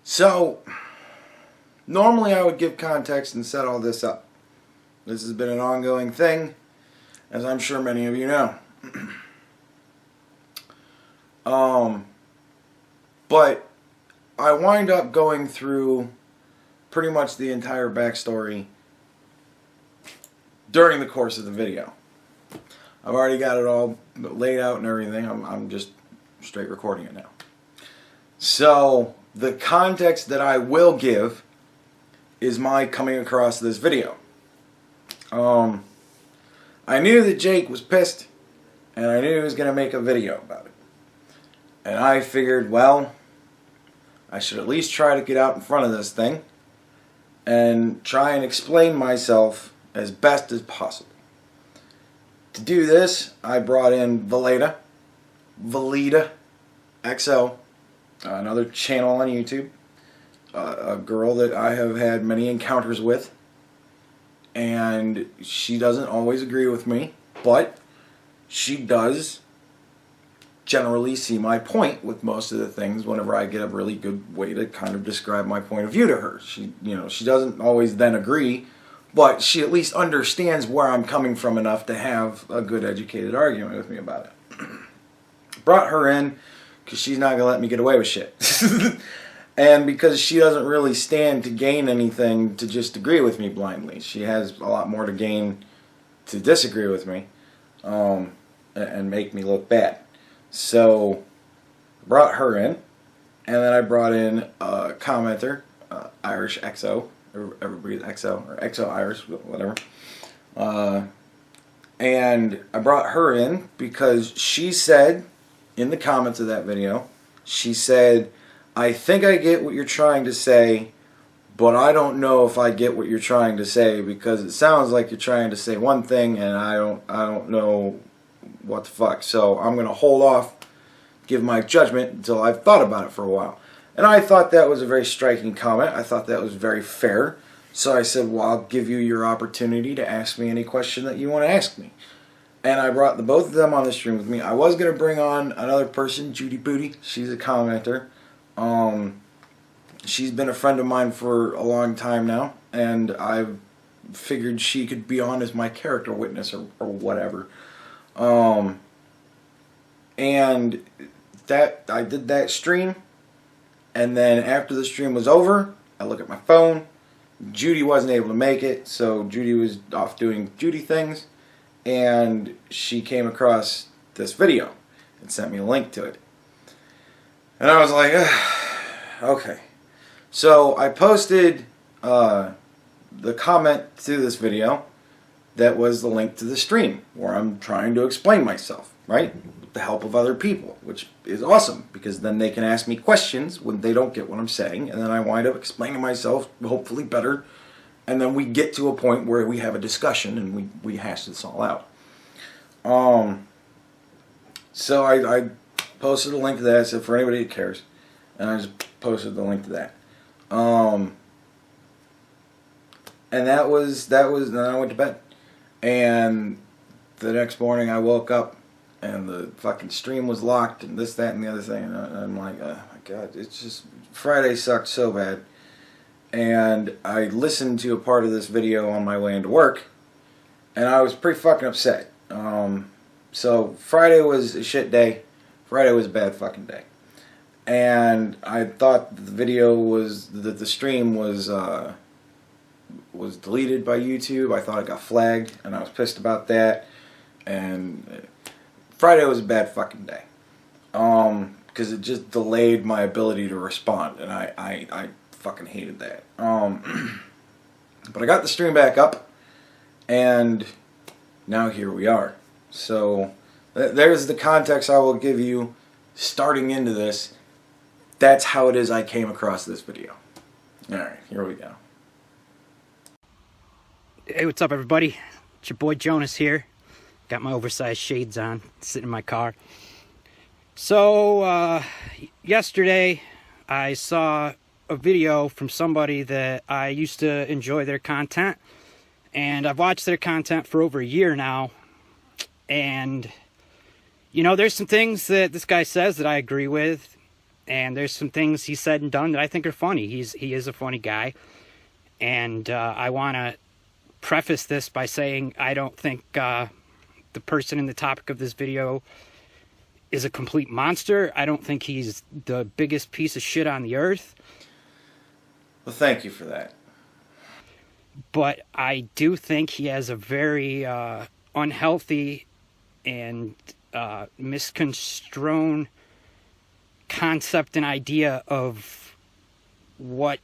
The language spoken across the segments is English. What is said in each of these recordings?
So, normally I would give context and set all this up. This has been an ongoing thing, as I'm sure many of you know. But I wind up going through pretty much the entire backstory during the course of the video. I've already got it all laid out and everything. I'm just straight recording it now. So, the context that I will give is my coming across this video. I knew that Jake was pissed, and I knew he was going to make a video about it. And I figured, well, I should at least try to get out in front of this thing and try and explain myself as best as possible. To do this, I brought in Valida XO, another channel on YouTube, a girl that I have had many encounters with, and she doesn't always agree with me, but she does generally see my point with most of the things whenever I get a really good way to kind of describe my point of view to her. She doesn't always then agree, but she at least understands where I'm coming from enough to have a good educated argument with me about it. Brought her in because she's not going to let me get away with shit. And because she doesn't really stand to gain anything to just agree with me blindly. She has a lot more to gain to disagree with me and make me look bad. So, brought her in, and then I brought in a commenter, Irish XO, or everybody's XO, or XO Irish, whatever. And I brought her in because she said, in the comments of that video, she said, I think I get what you're trying to say, but I don't know if I get what you're trying to say because it sounds like you're trying to say one thing and I don't know what the fuck. So I'm going to hold off, give my judgment until I've thought about it for a while. And I thought that was a very striking comment. I thought that was very fair. So I said, well, I'll give you your opportunity to ask me any question that you want to ask me. And I brought the both of them on the stream with me. I was going to bring on another person, Judy Booty. She's a commenter. She's been a friend of mine for a long time now, and I figured she could be on as my character witness or whatever. And that I did that stream, and then after the stream was over, I look at my phone. Judy wasn't able to make it, so Judy was off doing Judy things, and she came across this video and sent me a link to it. And I was like, okay. So I posted the comment to this video that was the link to the stream where I'm trying to explain myself, right? With the help of other people, which is awesome because then they can ask me questions when they don't get what I'm saying, and then I wind up explaining myself hopefully better, and then we get to a point where we have a discussion and we hash this all out. So I posted a link to that. I said for anybody that cares, and I just posted the link to that. And that was. Then I went to bed, and the next morning I woke up, and the fucking stream was locked, and this, that, and the other thing. And I'm like, oh my god, it's just Friday sucked so bad. And I listened to a part of this video on my way into work, and I was pretty fucking upset. So Friday was a shit day. Friday was a bad fucking day. And I thought the video was, that the stream was deleted by YouTube. I thought it got flagged, and I was pissed about that. And Friday was a bad fucking day. Because it just delayed my ability to respond, and I fucking hated that. But I got the stream back up, and now here we are. So there's the context I will give you starting into this. That's how it is I came across this video. Alright, here we go. Hey, what's up everybody? It's your boy Jonas here. Got my oversized shades on, sitting in my car. So, yesterday I saw a video from somebody that I used to enjoy their content. And I've watched their content for over a year now. And, you know, there's some things that this guy says that I agree with. and there's some things he said and done that I think are funny. He is a funny guy, and I want to preface this by saying I don't think the person in the topic of this video is a complete monster. I don't think he's the biggest piece of shit on the earth. Well, thank you for that. But I do think he has a very unhealthy and misconstrued concept and idea of what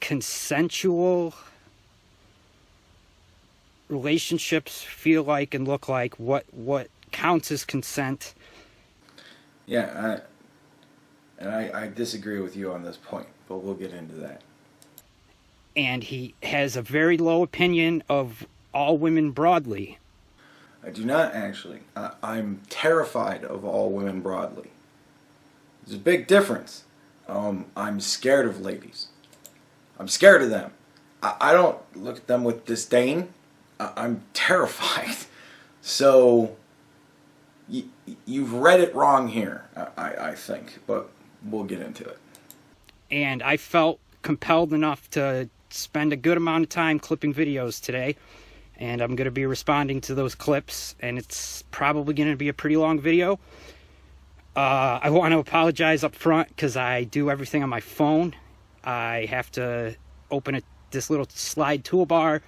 consensual relationships feel like and look like, what counts as consent. Yeah, I disagree with you on this point, but we'll get into that. And he has a very low opinion of all women broadly. I do not actually. I'm terrified of all women broadly. There's a big difference. I'm scared of ladies. I'm scared of them. I don't look at them with disdain. I'm terrified. So, you've read it wrong here, I think. But we'll get into it. And I felt compelled enough to spend a good amount of time clipping videos today. And I'm going to be responding to those clips. And it's probably going to be a pretty long video. I want to apologize up front because I do everything on my phone. I have to open this little slide toolbar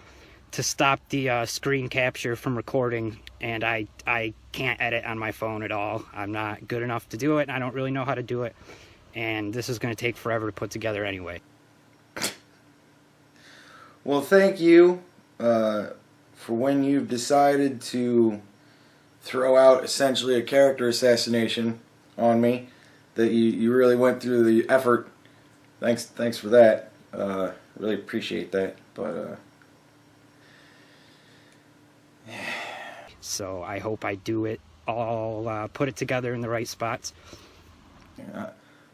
to stop the screen capture from recording, and I can't edit on my phone at all. I'm not good enough to do it, and I don't really know how to do it, and this is going to take forever to put together anyway. Well, thank you for when you've decided to throw out essentially a character assassination on me, that you really went through the effort. Thanks for that. Really appreciate that. But so I hope I do it all, put it together in the right spots.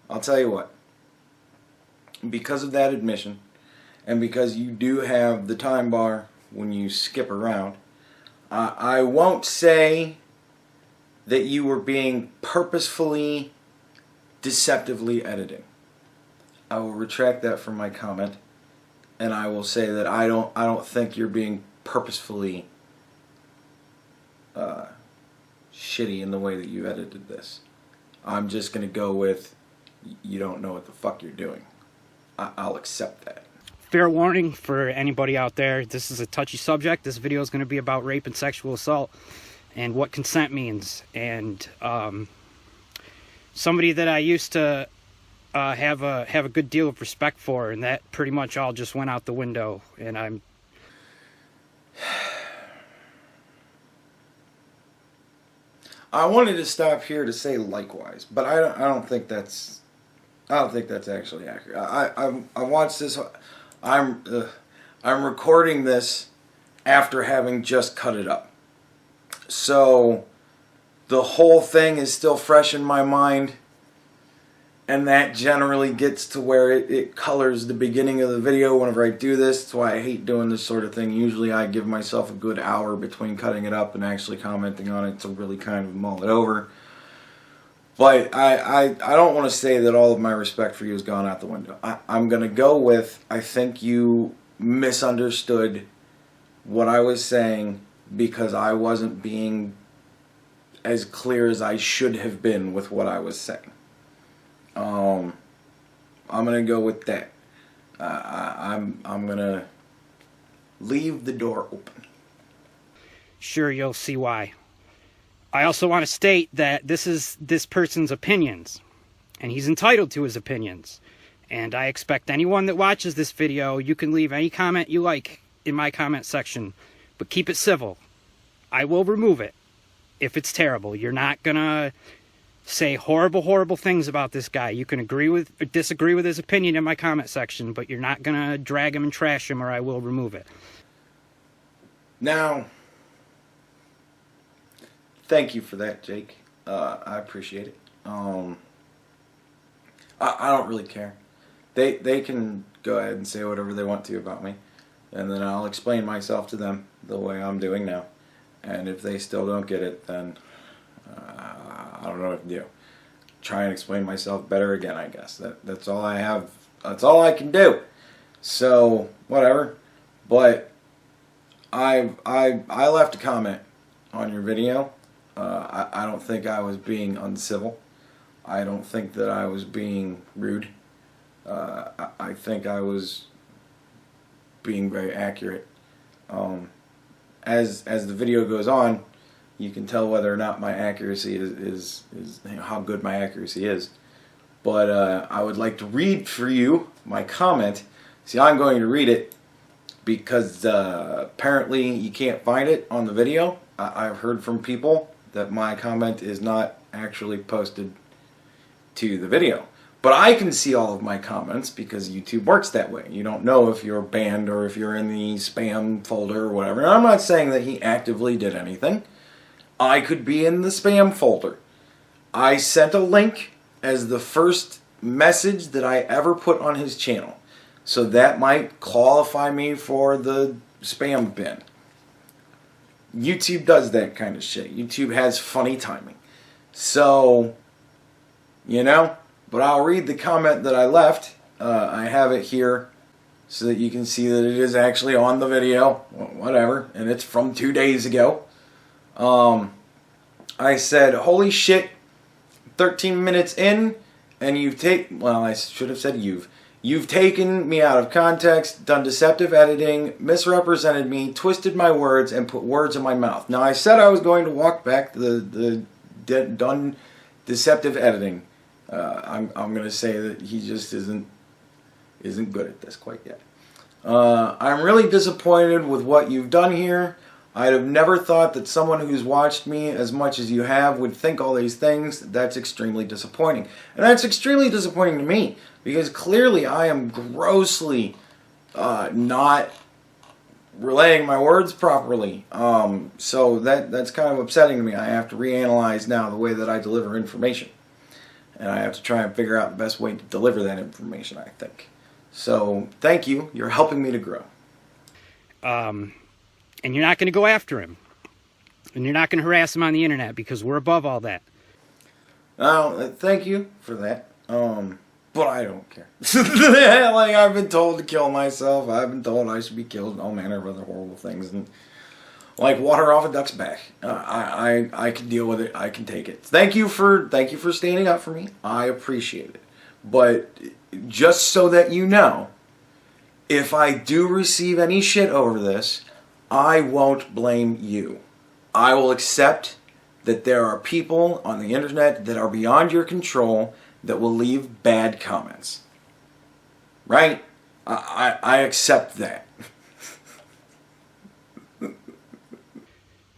I'll tell you what. Because of that admission, and because you do have the time bar when you skip around, I won't say that you were being purposefully, deceptively editing. I will retract that from my comment, and I will say that I don't think you're being purposefully shitty in the way that you edited this. I'm just gonna go with you don't know what the fuck you're doing. I'll accept that. Fair warning for anybody out there, this is a touchy subject. This video is going to be about rape and sexual assault and what consent means. And somebody that I used to have a good deal of respect for, and that pretty much all just went out the window. And I wanted to stop here to say likewise, but I don't think that's actually accurate. I watched this. I'm recording this after having just cut it up, so the whole thing is still fresh in my mind, and that generally gets to where it colors the beginning of the video whenever I do this. That's why I hate doing this sort of thing. Usually I give myself a good hour between cutting it up and actually commenting on it to really kind of mull it over. But I don't want to say that all of my respect for you has gone out the window. I'm going to go with, I think you misunderstood what I was saying because I wasn't being as clear as I should have been with what I was saying. I'm going to go with that. I'm going to leave the door open. sure you'll see why. I also want to state that this is this person's opinions, and he's entitled to his opinions. And I expect anyone that watches this video, you can leave any comment you like in my comment section, but keep it civil. I will remove it if it's terrible. You're not gonna say horrible, horrible things about this guy. You can agree with or disagree with his opinion in my comment section, but you're not gonna drag him and trash him, or I will remove it. Now, thank you for that, Jake. I appreciate it. I don't really care. They can go ahead and say whatever they want to about me, and then I'll explain myself to them the way I'm doing now. And if they still don't get it, then I don't know what to do. try and explain myself better again, I guess. That's all I have. That's all I can do. So, whatever. But I left a comment on your video. I don't think I was being uncivil. I don't think that I was being rude. I think I was being very accurate. As the video goes on, you can tell whether or not my accuracy is how good my accuracy is. But I would like to read for you my comment. See, I'm going to read it because apparently you can't find it on the video. I've heard from people that my comment is not actually posted to the video. But I can see all of my comments because YouTube works that way. You don't know if you're banned or if you're in the spam folder or whatever. And I'm not saying that he actively did anything. I could be in the spam folder. I sent a link as the first message that I ever put on his channel. So that might qualify me for the spam bin. YouTube does that kind of shit. YouTube has funny timing. So, you know, but I'll read the comment that I left. I have it here so that you can see that it is actually on the video. Whatever. And it's from 2 days ago. I said, holy shit, 13 minutes in, and I should have said you've taken me out of context, done deceptive editing, misrepresented me, twisted my words, and put words in my mouth. Now, I said I was going to walk back the done deceptive editing. I'm going to say that he just isn't good at this quite yet. I'm really disappointed with what you've done here. I'd have never thought that someone who's watched me as much as you have would think all these things. That's extremely disappointing. And that's extremely disappointing to me because clearly I am grossly not relaying my words properly. So that's kind of upsetting to me. I have to reanalyze now the way that I deliver information. And I have to try and figure out the best way to deliver that information, I think. So thank you. You're helping me to grow. And you're not going to go after him. And you're not going to harass him on the internet because we're above all that. Thank you for that. But I don't care. Like, I've been told to kill myself. I've been told I should be killed and all manner of other horrible things. And like water off a duck's back. I can deal with it. I can take it. Thank you for standing up for me. I appreciate it. But just so that you know, if I do receive any shit over this, I won't blame you. I will accept that there are people on the internet that are beyond your control that will leave bad comments. Right? I accept that.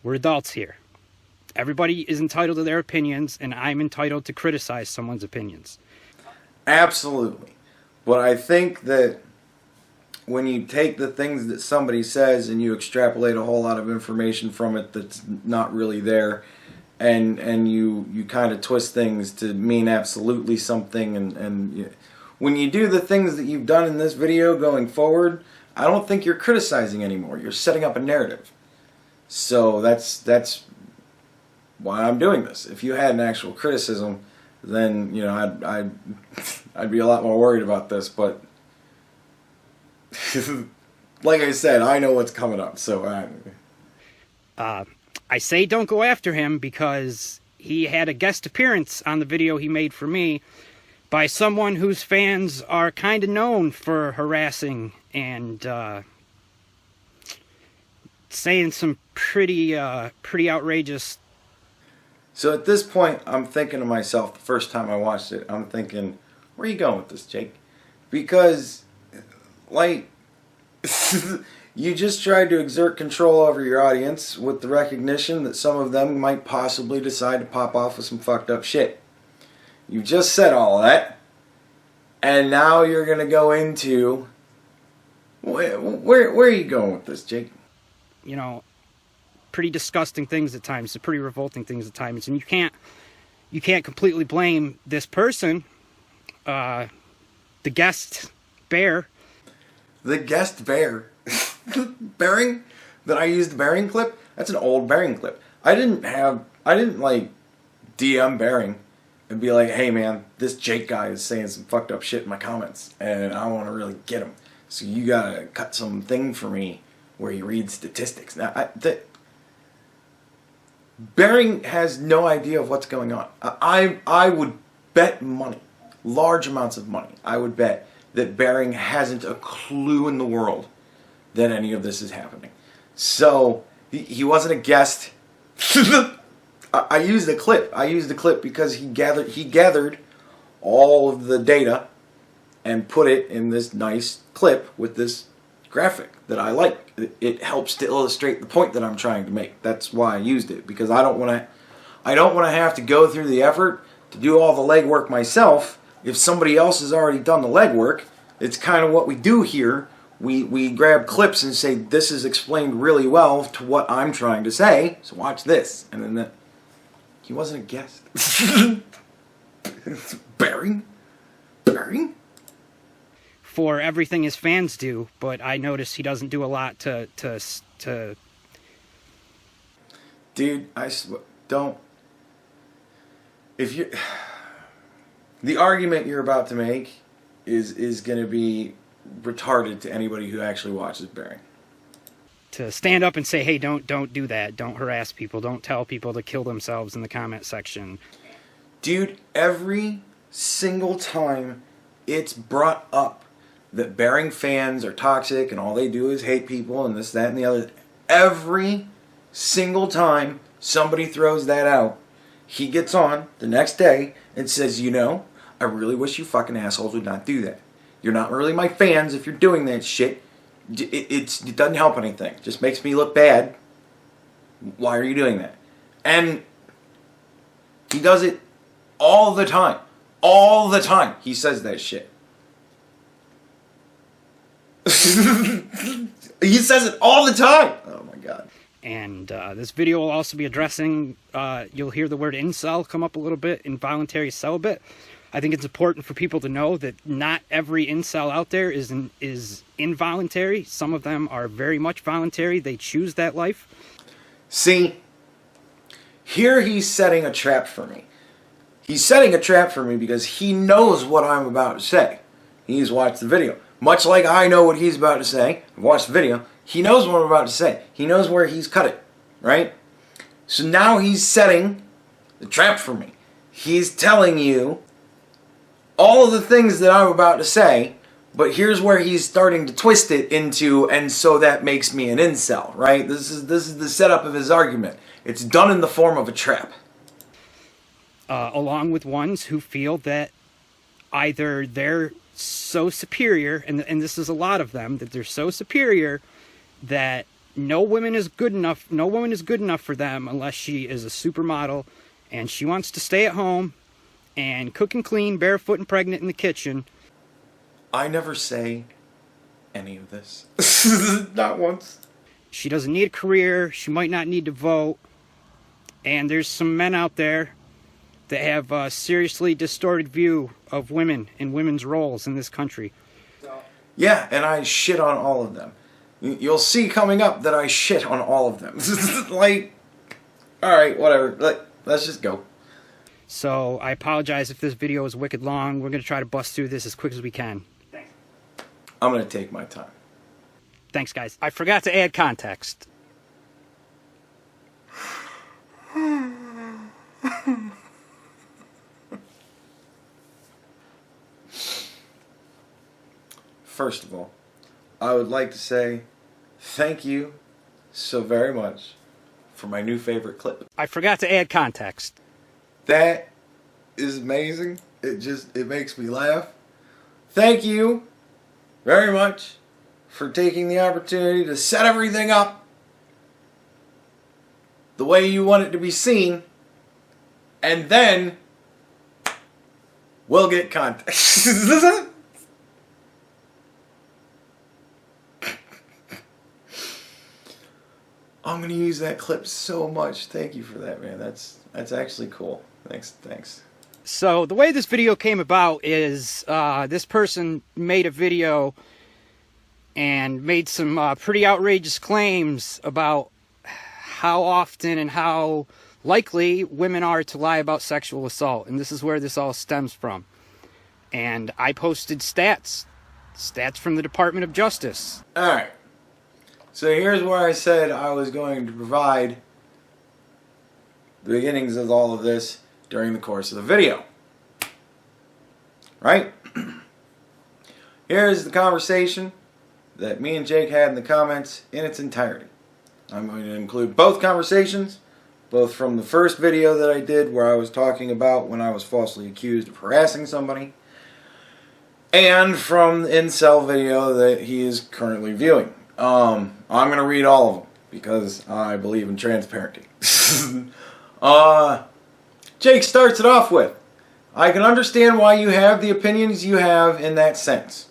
We're adults here. Everybody is entitled to their opinions, and I'm entitled to criticize someone's opinions. Absolutely. But I think that when you take the things that somebody says and you extrapolate a whole lot of information from it that's not really there, and you kind of twist things to mean absolutely something, and when you do the things that you've done in this video going forward, I don't think you're criticizing anymore. You're setting up a narrative. So that's why I'm doing this. If you had an actual criticism, then I'd be a lot more worried about this, but like I said, I know what's coming up, so I say don't go after him because he had a guest appearance on the video he made for me by someone whose fans are kind of known for harassing and saying some pretty outrageous. So at this point, I'm thinking to myself, the first time I watched it, I'm thinking, where are you going with this, Jake? Because, like, you just tried to exert control over your audience with the recognition that some of them might possibly decide to pop off with some fucked up shit. You just said all of that, and now you're going to go into... Where are you going with this, Jake? You know, pretty disgusting things at times, pretty revolting things at times, and you can't completely blame this person, the guest bear. The guest bear. Bearing? That I used the bearing clip? That's an old bearing clip. I didn't like DM bearing and be like, hey man, this Jake guy is saying some fucked up shit in my comments, and I want to really get him. So you gotta cut something for me where he reads statistics. Now, Bering has no idea of what's going on. I would bet money, large amounts of money, I would bet that Bering hasn't a clue in the world that any of this is happening. So, he wasn't a guest. I used the clip. I used the clip because he gathered all of the data and put it in this nice clip with this graphic that I like. It helps to illustrate the point that I'm trying to make. That's why I used it, because I don't want to have to go through the effort to do all the legwork myself if somebody else has already done the legwork. It's kind of what we do here. We grab clips and say, this is explained really well to what I'm trying to say, so watch this. And then he wasn't a guest. Bering? For everything his fans do, but I notice he doesn't do a lot to... Dude, don't... If you... The argument you're about to make is going to be retarded to anybody who actually watches Bering. To stand up and say, hey, don't do that. Don't harass people. Don't tell people to kill themselves in the comment section. Dude, every single time it's brought up that Bering fans are toxic and all they do is hate people and this, that, and the other, every single time somebody throws that out, he gets on the next day and says, you know, I really wish you fucking assholes would not do that. You're not really my fans if you're doing that shit. It doesn't help anything. It just makes me look bad. Why are you doing that? And he does it all the time. All the time he says that shit. He says it all the time. Oh my god. And this video will also be addressing, you'll hear the word incel come up a little bit, involuntary celibate. I think it's important for people to know that not every incel out there is involuntary. Some of them are very much voluntary. They choose that life. See, here he's setting a trap for me. He's setting a trap for me because he knows what I'm about to say. He's watched the video. Much like I know what he's about to say. I've watched the video. He knows what I'm about to say. He knows where he's cut it. Right? So now he's setting the trap for me. He's telling you all of the things that I'm about to say, but here's where he's starting to twist it into, and so that makes me an incel, right? This is the setup of his argument. It's done in the form of a trap. Along with ones who feel that either they're so superior, and this is a lot of them, that they're so superior that no woman is good enough for them unless she is a supermodel and she wants to stay at home and cook and clean, barefoot and pregnant in the kitchen. I never say any of this. Not once. She doesn't need a career. She might not need to vote. And there's some men out there that have a seriously distorted view of women and women's roles in this country. Yeah, and I shit on all of them. You'll see coming up that I shit on all of them. Like, alright, whatever. Let's just go. So, I apologize if this video is wicked long. We're going to try to bust through this as quick as we can. Thanks. I'm going to take my time. Thanks, guys. I forgot to add context. First of all, I would like to say thank you so very much for my new favorite clip. I forgot to add context. That is amazing. It makes me laugh. Thank you very much for taking the opportunity to set everything up the way you want it to be seen, and then we'll get context. I'm gonna use that clip so much. Thank you for that, man. That's actually cool. Thanks. So the way this video came about is this person made a video and made some pretty outrageous claims about how often and how likely women are to lie about sexual assault, and this is where this all stems from. And I posted stats from the Department of Justice. Alright, so here's where I said I was going to provide the beginnings of all of this during the course of the video. Right? Here's the conversation that me and Jake had in the comments in its entirety. I'm going to include both conversations, both from the first video that I did where I was talking about when I was falsely accused of harassing somebody, and from the incel video that he is currently viewing. I'm going to read all of them because I believe in transparency. Jake starts it off with, I can understand why you have the opinions you have in that sense.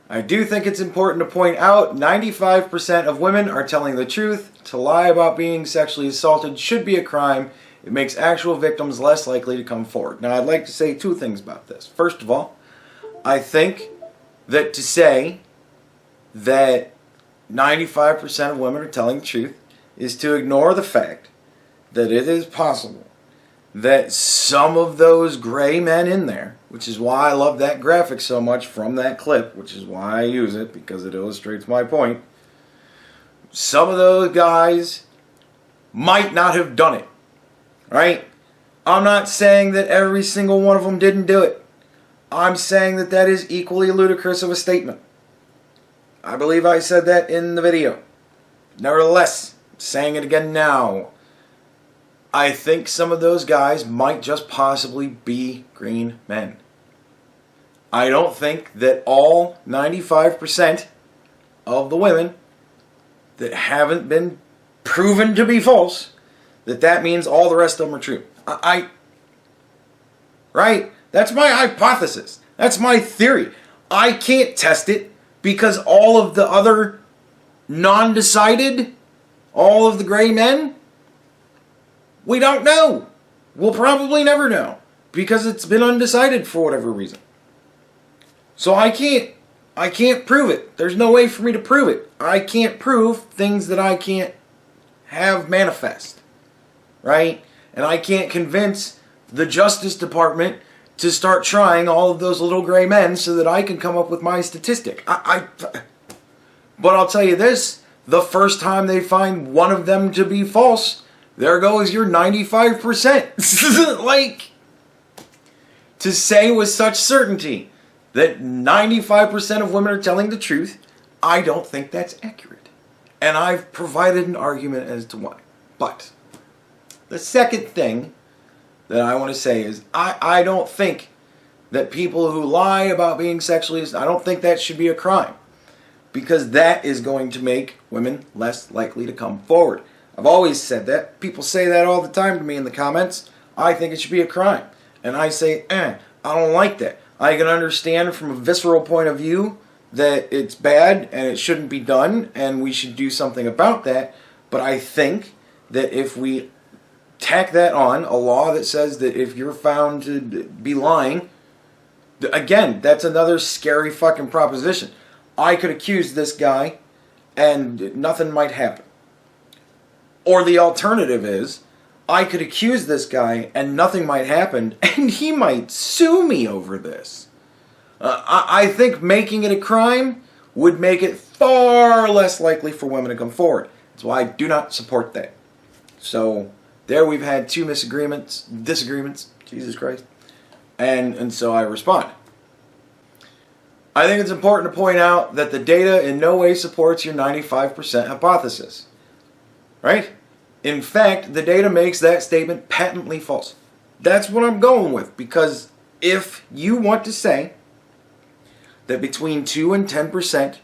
I do think it's important to point out 95% of women are telling the truth. To lie about being sexually assaulted should be a crime. It makes actual victims less likely to come forward. Now, I'd like to say two things about this. First of all, I think that to say that 95% of women are telling the truth is to ignore the fact that it is possible that some of those gray men in there, which is why I love that graphic so much from that clip, which is why I use it, because it illustrates my point, some of those guys might not have done it, right? I'm not saying that every single one of them didn't do it. I'm saying that that is equally ludicrous of a statement. I believe I said that in the video. Nevertheless, saying it again now, I think some of those guys might just possibly be green men. I don't think that all 95% of the women that haven't been proven to be false, that means all the rest of them are true. Right? That's my hypothesis. That's my theory. I can't test it because all of the other non-decided, all of the gray men, we don't know. We'll probably never know because it's been undecided for whatever reason. So I can't prove it. There's no way for me to prove it. I can't prove things that I can't have manifest. Right? And I can't convince the Justice Department to start trying all of those little gray men so that I can come up with my statistic. But I'll tell you this, the first time they find one of them to be false, there goes your 95%. Like, to say with such certainty that 95% of women are telling the truth, I don't think that's accurate. And I've provided an argument as to why. But the second thing that I want to say is I don't think that people who lie about being sexually, I don't think that should be a crime. Because that is going to make women less likely to come forward. I've always said that. People say that all the time to me in the comments. I think it should be a crime. And I say, I don't like that. I can understand from a visceral point of view that it's bad and it shouldn't be done and we should do something about that. But I think that if we tack that on, a law that says that if you're found to be lying, again, that's another scary fucking proposition. I could accuse this guy and nothing might happen. Or the alternative is, I could accuse this guy and nothing might happen and he might sue me over this. I think making it a crime would make it far less likely for women to come forward. That's why I do not support that. So there we've had two disagreements, Jesus Christ, and so I respond. I think it's important to point out that the data in no way supports your 95% hypothesis. Right? In fact, the data makes that statement patently false. That's what I'm going with, because if you want to say that between 2 and 10%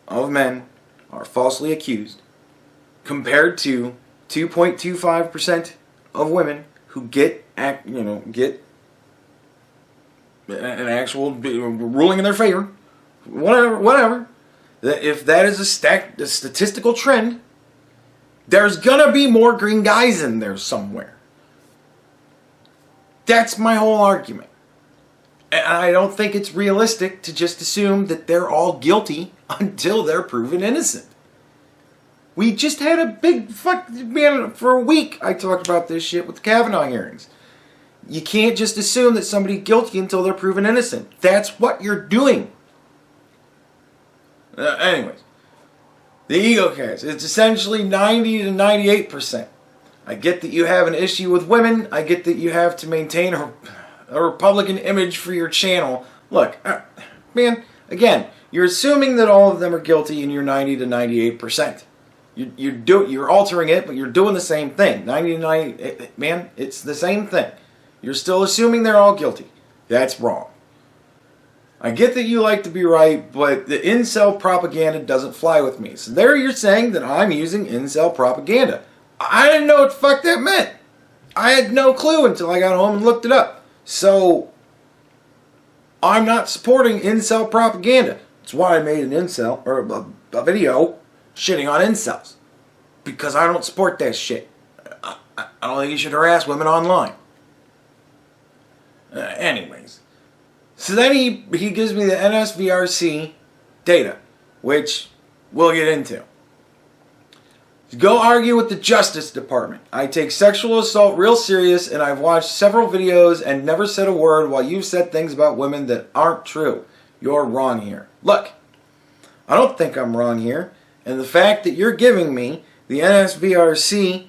of men are falsely accused, compared to 2.25% of women who get an actual ruling in their favor, whatever, that if that is a statistical trend, there's gonna be more green guys in there somewhere. That's my whole argument. And I don't think it's realistic to just assume that they're all guilty until they're proven innocent. We just had a big fuck, man, for a week I talked about this shit with the Kavanaugh hearings. You can't just assume that somebody's guilty until they're proven innocent. That's what you're doing. Anyways, the Egocast. It's essentially 90 to 98%. I get that you have an issue with women. I get that you have to maintain a Republican image for your channel. Look, man, again, you're assuming that all of them are guilty and you're 90 to 98%. You're altering it, but you're doing the same thing. 90 to 90, man, it's the same thing. You're still assuming they're all guilty. That's wrong. I get that you like to be right, but the incel propaganda doesn't fly with me. So there you're saying that I'm using incel propaganda. I didn't know what the fuck that meant. I had no clue until I got home and looked it up. So, I'm not supporting incel propaganda. That's why I made an incel, or a video, shitting on incels. Because I don't support that shit. I don't think you should harass women online. Anyways. So then he gives me the NSVRC data, which we'll get into. Go argue with the Justice Department. I take sexual assault real serious, and I've watched several videos and never said a word while you've said things about women that aren't true. You're wrong here. Look, I don't think I'm wrong here, and the fact that you're giving me the NSVRC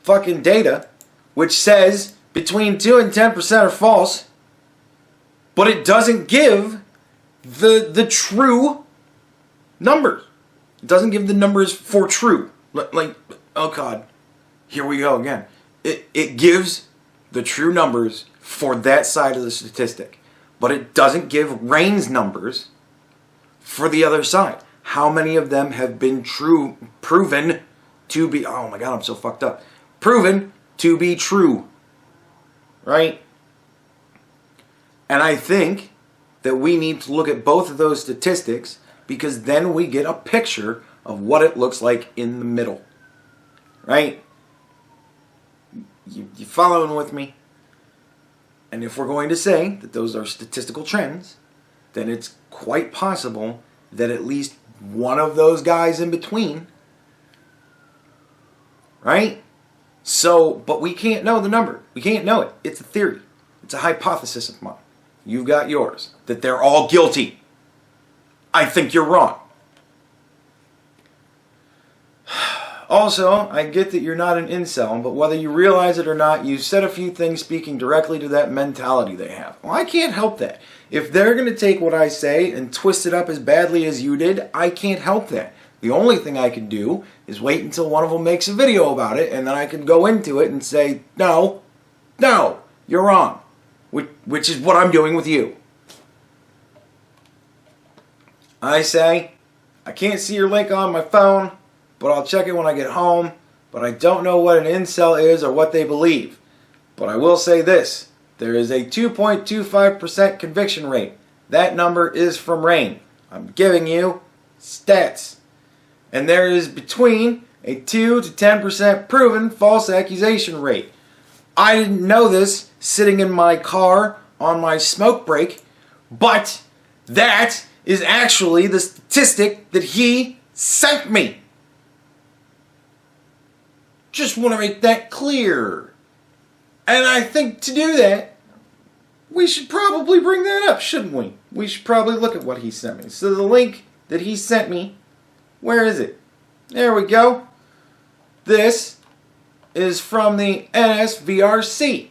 fucking data, which says between 2 and 10% are false, but it doesn't give the true numbers. It doesn't give the numbers for true. Like, oh God, here we go again. It gives the true numbers for that side of the statistic, but it doesn't give Rain's numbers for the other side. How many of them have been proven to be, oh my God, I'm so fucked up. Proven to be true, right? And I think that we need to look at both of those statistics, because then we get a picture of what it looks like in the middle. Right? You following with me? And if we're going to say that those are statistical trends, then it's quite possible that at least one of those guys in between, right? So, but we can't know the number. We can't know it. It's a theory. It's a hypothesis of mine. You've got yours. That they're all guilty. I think you're wrong. Also, I get that you're not an incel, but whether you realize it or not, you've said a few things speaking directly to that mentality they have. Well, I can't help that. If they're going to take what I say and twist it up as badly as you did, I can't help that. The only thing I can do is wait until one of them makes a video about it, and then I can go into it and say, no, you're wrong. Which is what I'm doing with you. I say, I can't see your link on my phone, but I'll check it when I get home. But I don't know what an incel is or what they believe. But I will say this. There is a 2.25% conviction rate. That number is from Rain. I'm giving you stats. And there is between a 2 to 10% proven false accusation rate. I didn't know this sitting in my car on my smoke break, but that is actually the statistic that he sent me. Just want to make that clear. And I think to do that, we should probably bring that up, shouldn't we? We should probably look at what he sent me. So the link that he sent me, where is it? There we go. This is from the NSVRC.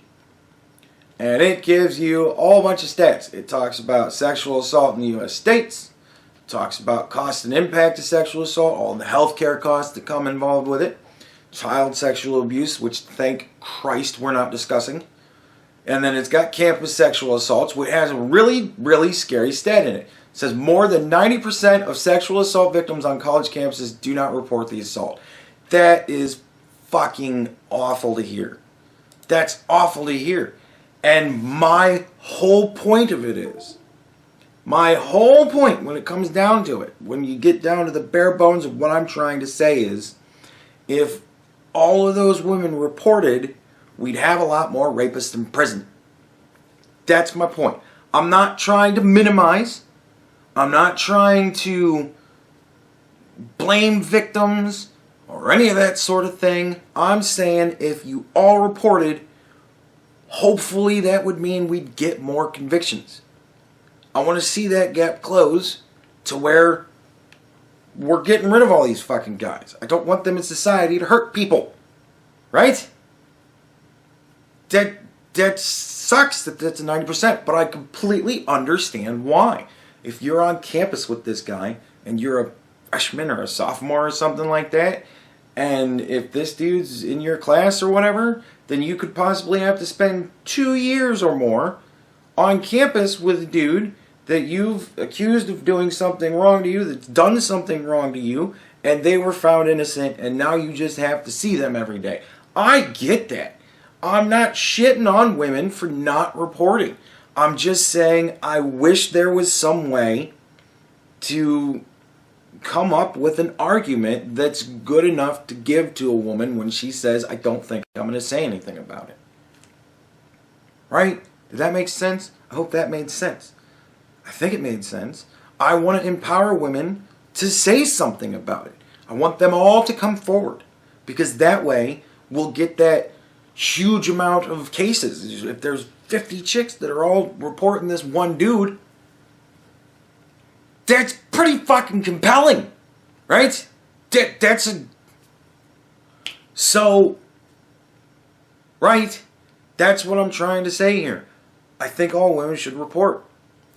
And it gives you a whole bunch of stats. It talks about sexual assault in the U.S. states. It talks about cost and impact of sexual assault, all the healthcare costs that come involved with it. Child sexual abuse, which thank Christ we're not discussing. And then it's got campus sexual assaults, which has a really, really scary stat in it. It says more than 90% of sexual assault victims on college campuses do not report the assault. That is fucking awful to hear. That's awful to hear. And my whole point of it is, my whole point when it comes down to it, when you get down to the bare bones of what I'm trying to say is, if all of those women reported, we'd have a lot more rapists in prison. That's my point. I'm not trying to minimize. I'm not trying to blame victims or any of that sort of thing. I'm saying if you all reported, hopefully that would mean we'd get more convictions. I want to see that gap close to where we're getting rid of all these fucking guys. I don't want them in society to hurt people. Right? That sucks that that's 90%, but I completely understand why. If you're on campus with this guy and you're a freshman or a sophomore or something like that, and if this dude's in your class or whatever, then you could possibly have to spend 2 years or more on campus with a dude that you've accused of doing something wrong to you, that's done something wrong to you, and they were found innocent, and now you just have to see them every day. I get that. I'm not shitting on women for not reporting. I'm just saying I wish there was some way to come up with an argument that's good enough to give to a woman when she says, I don't think I'm going to say anything about it. Right? Did that make sense? I hope that made sense. I think it made sense. I want to empower women to say something about it. I want them all to come forward, because that way we'll get that huge amount of cases. If there's 50 chicks that are all reporting this one dude, that's pretty fucking compelling, right? So, right? That's what I'm trying to say here. I think all women should report.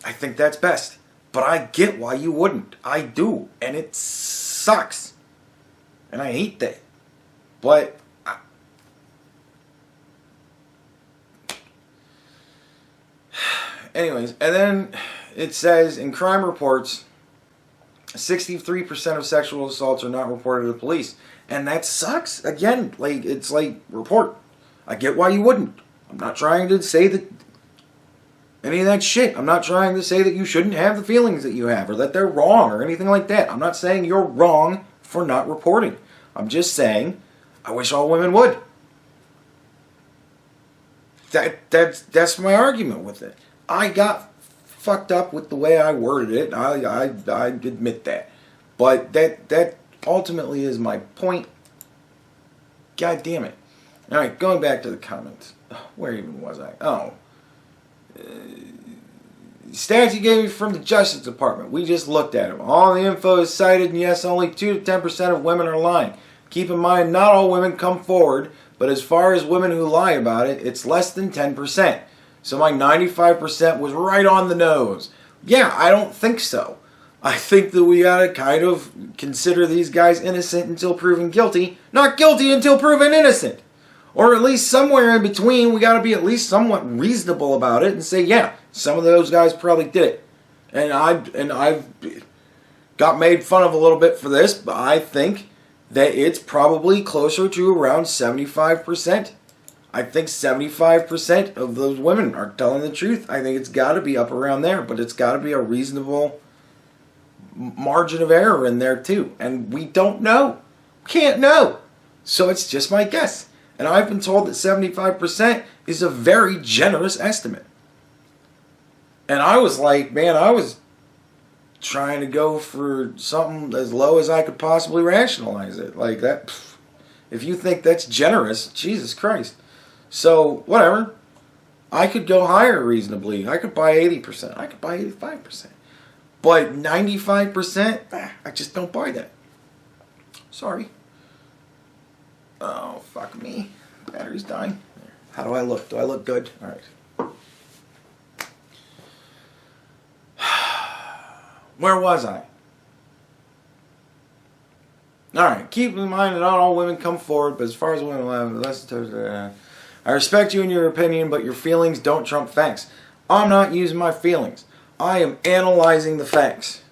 I think that's best. But I get why you wouldn't. I do. And it sucks. And I hate that. But anyways, and then it says in crime reports, 63% of sexual assaults are not reported to the police. And that sucks. Again, it's like, report. I get why you wouldn't. I'm not trying to say that any of that shit. I'm not trying to say that you shouldn't have the feelings that you have or that they're wrong or anything like that. I'm not saying you're wrong for not reporting. I'm just saying I wish all women would. That's my argument with it. I got fucked up with the way I worded it. I admit that. But that ultimately is my point. God damn it. Alright, going back to the comments. Where even was I? Oh. Stats you gave me from the Justice Department. We just looked at them. All the info is cited, and yes, only 2 to 10% of women are lying. Keep in mind, not all women come forward, but as far as women who lie about it, it's less than 10%. So my 95% was right on the nose. Yeah, I don't think so. I think that we gotta kind of consider these guys innocent until proven guilty, not guilty until proven innocent. Or at least somewhere in between, we gotta be at least somewhat reasonable about it and say, yeah, some of those guys probably did it. And I've got made fun of a little bit for this, but I think that it's probably closer to around 75%. I think 75% of those women are telling the truth. I think it's got to be up around there, but it's got to be a reasonable margin of error in there too. And we don't know. Can't know. So it's just my guess. And I've been told that 75% is a very generous estimate. And I was like, man, I was trying to go for something as low as I could possibly rationalize it. Like that, if you think that's generous, Jesus Christ. So, whatever. I could go higher reasonably. I could buy 80%. I could buy 85%. But 95%, I just don't buy that. Sorry. Oh, fuck me. Battery's dying. How do I look? Do I look good? All right. Where was I? Alright, keep in mind that not all women come forward, but as far as women, I respect you and your opinion, but your feelings don't trump facts. I'm not using my feelings. I am analyzing the facts.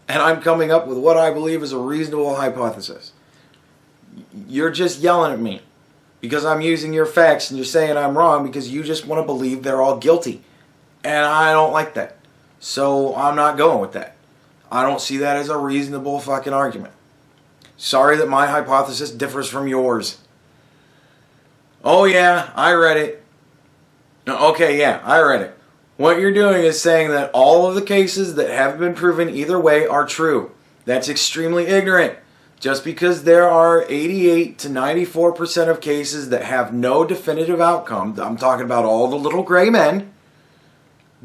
And I'm coming up with what I believe is a reasonable hypothesis. You're just yelling at me because I'm using your facts and you're saying I'm wrong because you just want to believe they're all guilty. And I don't like that. So I'm not going with that. I don't see that as a reasonable fucking argument. Sorry that my hypothesis differs from yours. Oh yeah, I read it. Okay, yeah, I read it. What you're doing is saying that all of the cases that have been proven either way are true. That's extremely ignorant. Just because there are 88 to 94% of cases that have no definitive outcome, I'm talking about all the little gray men,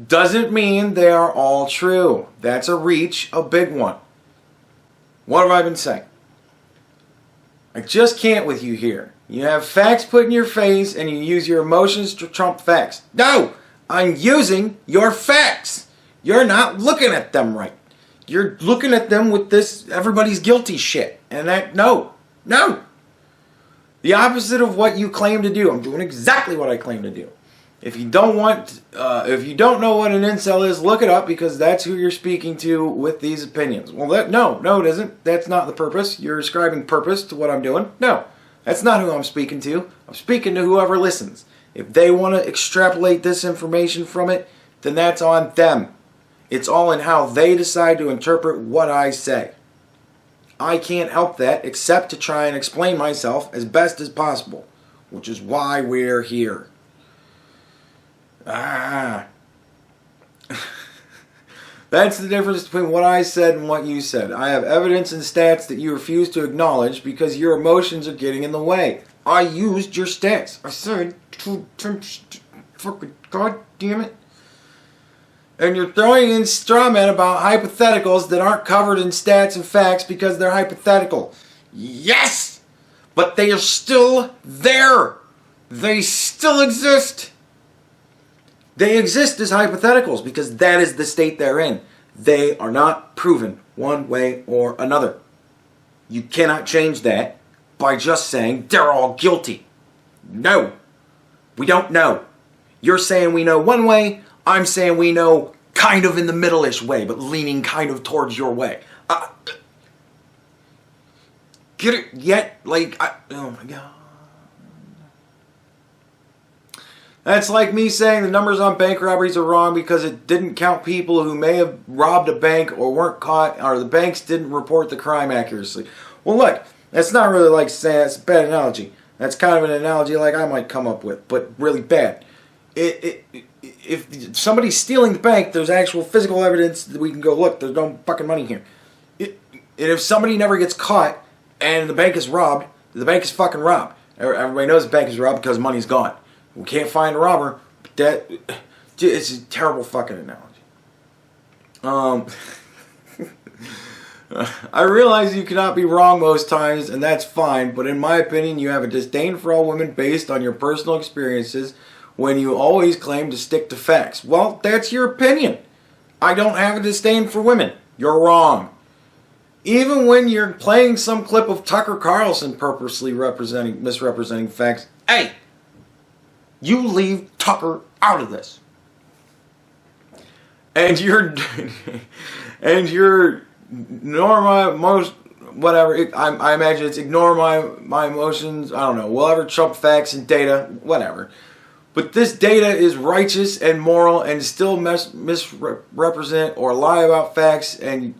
doesn't mean they are all true. That's a reach, a big one. What have I been saying? I just can't with you here. You have facts put in your face and you use your emotions to trump facts. No! I'm using your facts. You're not looking at them right. You're looking at them with this everybody's guilty shit. And that, no. The opposite of what you claim to do. I'm doing exactly what I claim to do. If you don't know what an incel is, look it up, because that's who you're speaking to with these opinions. Well, no, it isn't. That's not the purpose. You're ascribing purpose to what I'm doing. No, that's not who I'm speaking to. I'm speaking to whoever listens. If they want to extrapolate this information from it, then that's on them. It's all in how they decide to interpret what I say. I can't help that except to try and explain myself as best as possible, which is why we're here. That's the difference between what I said and what you said. I have evidence and stats that you refuse to acknowledge because your emotions are getting in the way. I used your stats. I said, fucking god damn it. And you're throwing in straw men about hypotheticals that aren't covered in stats and facts because they're hypothetical. Yes! But they are still there. They still exist. They exist as hypotheticals because that is the state they're in. They are not proven one way or another. You cannot change that by just saying they're all guilty. No. We don't know. You're saying we know one way. I'm saying we know kind of in the middle-ish way, but leaning kind of towards your way. Get it yet? Oh my god. That's like me saying the numbers on bank robberies are wrong because it didn't count people who may have robbed a bank or weren't caught, or the banks didn't report the crime accurately. Well, look, that's not really like saying, that's a bad analogy. That's kind of an analogy like I might come up with, but really bad. If somebody's stealing the bank, there's actual physical evidence that we can go, look, there's no fucking money here. And if somebody never gets caught and the bank is robbed, the bank is fucking robbed. Everybody knows the bank is robbed because money's gone. We can't find a robber. But it's a terrible fucking analogy. I realize you cannot be wrong most times, and that's fine, but in my opinion, you have a disdain for all women based on your personal experiences when you always claim to stick to facts. Well, that's your opinion. I don't have a disdain for women. You're wrong. Even when you're playing some clip of Tucker Carlson purposely misrepresenting facts, hey! You leave Tucker out of this. And you're I imagine it's ignore my emotions, I don't know, whatever, trump facts and data, whatever. But this data is righteous and moral and still misrepresent or lie about facts and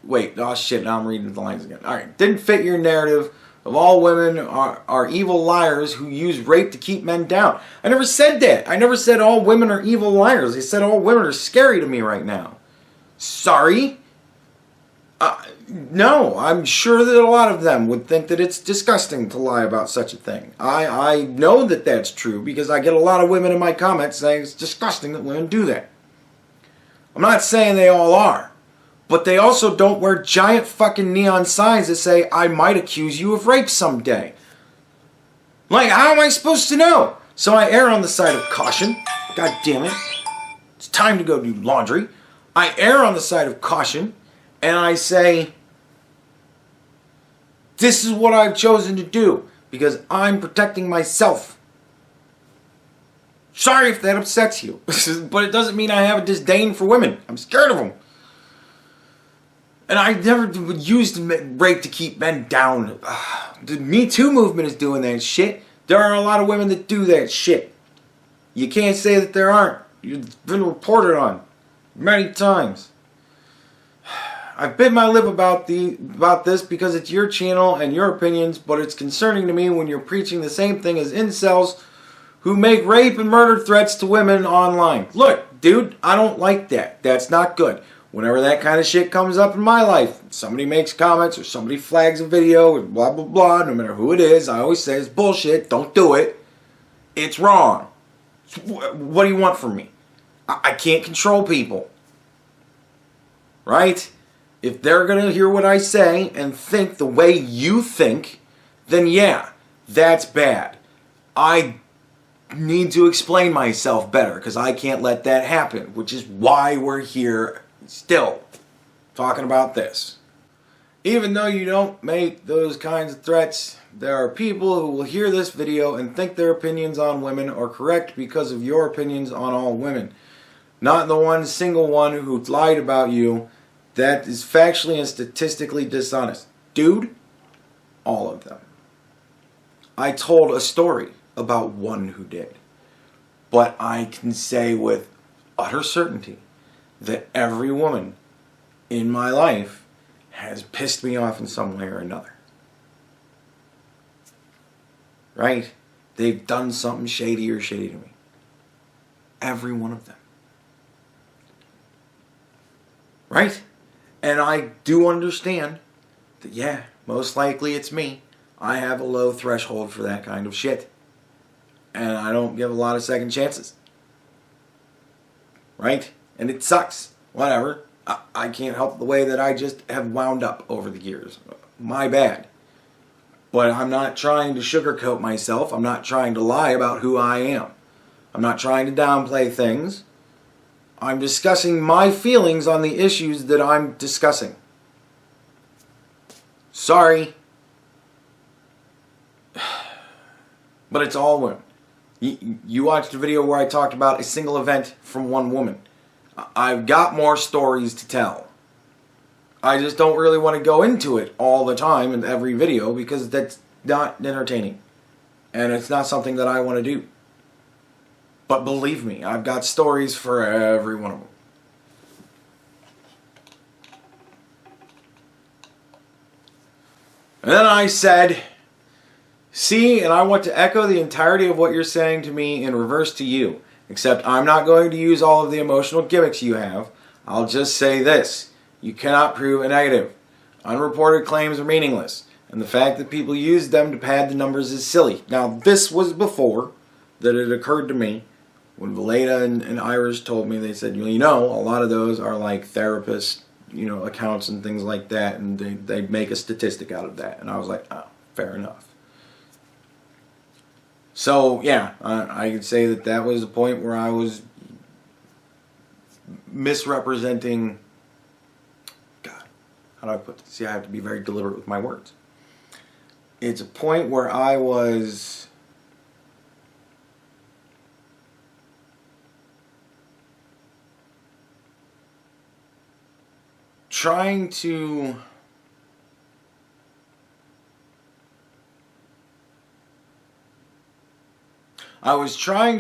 wait, oh shit, now I'm reading the lines again. Alright, didn't fit your narrative of all women are evil liars who use rape to keep men down. I never said that. I never said all women are evil liars. I said all women are scary to me right now. Sorry? No, I'm sure that a lot of them would think that it's disgusting to lie about such a thing. I know that that's true because I get a lot of women in my comments saying it's disgusting that women do that. I'm not saying they all are. But they also don't wear giant fucking neon signs that say, I might accuse you of rape someday. Like, how am I supposed to know? So I err on the side of caution. God damn it. It's time to go do laundry. I err on the side of caution. And I say, this is what I've chosen to do. Because I'm protecting myself. Sorry if that upsets you. But it doesn't mean I have a disdain for women. I'm scared of them. And I never used rape to keep men down. The Me Too movement is doing that shit. There are a lot of women that do that shit. You can't say that there aren't. It's been reported on many times. I've bit my lip about this because it's your channel and your opinions, but it's concerning to me when you're preaching the same thing as incels who make rape and murder threats to women online. Look, dude, I don't like that. That's not good. whenever that kind of shit comes up in my life, somebody makes comments or somebody flags a video or blah, blah, blah, no matter who it is, I always say it's bullshit, don't do it. It's wrong. What do you want from me? I can't control people. Right? If they're going to hear what I say and think the way you think, then yeah, that's bad. I need to explain myself better because I can't let that happen, which is why we're here still talking about this. Even though you don't make those kinds of threats, there are people who will hear this video and think their opinions on women are correct because of your opinions on all women. Not the one single one who lied about you. That is factually and statistically dishonest. Dude, all of them. I told a story about one who did. But I can say with utter certainty that every woman in my life has pissed me off in some way or another. Right? They've done something shady or shitty to me. Every one of them. Right? And I do understand that, yeah, most likely it's me. I have a low threshold for that kind of shit. And I don't give a lot of second chances. Right? And it sucks. Whatever. I can't help the way that I just have wound up over the years. My bad. But I'm not trying to sugarcoat myself. I'm not trying to lie about who I am. I'm not trying to downplay things. I'm discussing my feelings on the issues that I'm discussing. Sorry. But it's all women. You watched a video where I talked about a single event from one woman. I've got more stories to tell. I just don't really want to go into it all the time in every video because that's not entertaining. And it's not something that I want to do. But believe me, I've got stories for every one of them. And then I said, see, and I want to echo the entirety of what you're saying to me in reverse to you. Except I'm not going to use all of the emotional gimmicks you have. I'll just say this. You cannot prove a negative. Unreported claims are meaningless. And the fact that people use them to pad the numbers is silly. Now, this was before that it occurred to me. When Valeda and Irish told me, they said, you know, a lot of those are like therapist, accounts and things like that. And they make a statistic out of that. And I was like, oh, fair enough. So, yeah, I could say that that was a point where I was misrepresenting. God, how do I put this? See, I have to be very deliberate with my words. It's a point where I was trying to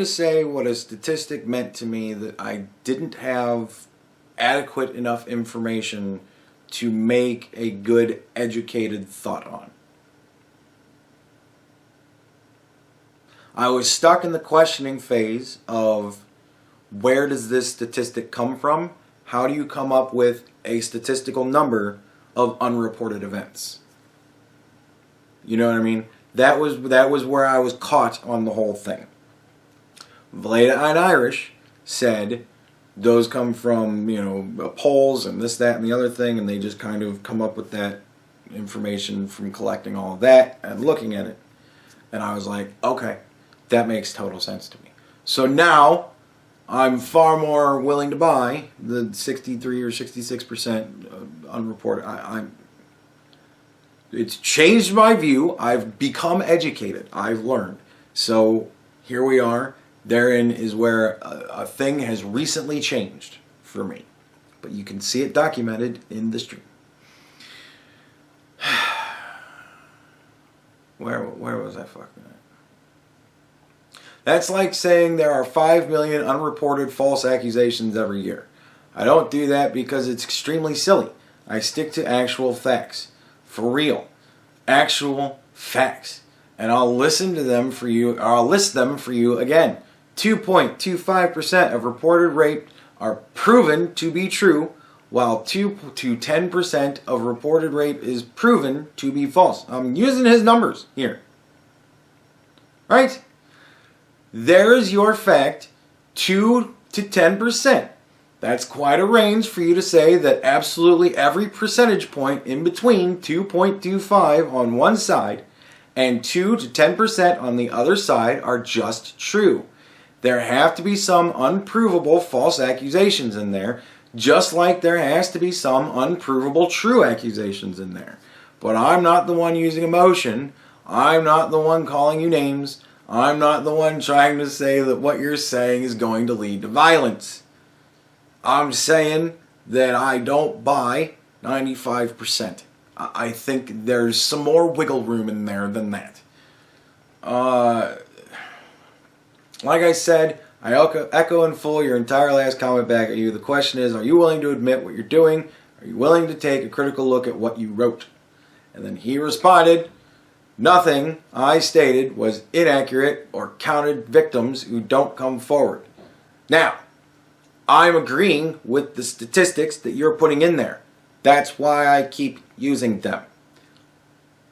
say what a statistic meant to me that I didn't have adequate enough information to make a good, educated thought on. I was stuck in the questioning phase of where does this statistic come from? How do you come up with a statistical number of unreported events? You know what I mean? That was where I was caught on the whole thing. Valeda and Irish said those come from, polls and this, that, and the other thing, and they just kind of come up with that information from collecting all of that and looking at it. And I was like, okay, that makes total sense to me. So now I'm far more willing to buy the 63 or 66% unreported. It's changed my view. I've become educated. I've learned. So here we are. Therein is where a thing has recently changed for me. But you can see it documented in the stream. Where was I fucking at? That's like saying there are 5 million unreported false accusations every year. I don't do that because it's extremely silly. I stick to actual facts. For real. Actual facts. And I'll listen to them for you, or I'll list them for you again. 2.25% of reported rape are proven to be true, while 2 to 10% of reported rape is proven to be false. I'm using his numbers here. Right? There's your fact, 2 to 10%. That's quite a range for you to say that absolutely every percentage point in between 2.25 on one side and 2 to 10% on the other side are just true. There have to be some unprovable false accusations in there, just like there has to be some unprovable true accusations in there. But I'm not the one using emotion. I'm not the one calling you names. I'm not the one trying to say that what you're saying is going to lead to violence. I'm saying that I don't buy 95%. I think there's some more wiggle room in there than that. Like I said, I echo in full your entire last comment back at you. The question is, are you willing to admit what you're doing? Are you willing to take a critical look at what you wrote? And then he responded, nothing I stated was inaccurate or counted victims who don't come forward. Now, I'm agreeing with the statistics that you're putting in there. That's why I keep using them.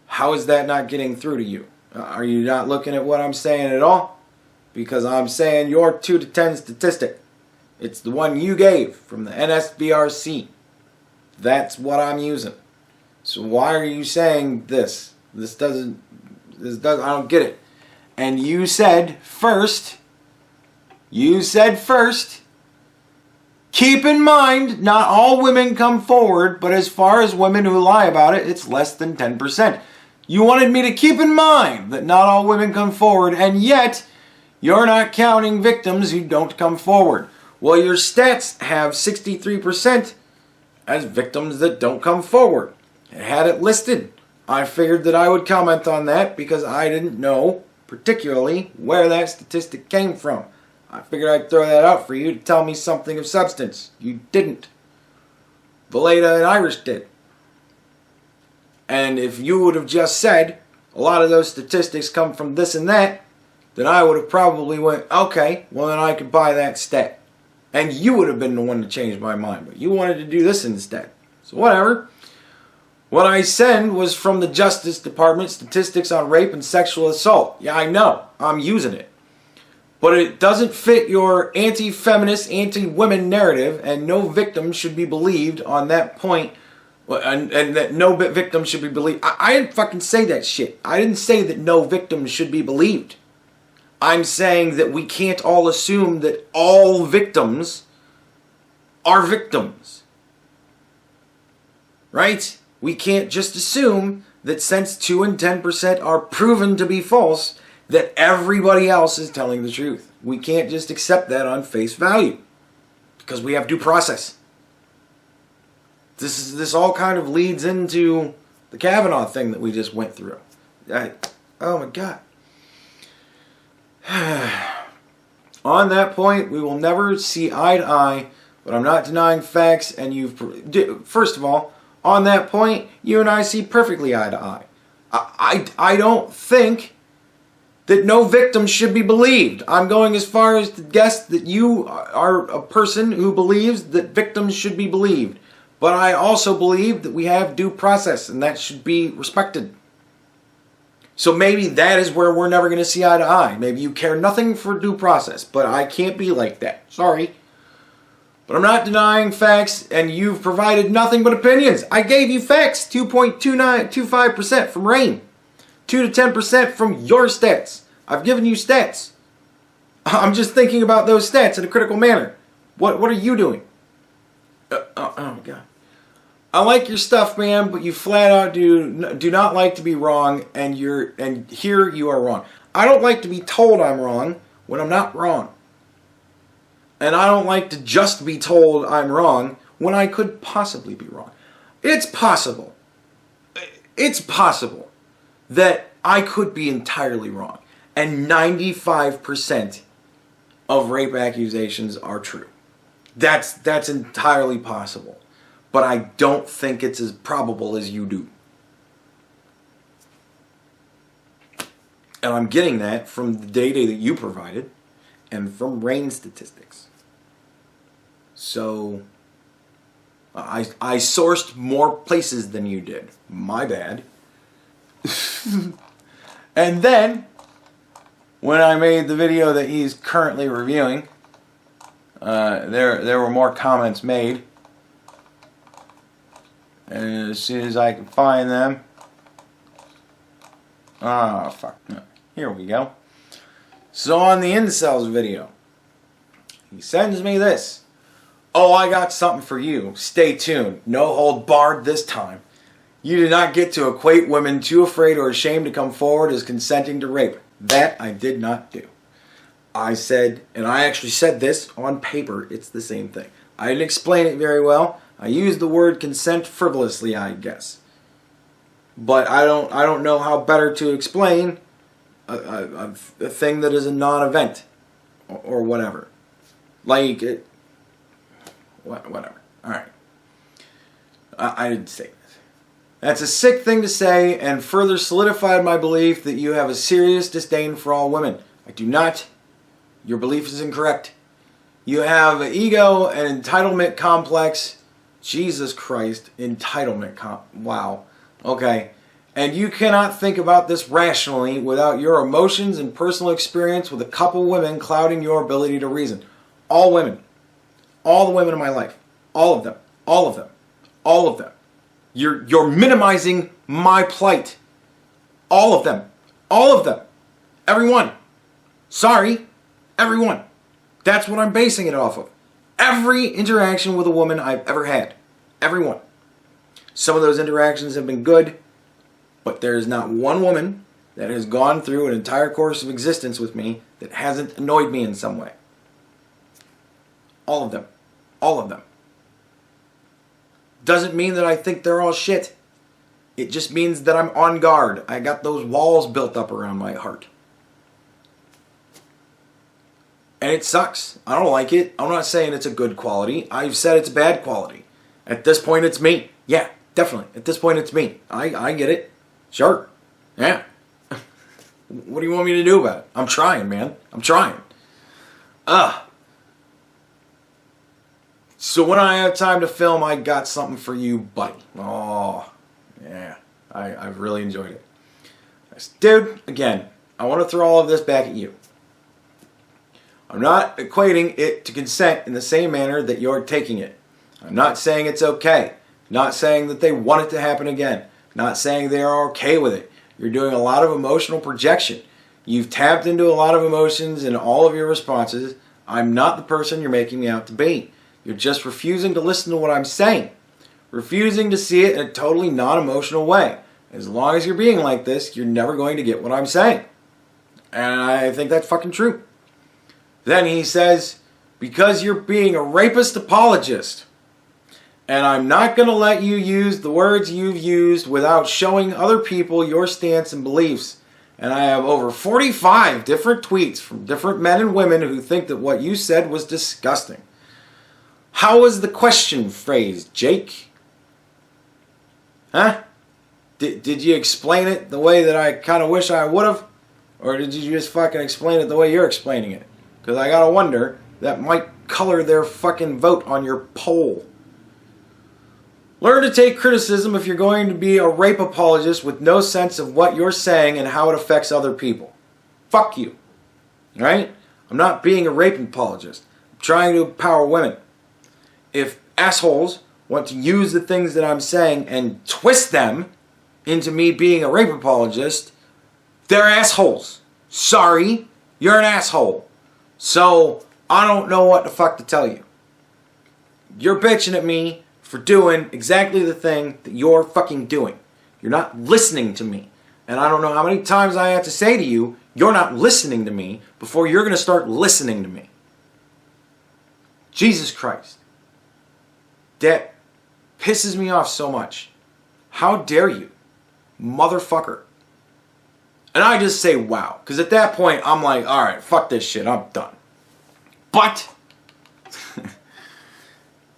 How is that not getting through to you? Are you not looking at what I'm saying at all? Because I'm saying your 2 to 10 statistic. It's the one you gave from the NSVRC. That's what I'm using. So why are you saying this? I don't get it. And you said first, keep in mind, not all women come forward, but as far as women who lie about it, it's less than 10%. You wanted me to keep in mind that not all women come forward, and yet you're not counting victims who don't come forward. Well, your stats have 63% as victims that don't come forward. It had it listed. I figured that I would comment on that because I didn't know particularly where that statistic came from. I figured I'd throw that out for you to tell me something of substance. You didn't. Valeda and Irish did. And if you would have just said, a lot of those statistics come from this and that, then I would have probably went, okay, well then I could buy that stat. And you would have been the one to change my mind. But you wanted to do this instead. So whatever. What I sent was from the Justice Department, statistics on rape and sexual assault. Yeah, I know. I'm using it. But it doesn't fit your anti-feminist, anti-women narrative, and no victim should be believed on that point, and that no victim should be believed. I didn't fucking say that shit. I didn't say that no victim should be believed. I'm saying that we can't all assume that all victims are victims. Right? We can't just assume that since 2 and 10% are proven to be false, that everybody else is telling the truth. We can't just accept that on face value because we have due process. This all kind of leads into the Kavanaugh thing that we just went through. Oh my God. On that point, we will never see eye to eye, but I'm not denying facts. And first of all, on that point, you and I see perfectly eye to eye. I don't think that no victim should be believed. I'm going as far as to guess that you are a person who believes that victims should be believed. But I also believe that we have due process, and that should be respected. So maybe that is where we're never going to see eye to eye. Maybe you care nothing for due process, but I can't be like that. Sorry. But I'm not denying facts, and you've provided nothing but opinions. I gave you facts, 2.25% from RAIN. 2 to 10% from your stats. I've given you stats. I'm just thinking about those stats in a critical manner. What are you doing? Oh my God. I like your stuff, man, but you flat out do not like to be wrong, and here you are wrong. I don't like to be told I'm wrong when I'm not wrong. And I don't like to just be told I'm wrong when I could possibly be wrong. It's possible. It's possible that I could be entirely wrong. And 95% of rape accusations are true. That's entirely possible. But I don't think it's as probable as you do. And I'm getting that from the data that you provided and from RAIN statistics. So I sourced more places than you did. My bad. And then, when I made the video that he's currently reviewing, there were more comments made. And as soon as I can find them... Ah, fuck. Here we go. So on the incels video, he sends me this. Oh, I got something for you. Stay tuned. No hold barred this time. You do not get to equate women too afraid or ashamed to come forward as consenting to rape. That I did not do. I said, and I actually said this on paper, it's the same thing. I didn't explain it very well. I used the word consent frivolously, I guess. But I don't know how better to explain a thing that is a non-event or whatever. Like it, whatever. All right. I didn't say this. That's a sick thing to say, and further solidified my belief that you have a serious disdain for all women. I do not. Your belief is incorrect. You have an ego and entitlement complex. Jesus Christ, wow. Okay. And you cannot think about this rationally without your emotions and personal experience with a couple women clouding your ability to reason. All women. All the women in my life. All of them. All of them. All of them. You're minimizing my plight. All of them. All of them. Everyone. Sorry. Everyone. That's what I'm basing it off of. Every interaction with a woman I've ever had. Everyone. Some of those interactions have been good, but there is not one woman that has gone through an entire course of existence with me that hasn't annoyed me in some way. All of them. All of them. Doesn't mean that I think they're all shit. It just means that I'm on guard. I got those walls built up around my heart. And it sucks. I don't like it. I'm not saying it's a good quality. I've said it's a bad quality. At this point, it's me. Yeah, definitely. At this point, it's me. I get it. Sure. Yeah. What do you want me to do about it? I'm trying, man. I'm trying. So when I have time to film, I got something for you, buddy. Oh, yeah. I've really enjoyed it. Dude, again, I want to throw all of this back at you. I'm not equating it to consent in the same manner that you're taking it. I'm not saying it's okay. Not saying that they want it to happen again. Not saying they are okay with it. You're doing a lot of emotional projection. You've tapped into a lot of emotions in all of your responses. I'm not the person you're making me out to be. You're just refusing to listen to what I'm saying. Refusing to see it in a totally non-emotional way. As long as you're being like this, you're never going to get what I'm saying. And I think that's fucking true. Then he says, because you're being a rapist apologist, and I'm not going to let you use the words you've used without showing other people your stance and beliefs. And I have over 45 different tweets from different men and women who think that what you said was disgusting. How was the question phrased, Jake? Huh? Did you explain it the way that I kind of wish I would have? Or did you just fucking explain it the way you're explaining it? Because I gotta wonder, that might color their fucking vote on your poll. Learn to take criticism if you're going to be a rape apologist with no sense of what you're saying and how it affects other people. Fuck you. Right? I'm not being a rape apologist. I'm trying to empower women. If assholes want to use the things that I'm saying and twist them into me being a rape apologist, they're assholes. Sorry, you're an asshole. So, I don't know what the fuck to tell you. You're bitching at me for doing exactly the thing that you're fucking doing. You're not listening to me. And I don't know how many times I have to say to you, you're not listening to me before you're going to start listening to me. Jesus Christ. That pisses me off so much. How dare you, motherfucker. And I just say, wow. Because at that point, I'm like, alright, fuck this shit. I'm done. But,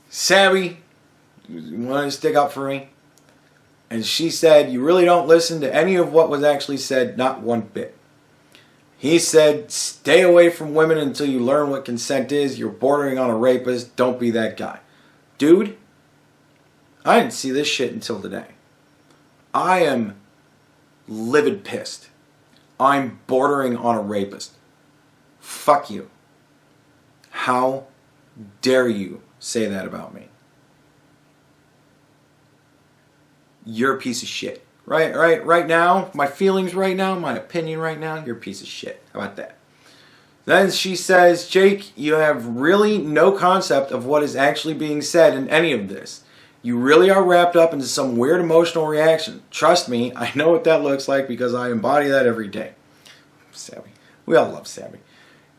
Sabby wanted to stick up for me. And she said, you really don't listen to any of what was actually said, not one bit. He said, stay away from women until you learn what consent is. You're bordering on a rapist. Don't be that guy. Dude, I didn't see this shit until today. I am livid pissed. I'm bordering on a rapist. Fuck you. How dare you say that about me? You're a piece of shit. Right now, my feelings right now, my opinion right now, you're a piece of shit. How about that? Then she says, Jake, you have really no concept of what is actually being said in any of this. You really are wrapped up into some weird emotional reaction. Trust me, I know what that looks like because I embody that every day. Savvy. We all love Savvy.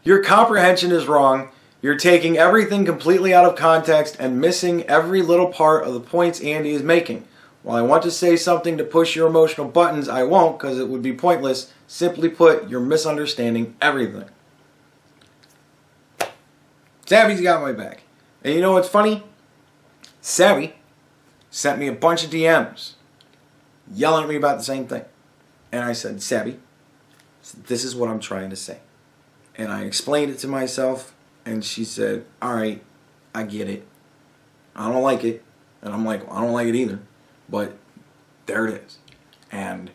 Your comprehension is wrong. You're taking everything completely out of context and missing every little part of the points Andy is making. While I want to say something to push your emotional buttons, I won't because it would be pointless. Simply put, you're misunderstanding everything. Savvy's got my back. And you know what's funny? Savvy sent me a bunch of DMs yelling at me about the same thing. And I said, Savvy, this is what I'm trying to say. And I explained it to myself, and she said, all right, I get it. I don't like it. And I'm like, well, I don't like it either. But there it is. And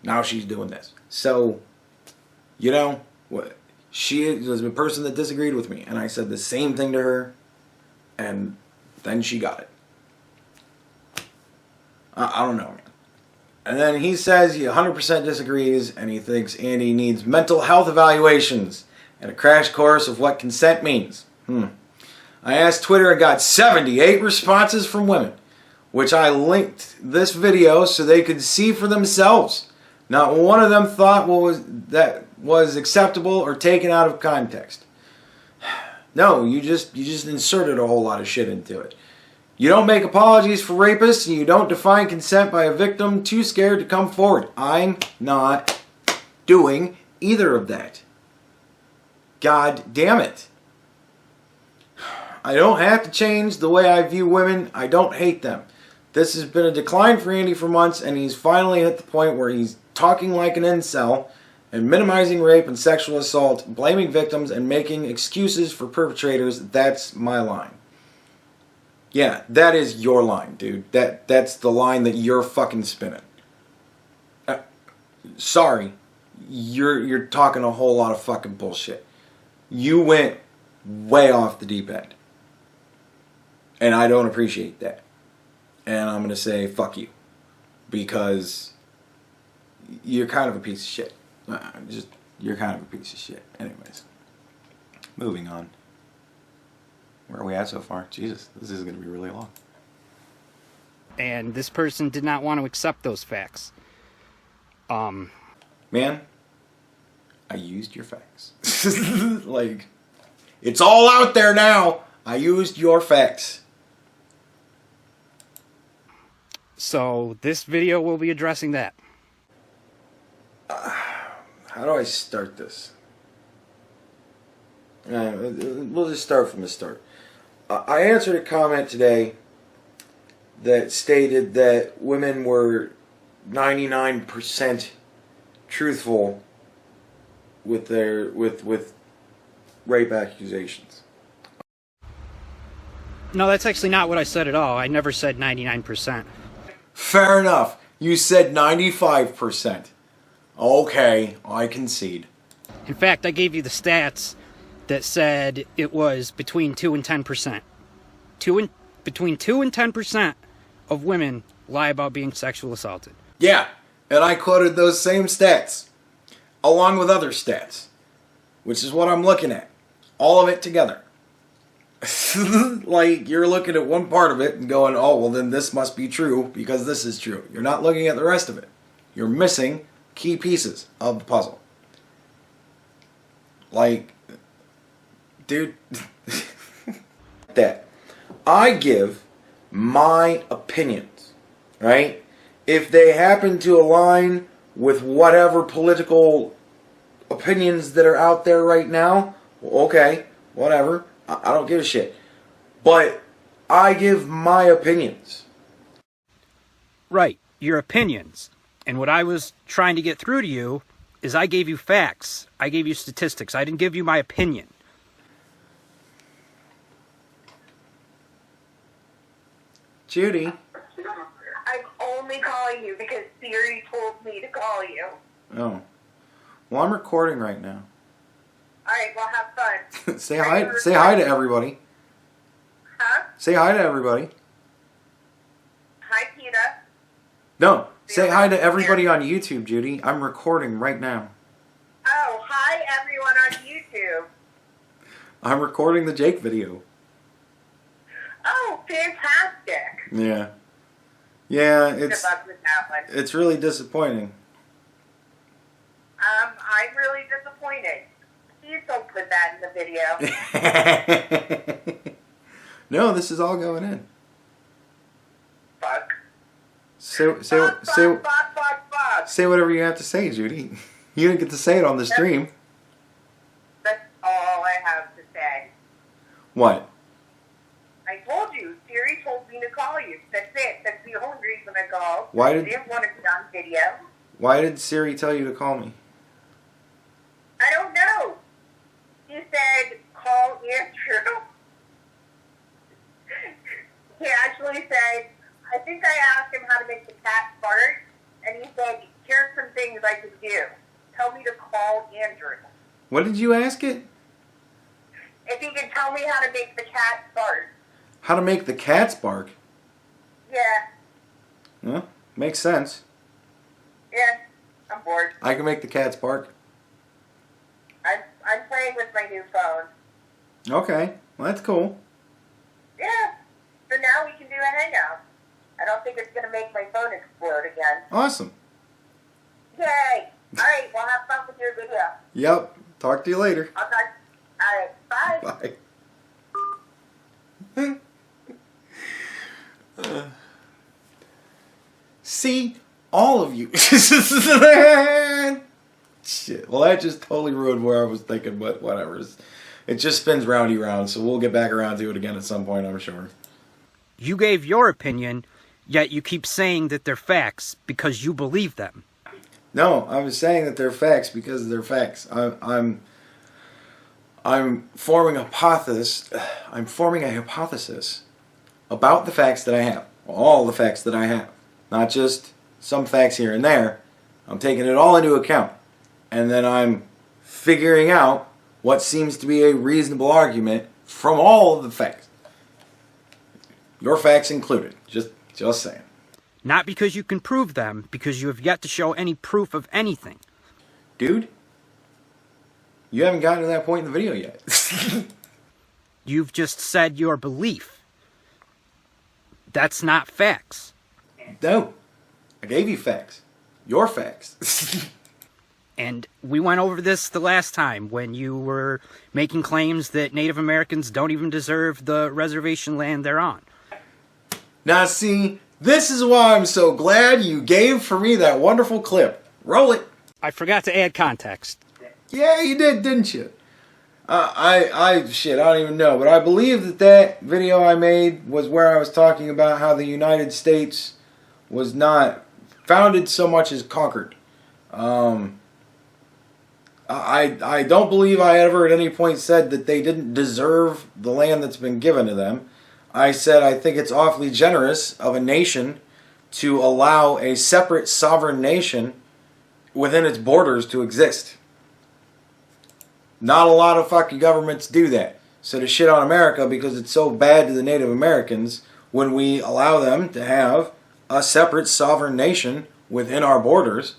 now she's doing this. So, you know, she was a person that disagreed with me. And I said the same thing to her. And then she got it. I don't know, man. And then he says he 100% disagrees. And he thinks Andy needs mental health evaluations and a crash course of what consent means. I asked Twitter and got 78 responses from women, which I linked this video so they could see for themselves. Not one of them thought that was acceptable or taken out of context. No, you just inserted a whole lot of shit into it. You don't make apologies for rapists, and you don't define consent by a victim too scared to come forward. I'm not doing either of that. God damn it. I don't have to change the way I view women. I don't hate them. This has been a decline for Andy for months, and he's finally at the point where he's talking like an incel and minimizing rape and sexual assault, blaming victims, and making excuses for perpetrators. That's my line. Yeah, that is your line, dude. That's the line that you're fucking spinning. Sorry, you're talking a whole lot of fucking bullshit. You went way off the deep end. And I don't appreciate that. And I'm going to say, fuck you. Because you're kind of a piece of shit. You're kind of a piece of shit. Anyways. Moving on. Where are we at so far? Jesus, this is going to be really long. And this person did not want to accept those facts. Man, I used your facts. Like, it's all out there now. I used your facts. So this video will be addressing that. How do I start this? We'll just start from the start. I answered a comment today that stated that women were 99% truthful with their with rape accusations. No, that's actually not what I said at all. I never said 99%. Fair enough. You said 95%. Okay, I concede. In fact, I gave you the stats that said it was between 2 and 10%. Between 2 and 10% of women lie about being sexual assaulted. Yeah, and I quoted those same stats, along with other stats, which is what I'm looking at. All of it together. Like, you're looking at one part of it and going, oh, well, then this must be true because this is true. You're not looking at the rest of it. You're missing key pieces of the puzzle. Like, dude, that. I give my opinions, right? If they happen to align with whatever political opinions that are out there right now, well, okay, whatever. I don't give a shit. But I give my opinions. Right, your opinions. And what I was trying to get through to you is I gave you facts. I gave you statistics. I didn't give you my opinion. Judy. I'm only calling you because Siri told me to call you. Oh. Well, I'm recording right now. Alright, well, have fun. Say hi to everybody. Huh? Say hi to everybody. Hi, Peta. No, say hi to everybody on YouTube, Judy. I'm recording right now. Oh, hi, everyone on YouTube. I'm recording the Jake video. Oh, fantastic. Yeah. Yeah, Good luck with that one. it's really disappointing. I'm really disappointed. Please don't put that in the video. No, this is all going in. Fuck. Fuck. Say whatever you have to say, Judy. You didn't get to say it on the stream. That's all I have to say. What? I told you. Siri told me to call you. That's it. That's the only reason I called. Why I did- didn't want to be on video. Why did Siri tell you to call me? I don't know. He said, call Andrew. He actually said, I think I asked him how to make the cat fart, and he said, here's some things I could do. Tell me to call Andrew. What did you ask it? If he could tell me how to make the cat fart. How to make the cats bark? Yeah. Well, makes sense. Yeah. I'm bored. I can make the cats bark. I'm playing with my new phone. Okay, well that's cool. Yeah. So now we can do a hangout. I don't think it's going to make my phone explode again. Awesome. Yay! Alright, well have fun with your video. Yep. Talk to you later. I'll talk. Alright, bye. Bye. See, all of you. Shit. Well, that just totally ruined where I was thinking, but whatever. It just spins roundy round, so we'll get back around to it again at some point, I'm sure. You gave your opinion, yet you keep saying that they're facts because you believe them. No, I was saying that they're facts because they're facts. I'm forming a hypothesis. I'm forming a hypothesis about the facts that I have. All the facts that I have. Not just some facts here and there. I'm taking it all into account. And then I'm figuring out what seems to be a reasonable argument from all of the facts. Your facts included. Just saying. Not because you can prove them, because you have yet to show any proof of anything. Dude, you haven't gotten to that point in the video yet. You've just said your belief. That's not facts. No. I gave you facts. Your facts. And we went over this the last time when you were making claims that Native Americans don't even deserve the reservation land they're on. Now see, this is why I'm so glad you gave for me that wonderful clip. Roll it. I forgot to add context. Yeah, you did, didn't you? Shit, I don't even know. But I believe that video I made was where I was talking about how the United States was not founded so much as conquered. I don't believe I ever at any point said that they didn't deserve the land that's been given to them. I said I think it's awfully generous of a nation to allow a separate sovereign nation within its borders to exist. Not a lot of fucking governments do that. So to shit on America because it's so bad to the Native Americans when we allow them to have a separate sovereign nation within our borders,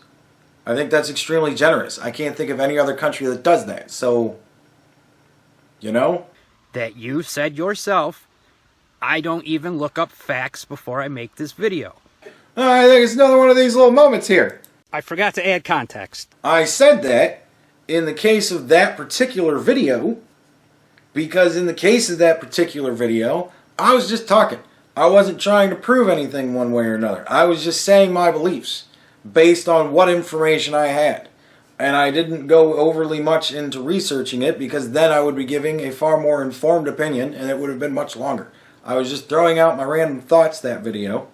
I think that's extremely generous. I can't think of any other country that does that. So, you know? That you said yourself, I don't even look up facts before I make this video. I think it's another one of these little moments here. I forgot to add context. I said that in the case of that particular video, because in the case of that particular video, I was just talking. I wasn't trying to prove anything one way or another. I was just saying my beliefs based on what information I had. And I didn't go overly much into researching it because then I would be giving a far more informed opinion and it would have been much longer. I was just throwing out my random thoughts that video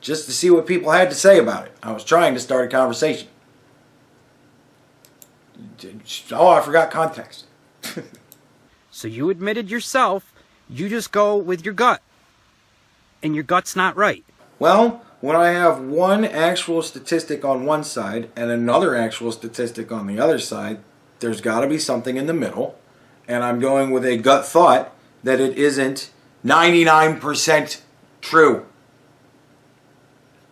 just to see what people had to say about it. I was trying to start a conversation. Oh, I forgot context. So you admitted yourself, you just go with your gut. and your gut's not right. Well, when I have one actual statistic on one side and another actual statistic on the other side, there's got to be something in the middle. And I'm going with a gut thought that it isn't 99% true.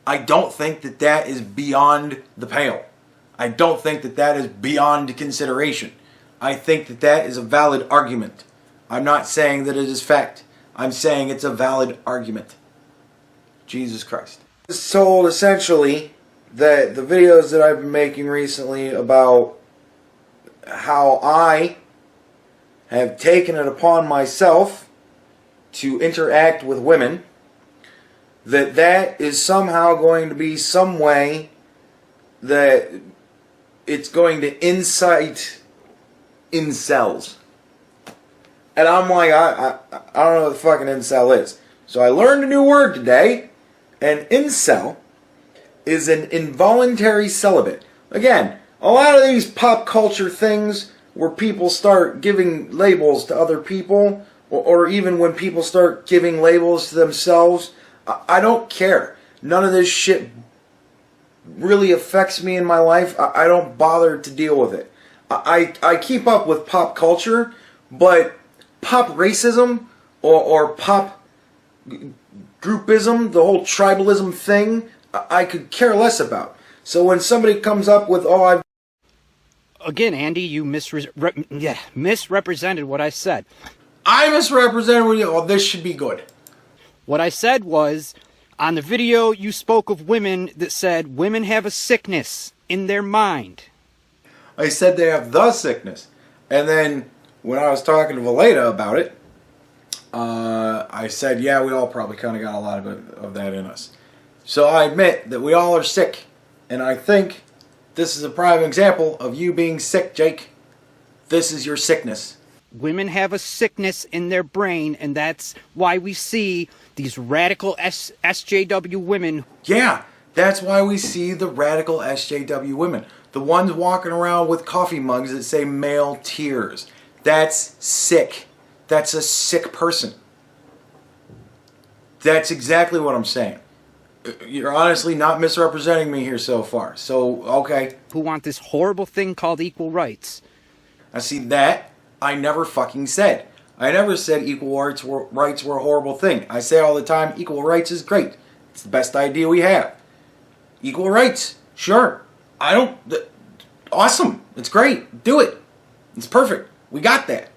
I don't think that that is beyond the pale. I don't think that that is beyond consideration. I think that that is a valid argument. I'm not saying that it is fact. I'm saying it's a valid argument. Jesus Christ. So essentially, the videos that I've been making recently about how I have taken it upon myself to interact with women, that is somehow going to be some way that it's going to incite incels. And I'm like, I don't know what the fucking incel is. So I learned a new word today, and incel is an involuntary celibate. Again, a lot of these pop culture things where people start giving labels to other people, or even when people start giving labels to themselves, I don't care. None of this shit really affects me in my life. I don't bother to deal with it. I keep up with pop culture, but pop racism or pop groupism, the whole tribalism thing, I could care less about. So when somebody comes up with, Again, Andy, you misrepresented what I said. I misrepresented what you, this should be good. What I said was, on the video you spoke of women that said women have a sickness in their mind. I said they have the sickness. And then when I was talking to Valeda about it, I said, yeah, we all probably kind of got a lot of that in us. So I admit that we all are sick. And I think this is a prime example of you being sick, Jake. This is your sickness. Women have a sickness in their brain, and that's why we see these radical SJW women. Yeah, that's why we see the radical SJW women. The ones walking around with coffee mugs that say male tears. That's sick. That's a sick person. That's exactly what I'm saying. You're honestly not misrepresenting me here so far. So, okay. Who want this horrible thing called equal rights. I see that I never fucking said. I never said equal rights were a horrible thing. I say all the time, equal rights is great. It's the best idea we have. Equal rights, sure. Awesome. It's great. Do it. It's perfect. We got that.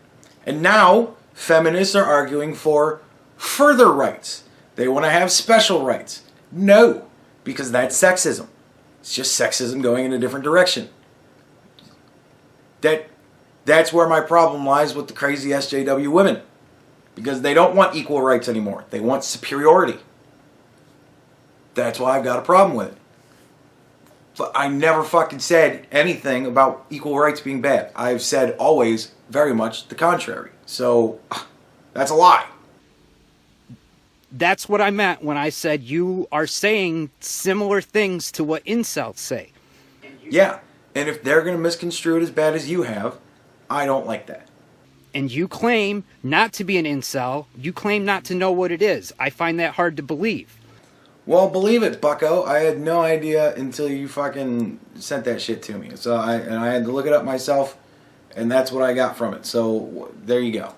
And now, feminists are arguing for further rights. They want to have special rights. No, because that's sexism. It's just sexism going in a different direction. That's where my problem lies with the crazy SJW women. Because they don't want equal rights anymore. They want superiority. That's why I've got a problem with it. But I never fucking said anything about equal rights being bad. I've said always very much the contrary. So, that's a lie. That's what I meant when I said you are saying similar things to what incels say. Yeah, and if they're going to misconstrue it as bad as you have, I don't like that. And you claim not to be an incel. You claim not to know what it is. I find that hard to believe. Well, believe it, bucko. I had no idea until you fucking sent that shit to me. So I had to look it up myself, and that's what I got from it. So there you go.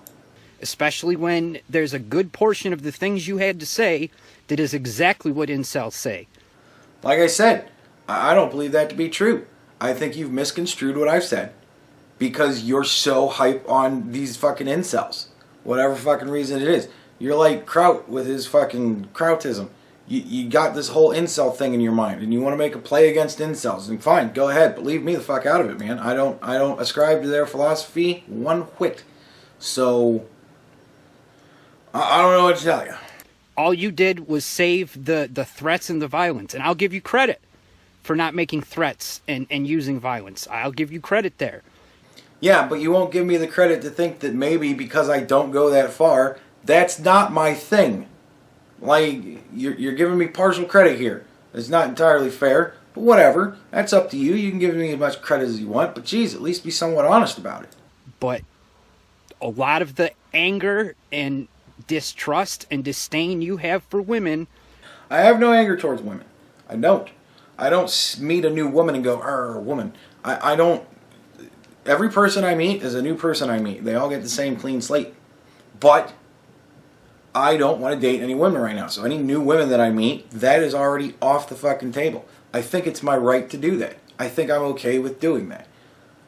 Especially when there's a good portion of the things you had to say that is exactly what incels say. Like I said, I don't believe that to be true. I think you've misconstrued what I've said because you're so hype on these fucking incels. Whatever fucking reason it is. You're like Kraut with his fucking Krautism. You got this whole incel thing in your mind, and you want to make a play against incels. And fine, go ahead, but leave me the fuck out of it, man. I don't ascribe to their philosophy one whit. So I don't know what to tell you. All you did was save the threats and the violence, and I'll give you credit for not making threats and using violence. I'll give you credit there. Yeah, but you won't give me the credit to think that maybe because I don't go that far, that's not my thing. Like, you're giving me partial credit here. It's not entirely fair, but whatever. That's up to you. You can give me as much credit as you want, but geez, at least be somewhat honest about it. But a lot of the anger and distrust and disdain you have for women. I have no anger towards women. I don't. I don't meet a new woman and go, woman. I don't. Every person I meet is a new person I meet. They all get the same clean slate. But I don't want to date any women right now. So any new women that I meet, that is already off the fucking table. I think it's my right to do that. I think I'm okay with doing that.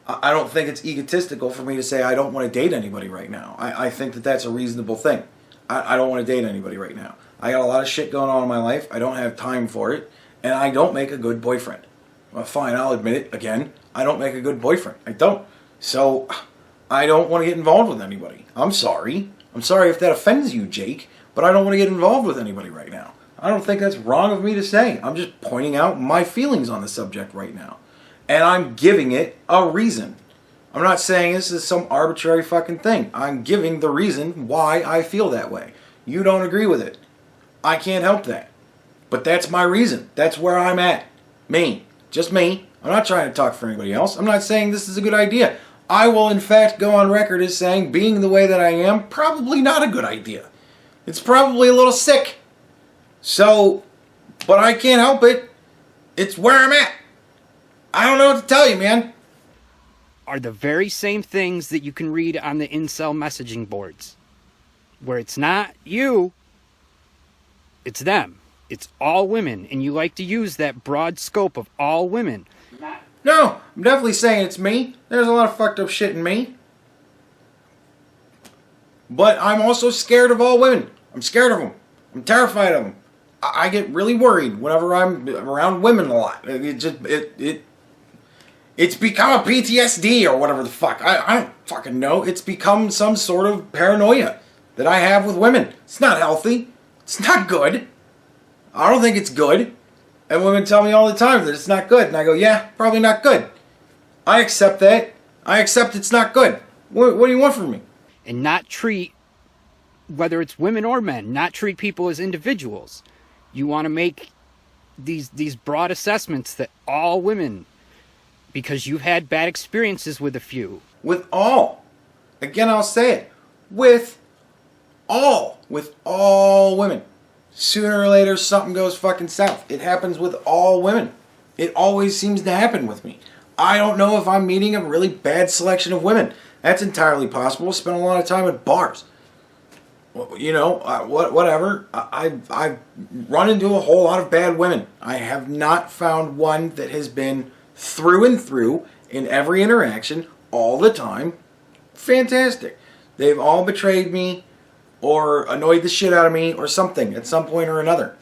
I don't think it's egotistical for me to say I don't want to date anybody right now. I think that that's a reasonable thing. I don't want to date anybody right now. I got a lot of shit going on in my life. I don't have time for it. And I don't make a good boyfriend. Well, fine, I'll admit it again. I don't make a good boyfriend. I don't. So I don't want to get involved with anybody. I'm sorry. I'm sorry if that offends you, Jake, but I don't want to get involved with anybody right now. I don't think that's wrong of me to say. I'm just pointing out my feelings on the subject right now. And I'm giving it a reason. I'm not saying this is some arbitrary fucking thing. I'm giving the reason why I feel that way. You don't agree with it. I can't help that. But that's my reason. That's where I'm at. Me. Just me. I'm not trying to talk for anybody else. I'm not saying this is a good idea. I will in fact go on record as saying being the way that I am, probably not a good idea. It's probably a little sick. So, but I can't help it. It's where I'm at. I don't know what to tell you, man. Are the very same things that you can read on the incel messaging boards. Where it's not you, it's them. It's all women, and you like to use that broad scope of all women. No, I'm definitely saying it's me. There's a lot of fucked up shit in me. But I'm also scared of all women. I'm scared of them. I'm terrified of them. I get really worried whenever I'm around women a lot. It's become a PTSD or whatever the fuck. I don't fucking know. It's become some sort of paranoia that I have with women. It's not healthy. It's not good. I don't think it's good. And women tell me all the time that it's not good. And I go, yeah, probably not good. I accept that. I accept it's not good. What do you want from me? And not treat, whether it's women or men, not treat people as individuals. You want to make these broad assessments that all women, because you've had bad experiences with a few. With all. Again, I'll say it. With all women. Sooner or later, something goes fucking south. It happens with all women. It always seems to happen with me. I don't know if I'm meeting a really bad selection of women. That's entirely possible. Spend a lot of time at bars. You know, whatever. I've run into a whole lot of bad women. I have not found one that has been through and through in every interaction all the time fantastic. They've all betrayed me or annoyed the shit out of me or something at some point or another.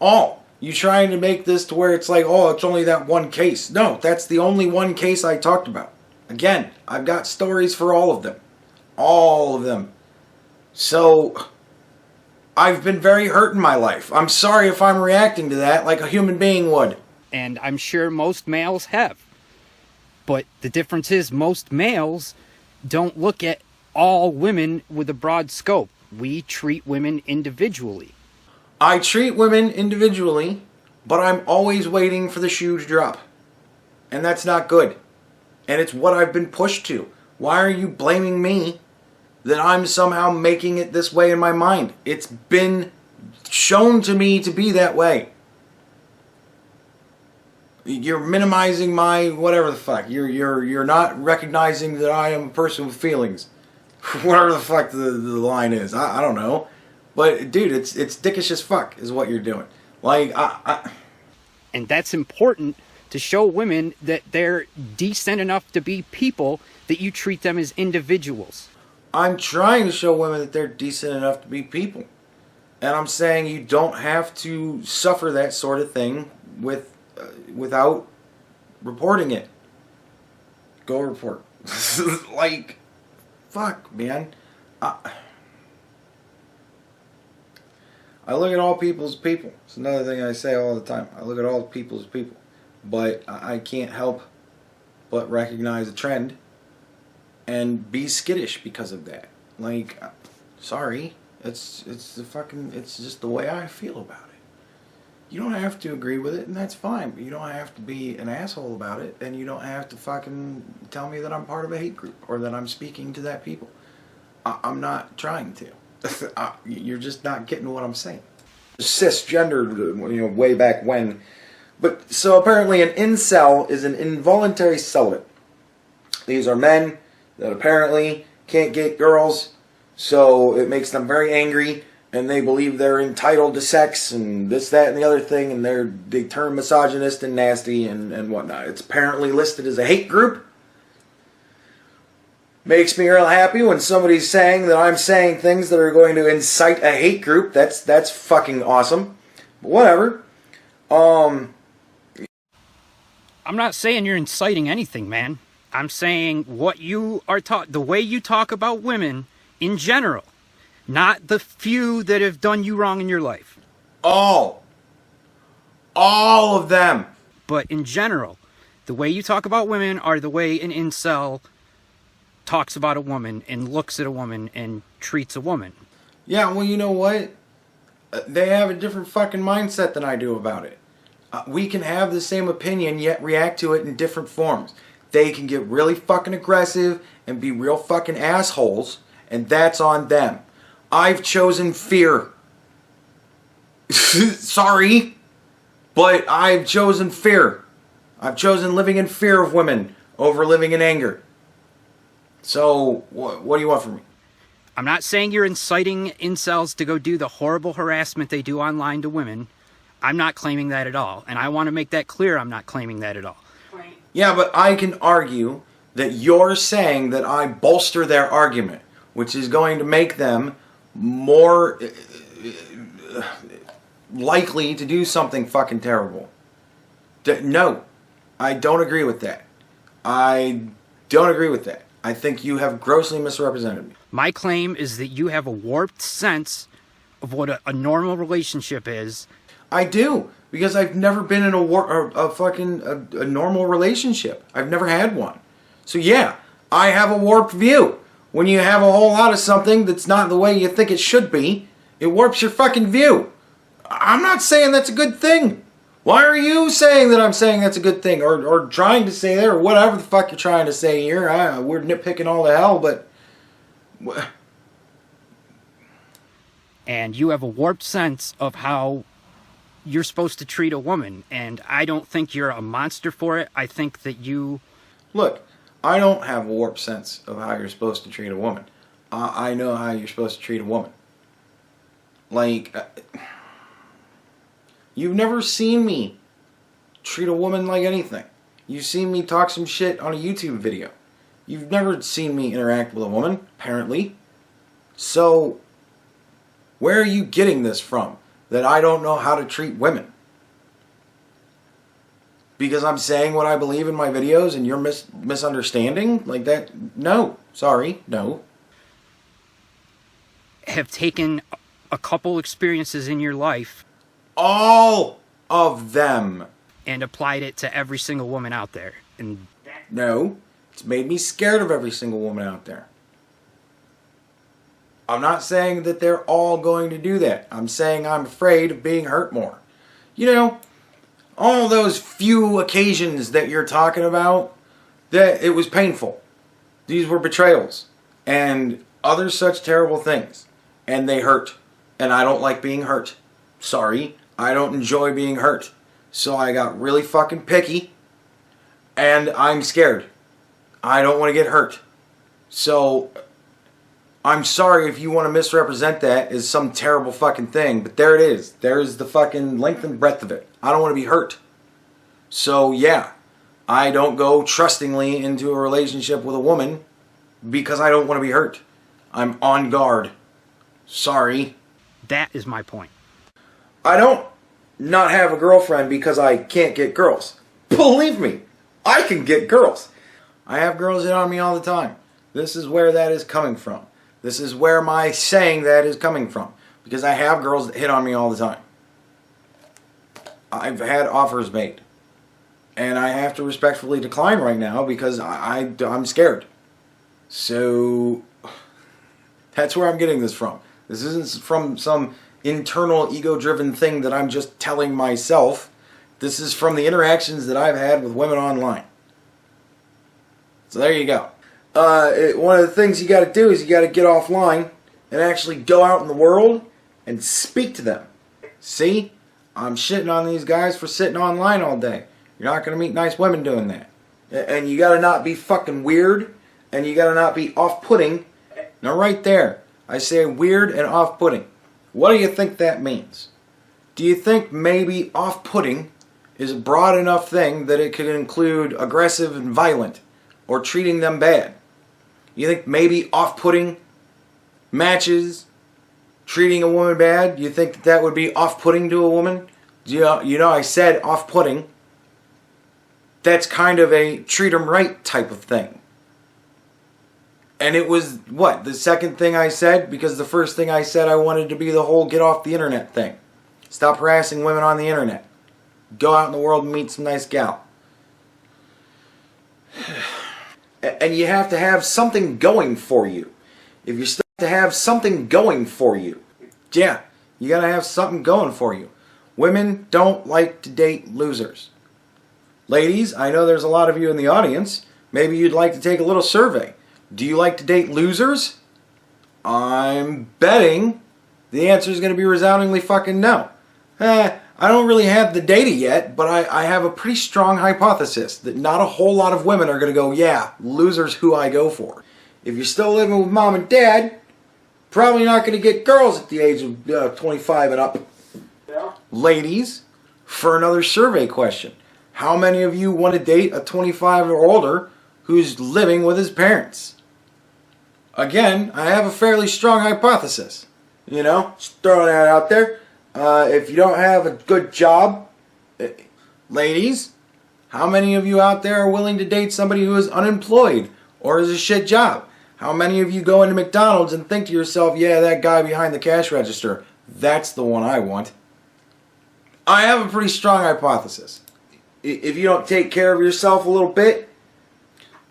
All. You trying to make this to where it's like, oh, it's only that one case. No, that's the only one case I talked about. Again, I've got stories for all of them. All of them. So, I've been very hurt in my life. I'm sorry if I'm reacting to that like a human being would. And I'm sure most males have. But the difference is most males don't look at all women with a broad scope. We treat women individually. I treat women individually, but I'm always waiting for the shoe to drop. And that's not good. And it's what I've been pushed to. Why are you blaming me that I'm somehow making it this way in my mind? It's been shown to me to be that way. You're minimizing my whatever the fuck. You're not recognizing that I am a person with feelings. Whatever the fuck the line is. I don't know. But dude, it's dickish as fuck is what you're doing. Like And that's important to show women that they're decent enough to be people, that you treat them as individuals. I'm trying to show women that they're decent enough to be people. And I'm saying you don't have to suffer that sort of thing without reporting it. Go report. Like, fuck, man. I look at all people as people. It's another thing I say all the time. I look at all people as people. But I can't help but recognize a trend and be skittish because of that. Like, sorry. It's just the way I feel about it. You don't have to agree with it, and that's fine. But you don't have to be an asshole about it, and you don't have to fucking tell me that I'm part of a hate group or that I'm speaking to that people. I'm not trying to. You're just not getting what I'm saying. Cisgendered, way back when. But so apparently an incel is an involuntary celibate. These are men that apparently can't get girls, so it makes them very angry, and they believe they're entitled to sex and this, that, and the other thing, and they turn misogynist and nasty and whatnot. It's apparently listed as a hate group. Makes me real happy when somebody's saying that I'm saying things that are going to incite a hate group. That's fucking awesome. But whatever. I'm not saying you're inciting anything, man. I'm saying what you are the way you talk about women in general, not the few that have done you wrong in your life. All of them. But in general, the way you talk about women are the way an incel talks about a woman and looks at a woman and treats a woman. Yeah, well, you know what? They have a different fucking mindset than I do about it. We can have the same opinion, yet react to it in different forms. They can get really fucking aggressive and be real fucking assholes, and that's on them. I've chosen fear. Sorry, but I've chosen fear. I've chosen living in fear of women over living in anger. So, what do you want from me? I'm not saying you're inciting incels to go do the horrible harassment they do online to women. I'm not claiming that at all. And I want to make that clear, I'm not claiming that at all. Yeah, but I can argue that you're saying that I bolster their argument, which is going to make them more likely to do something fucking terrible. No, I don't agree with that. I don't agree with that. I think you have grossly misrepresented me. My claim is that you have a warped sense of what a normal relationship is. I do, because I've never been in a normal relationship. I've never had one. So yeah, I have a warped view. When you have a whole lot of something that's not the way you think it should be, it warps your fucking view. I'm not saying that's a good thing. Why are you saying that I'm saying that's a good thing? Or trying to say that, or whatever the fuck you're trying to say here. We're nitpicking all the hell, but... And you have a warped sense of how you're supposed to treat a woman. And I don't think you're a monster for it. I think that you... Look, I don't have a warped sense of how you're supposed to treat a woman. I know how you're supposed to treat a woman. Like... You've never seen me treat a woman like anything. You've seen me talk some shit on a YouTube video. You've never seen me interact with a woman, apparently. So, where are you getting this from? That I don't know how to treat women? Because I'm saying what I believe in my videos and you're misunderstanding? Like that? No. Sorry. No. Have taken a couple experiences in your life... All of them. And applied it to every single woman out there. And no, it's made me scared of every single woman out there. I'm not saying that they're all going to do that. I'm saying I'm afraid of being hurt more. You know, all those few occasions that you're talking about, that it was painful. These were betrayals. And other such terrible things. And they hurt. And I don't like being hurt. Sorry. I don't enjoy being hurt. So I got really fucking picky. And I'm scared. I don't want to get hurt. So I'm sorry if you want to misrepresent that as some terrible fucking thing. But there it is. There's the fucking length and breadth of it. I don't want to be hurt. So yeah. I don't go trustingly into a relationship with a woman because I don't want to be hurt. I'm on guard. Sorry. That is my point. I don't not have a girlfriend because I can't get girls. Believe me, I can get girls. I have girls hit on me all the time. This is where that is coming from. This is where my saying that is coming from. Because I have girls that hit on me all the time. I've had offers made. And I have to respectfully decline right now because I'm scared. So that's where I'm getting this from. This isn't from some internal ego-driven thing that I'm just telling myself. This is from the interactions that I've had with women online. So there you go. One of the things you got to do is you got to get offline and actually go out in the world and speak to them. See? I'm shitting on these guys for sitting online all day. You're not going to meet nice women doing that. And you got to not be fucking weird, and you got to not be off-putting. Now right there, I say weird and off-putting. What do you think that means? Do you think maybe off-putting is a broad enough thing that it could include aggressive and violent, or treating them bad? You think maybe off-putting matches treating a woman bad? You think that would be off-putting to a woman? You know, I said off-putting. That's kind of a treat 'em right type of thing. And it was, what, the second thing I said? Because the first thing I said I wanted to be the whole get off the internet thing. Stop harassing women on the internet. Go out in the world and meet some nice gal. And you have to have something going for you. If you're still to have something going for you. Yeah, you gotta have something going for you. Women don't like to date losers. Ladies, I know there's a lot of you in the audience. Maybe you'd like to take a little survey. Do you like to date losers? I'm betting the answer is going to be resoundingly fucking no. I don't really have the data yet, but I have a pretty strong hypothesis that not a whole lot of women are going to go, yeah, loser's who I go for. If you're still living with mom and dad, probably not going to get girls at the age of 25 and up. Yeah. Ladies, for another survey question, how many of you want to date a 25 or older who's living with his parents? Again, I have a fairly strong hypothesis. You know, just throwing that out there. If you don't have a good job, ladies, how many of you out there are willing to date somebody who is unemployed or has a shit job? How many of you go into McDonald's and think to yourself, yeah, that guy behind the cash register, that's the one I want? I have a pretty strong hypothesis. If you don't take care of yourself a little bit,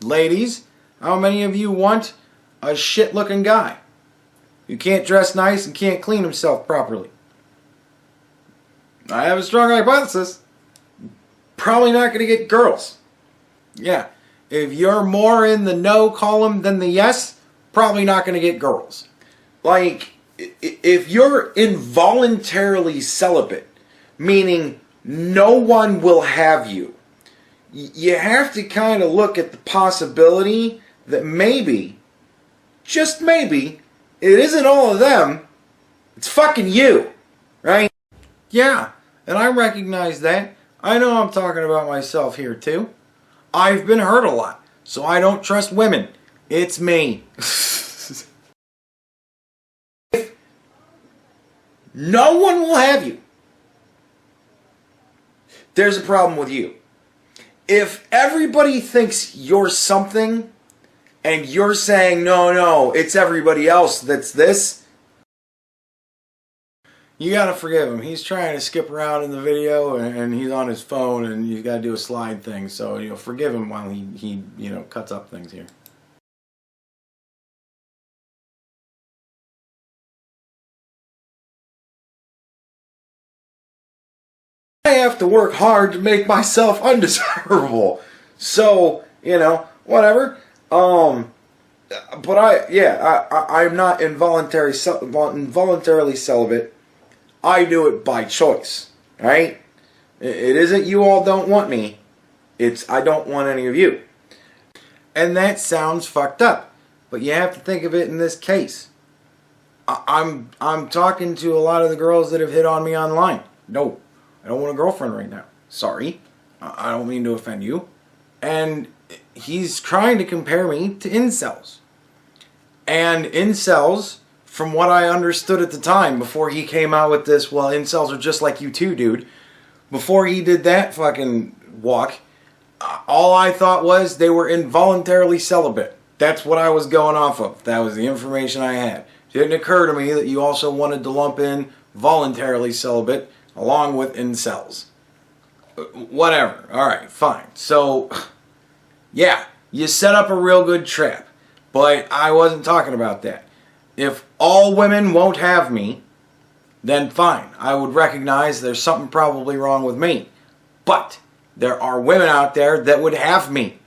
ladies, how many of you want a shit-looking guy who can't dress nice and can't clean himself properly? I have a strong hypothesis. Probably not going to get girls. Yeah. If you're more in the no column than the yes, probably not going to get girls. Like, if you're involuntarily celibate, meaning no one will have you, you have to kind of look at the possibility that maybe, just maybe, it isn't all of them, it's fucking you, right? Yeah, and I recognize that. I know I'm talking about myself here too. I've been hurt a lot, so I don't trust women. It's me. No one will have you. There's a problem with you. If everybody thinks you're something, and you're saying, no, it's everybody else that's this, you gotta forgive him. He's trying to skip around in the video, and he's on his phone, and you gotta do a slide thing. So, forgive him while he cuts up things here. I have to work hard to make myself undesirable. So, whatever. But I'm not involuntarily celibate. I do it by choice, right? It isn't you all don't want me. It's I don't want any of you. And that sounds fucked up, but you have to think of it in this case. I'm talking to a lot of the girls that have hit on me online. No, I don't want a girlfriend right now. Sorry, I don't mean to offend you. And he's trying to compare me to incels. And incels, from what I understood at the time, before he came out with this, well, incels are just like you too, dude. Before he did that fucking walk, all I thought was they were involuntarily celibate. That's what I was going off of. That was the information I had. It didn't occur to me that you also wanted to lump in voluntarily celibate along with incels. Whatever. Alright, fine. So, yeah, you set up a real good trap. But I wasn't talking about that. If all women won't have me, then fine. I would recognize there's something probably wrong with me. But there are women out there that would have me.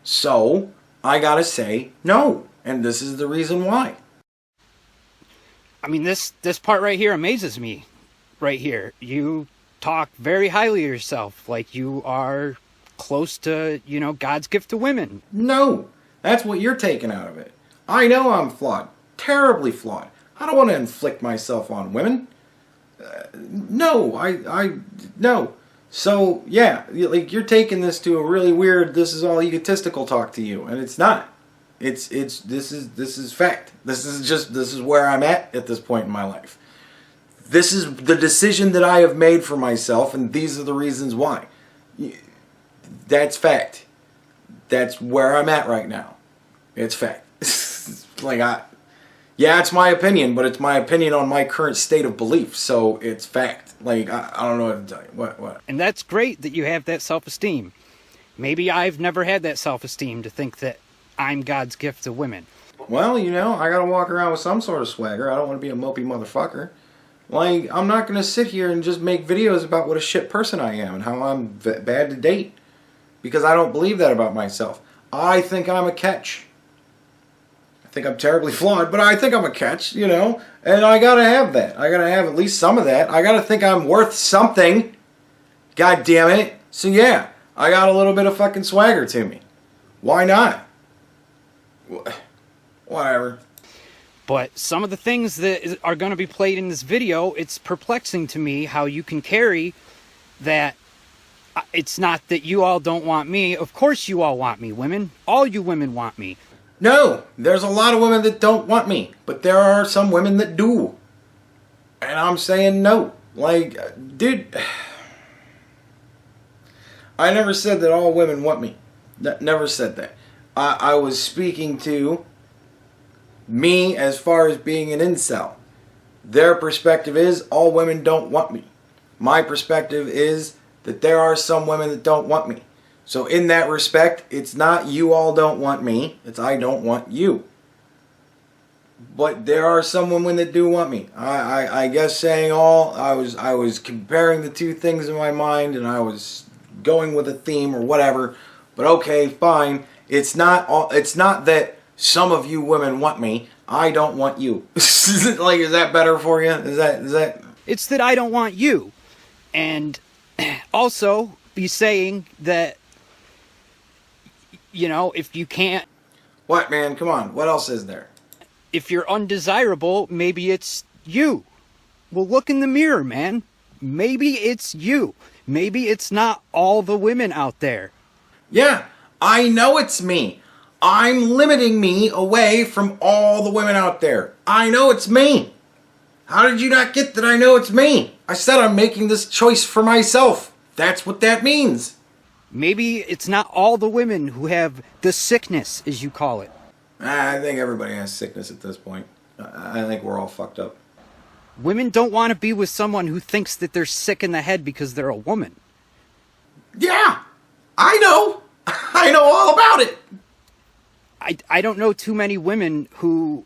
So, I gotta say no. And this is the reason why. I mean, this part right here amazes me. Right here, you talk very highly of yourself, like you are close to, God's gift to women. No, that's what you're taking out of it. I know I'm flawed, terribly flawed. I don't want to inflict myself on women. No. So yeah, like you're taking this to a really weird. This is all egotistical talk to you, and it's not. This is fact. This is where I'm at this point in my life. This is the decision that I have made for myself, and these are the reasons why. That's fact. That's where I'm at right now. It's fact. It's my opinion, but it's my opinion on my current state of belief, so it's fact. I don't know what to tell you. What? And that's great that you have that self-esteem. Maybe I've never had that self-esteem to think that I'm God's gift to women. Well, I gotta walk around with some sort of swagger. I don't want to be a mopey motherfucker. I'm not gonna sit here and just make videos about what a shit person I am and how I'm bad to date. Because I don't believe that about myself. I think I'm a catch. I think I'm terribly flawed, but I think I'm a catch, and I gotta have that. I gotta have at least some of that. I gotta think I'm worth something. God damn it. So yeah, I got a little bit of fucking swagger to me. Why not? Whatever. But some of the things that are going to be played in this video, it's perplexing to me how you can carry that. It's not that you all don't want me. Of course you all want me, women. All you women want me. No, there's a lot of women that don't want me, but there are some women that do. And I'm saying no. Dude, I never said that all women want me. Never said that. I was speaking to me as far as being an incel. Their perspective is all women don't want me. My perspective is that there are some women that don't want me. So in that respect, it's not you all don't want me, it's I don't want you. But there are some women that do want me. I guess saying all, I was comparing the two things in my mind and I was going with a theme or whatever. But okay, fine. It's not that some of you women want me. I don't want you. Is that better for you? Is that? It's that I don't want you. And also be saying that, if you can't... What, man? Come on. What else is there? If you're undesirable, maybe it's you. Well, look in the mirror, man. Maybe it's you. Maybe it's not all the women out there. Yeah, I know it's me. I'm limiting me away from all the women out there. I know it's me. How did you not get that I know it's me? I said I'm making this choice for myself. That's what that means. Maybe it's not all the women who have the sickness, as you call it. I think everybody has sickness at this point. I think we're all fucked up. Women don't want to be with someone who thinks that they're sick in the head because they're a woman. Yeah, I know. I know all about it. I don't know too many women who,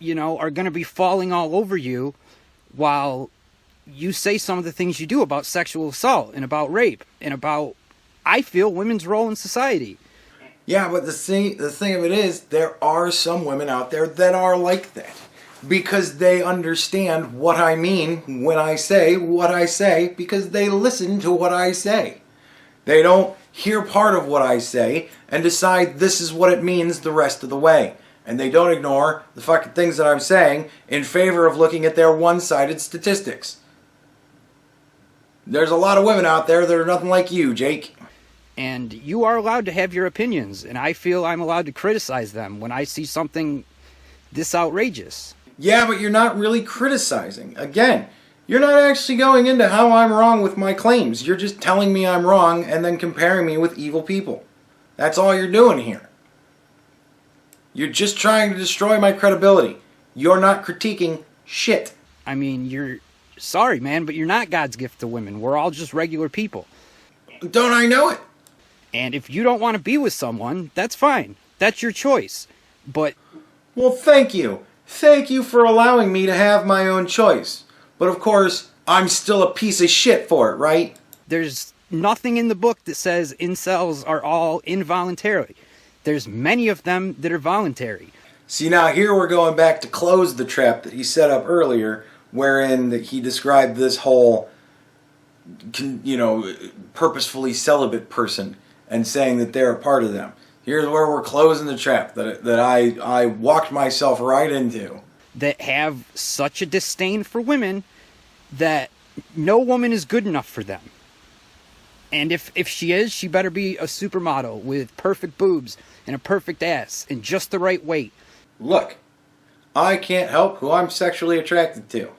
are going to be falling all over you while you say some of the things you do about sexual assault and about rape and about, I feel, women's role in society. Yeah, but the thing of it is, there are some women out there that are like that. Because they understand what I mean when I say what I say, because they listen to what I say. They don't hear part of what I say and decide this is what it means the rest of the way. And they don't ignore the fucking things that I'm saying in favor of looking at their one-sided statistics. There's a lot of women out there that are nothing like you, Jake. And you are allowed to have your opinions, and I feel I'm allowed to criticize them when I see something this outrageous. Yeah, but you're not really criticizing. Again, you're not actually going into how I'm wrong with my claims. You're just telling me I'm wrong and then comparing me with evil people. That's all you're doing here. You're just trying to destroy my credibility. You're not critiquing shit. I mean, you're... Sorry, man, but you're not God's gift to women. We're all just regular people. Don't I know it? And if you don't want to be with someone, that's fine. That's your choice. But... Well, thank you. Thank you for allowing me to have my own choice. But of course, I'm still a piece of shit for it, right? There's nothing in the book that says incels are all involuntary. There's many of them that are voluntary. See, now here we're going back to close the trap that he set up earlier, wherein he described this whole, purposefully celibate person and saying that they're a part of them. Here's where we're closing the trap that I walked myself right into. That have such a disdain for women that no woman is good enough for them. And if she is, she better be a supermodel with perfect boobs and a perfect ass and just the right weight. Look, I can't help who I'm sexually attracted to.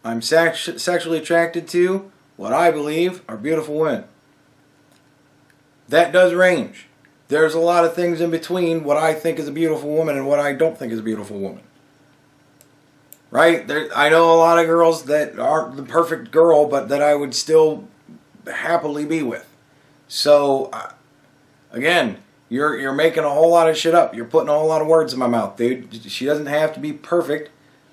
I'm sexually attracted to what I believe are beautiful women. That does range. There's a lot of things in between what I think is a beautiful woman and what I don't think is a beautiful woman. Right? I know a lot of girls that aren't the perfect girl, but that I would still happily be with. So, again, you're making a whole lot of shit up. You're putting a whole lot of words in my mouth, dude. She doesn't have to be perfect.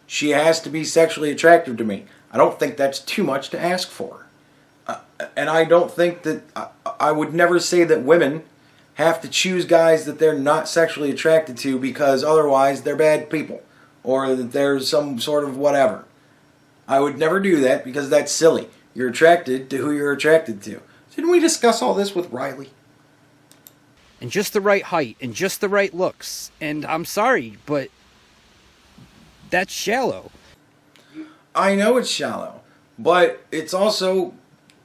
She has to be sexually attractive to me. I don't think that's too much to ask for. And I don't think that... I would never say that women have to choose guys that they're not sexually attracted to because otherwise they're bad people. Or that there's some sort of whatever. I would never do that because that's silly. You're attracted to who you're attracted to. Didn't we discuss all this with Riley? And just the right height and just the right looks. And I'm sorry, but that's shallow. I know it's shallow, but it's also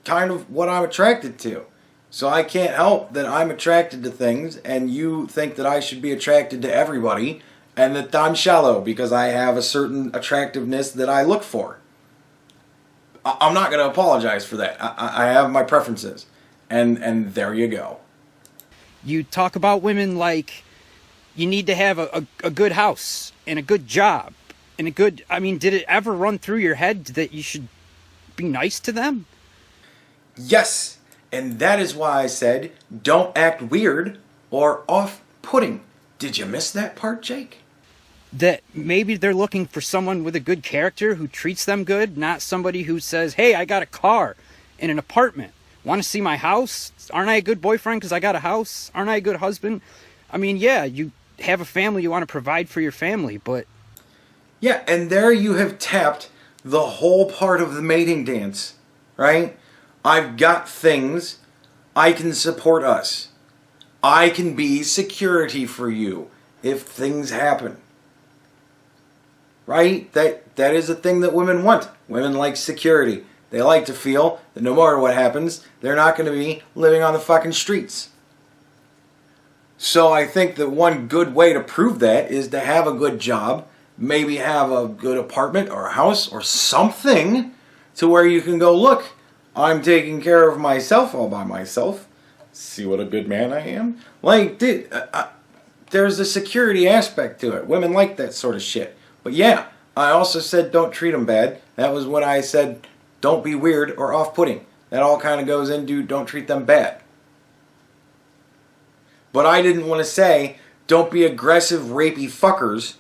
kind of what I'm attracted to. So I can't help that I'm attracted to things and you think that I should be attracted to everybody and that I'm shallow because I have a certain attractiveness that I look for. I'm not going to apologize for that. I have my preferences. And there you go. You talk about women like you need to have a good house and a good job and a good... I mean, did it ever run through your head that you should be nice to them? Yes. And that is why I said, don't act weird or off-putting. Did you miss that part, Jake? That maybe they're looking for someone with a good character who treats them good, not somebody who says, hey, I got a car and an apartment. Want to see my house? Aren't I a good boyfriend because I got a house? Aren't I a good husband? I mean, yeah, you have a family, you want to provide for your family, but... Yeah, and there you have tapped the whole part of the mating dance, right? I've got things. I can support us. I can be security for you if things happen. Right? That is a thing that women want. Women like security. They like to feel that no matter what happens, they're not going to be living on the fucking streets. So I think that one good way to prove that is to have a good job, maybe have a good apartment or a house or something to where you can go, look, I'm taking care of myself all by myself. See what a good man I am? Like, dude, there's a security aspect to it. Women like that sort of shit. But yeah, I also said don't treat them bad. That was when I said don't be weird or off-putting. That all kind of goes into don't treat them bad. But I didn't want to say don't be aggressive, rapey fuckers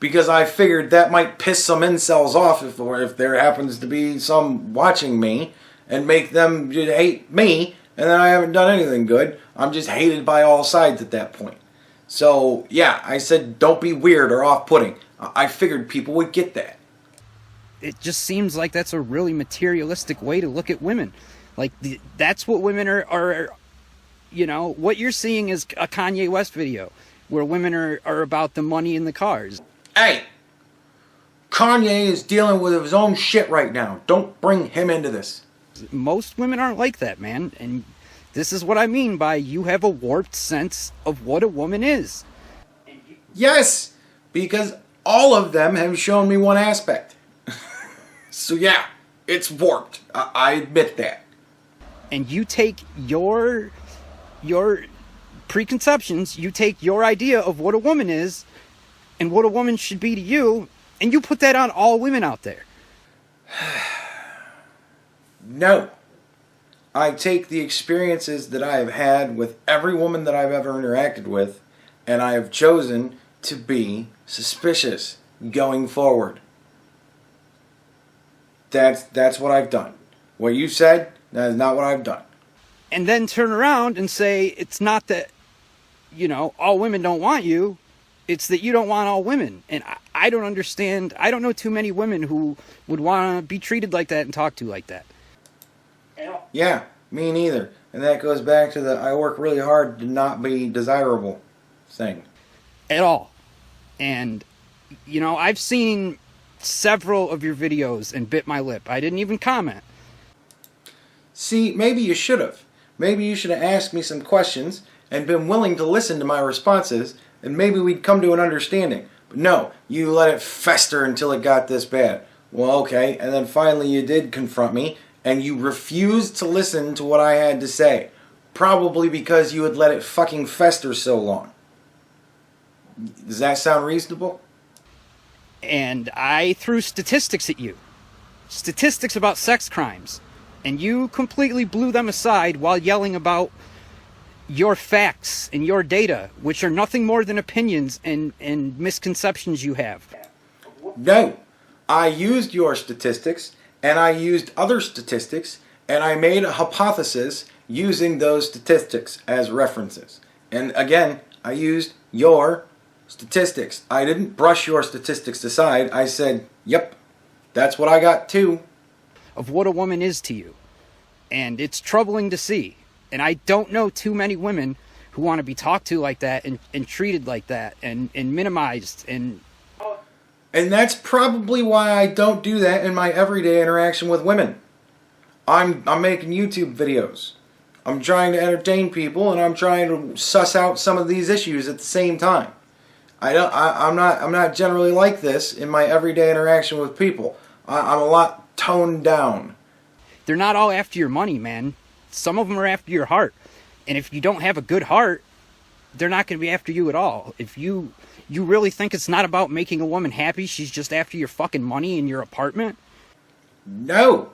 because I figured that might piss some incels off if there happens to be some watching me and make them just hate me and then I haven't done anything good. I'm just hated by all sides at that point. So, yeah, I said don't be weird or off-putting. I figured people would get that. It just seems like that's a really materialistic way to look at women. Like, that's what women are, you know, what you're seeing is a Kanye West video where women are about the money in the cars. Hey, Kanye is dealing with his own shit right now. Don't bring him into this. Most women aren't like that, man. And this is what I mean by you have a warped sense of what a woman is. Yes, because all of them have shown me one aspect. So yeah, it's warped. I admit that. And you take your preconceptions, you take your idea of what a woman is and what a woman should be to you, and you put that on all women out there. No. I take the experiences that I have had with every woman that I've ever interacted with, and I have chosen to be suspicious going forward. That's what I've done. What you said, that is not what I've done. And then turn around and say it's not that, you know, all women don't want you. It's that you don't want all women. And I don't understand. I don't know too many women who would want to be treated like that and talked to like that. Yeah, me neither. And that goes back to the I work really hard to not be desirable thing. At all. And, you know, I've seen several of your videos and bit my lip. I didn't even comment. See, maybe you should have. Maybe you should have asked me some questions and been willing to listen to my responses, and maybe we'd come to an understanding. But no, you let it fester until it got this bad. Well, okay, and then finally you did confront me, and you refused to listen to what I had to say. Probably because you had let it fucking fester so long. Does that sound reasonable? And I threw statistics at you. Statistics about sex crimes. And you completely blew them aside while yelling about your facts and your data, which are nothing more than opinions and misconceptions you have. No. I used your statistics, and I used other statistics, and I made a hypothesis using those statistics as references. And again, I used your statistics. I didn't brush your statistics aside. I said, yep, that's what I got too. Of what a woman is to you. And it's troubling to see. And I don't know too many women who want to be talked to like that and treated like that and minimized. And that's probably why I don't do that in my everyday interaction with women. I'm making YouTube videos. I'm trying to entertain people, and I'm trying to suss out some of these issues at the same time. I'm not generally like this in my everyday interaction with people. I'm a lot toned down. they're not all after your money, man. Some of them are after your heart. And if you don't have a good heart, they're not going to be after you at all. If you really think it's not about making a woman happy, she's just after your fucking money and your apartment? No.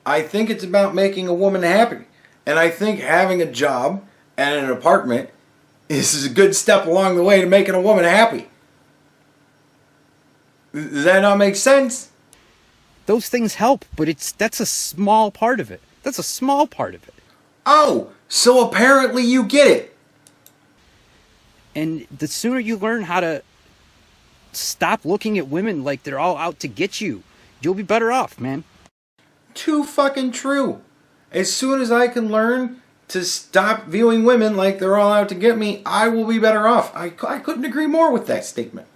I think it's about making a woman happy. And I think having a job and an apartment is a good step along the way to making a woman happy. Does that not make sense? Those things help, but that's a small part of it. That's a small part of it. Oh, so apparently you get it. And the sooner you learn how to stop looking at women like they're all out to get you, you'll be better off, man. Too fucking true. As soon as I can learn to stop viewing women like they're all out to get me, I will be better off. I couldn't agree more with that statement.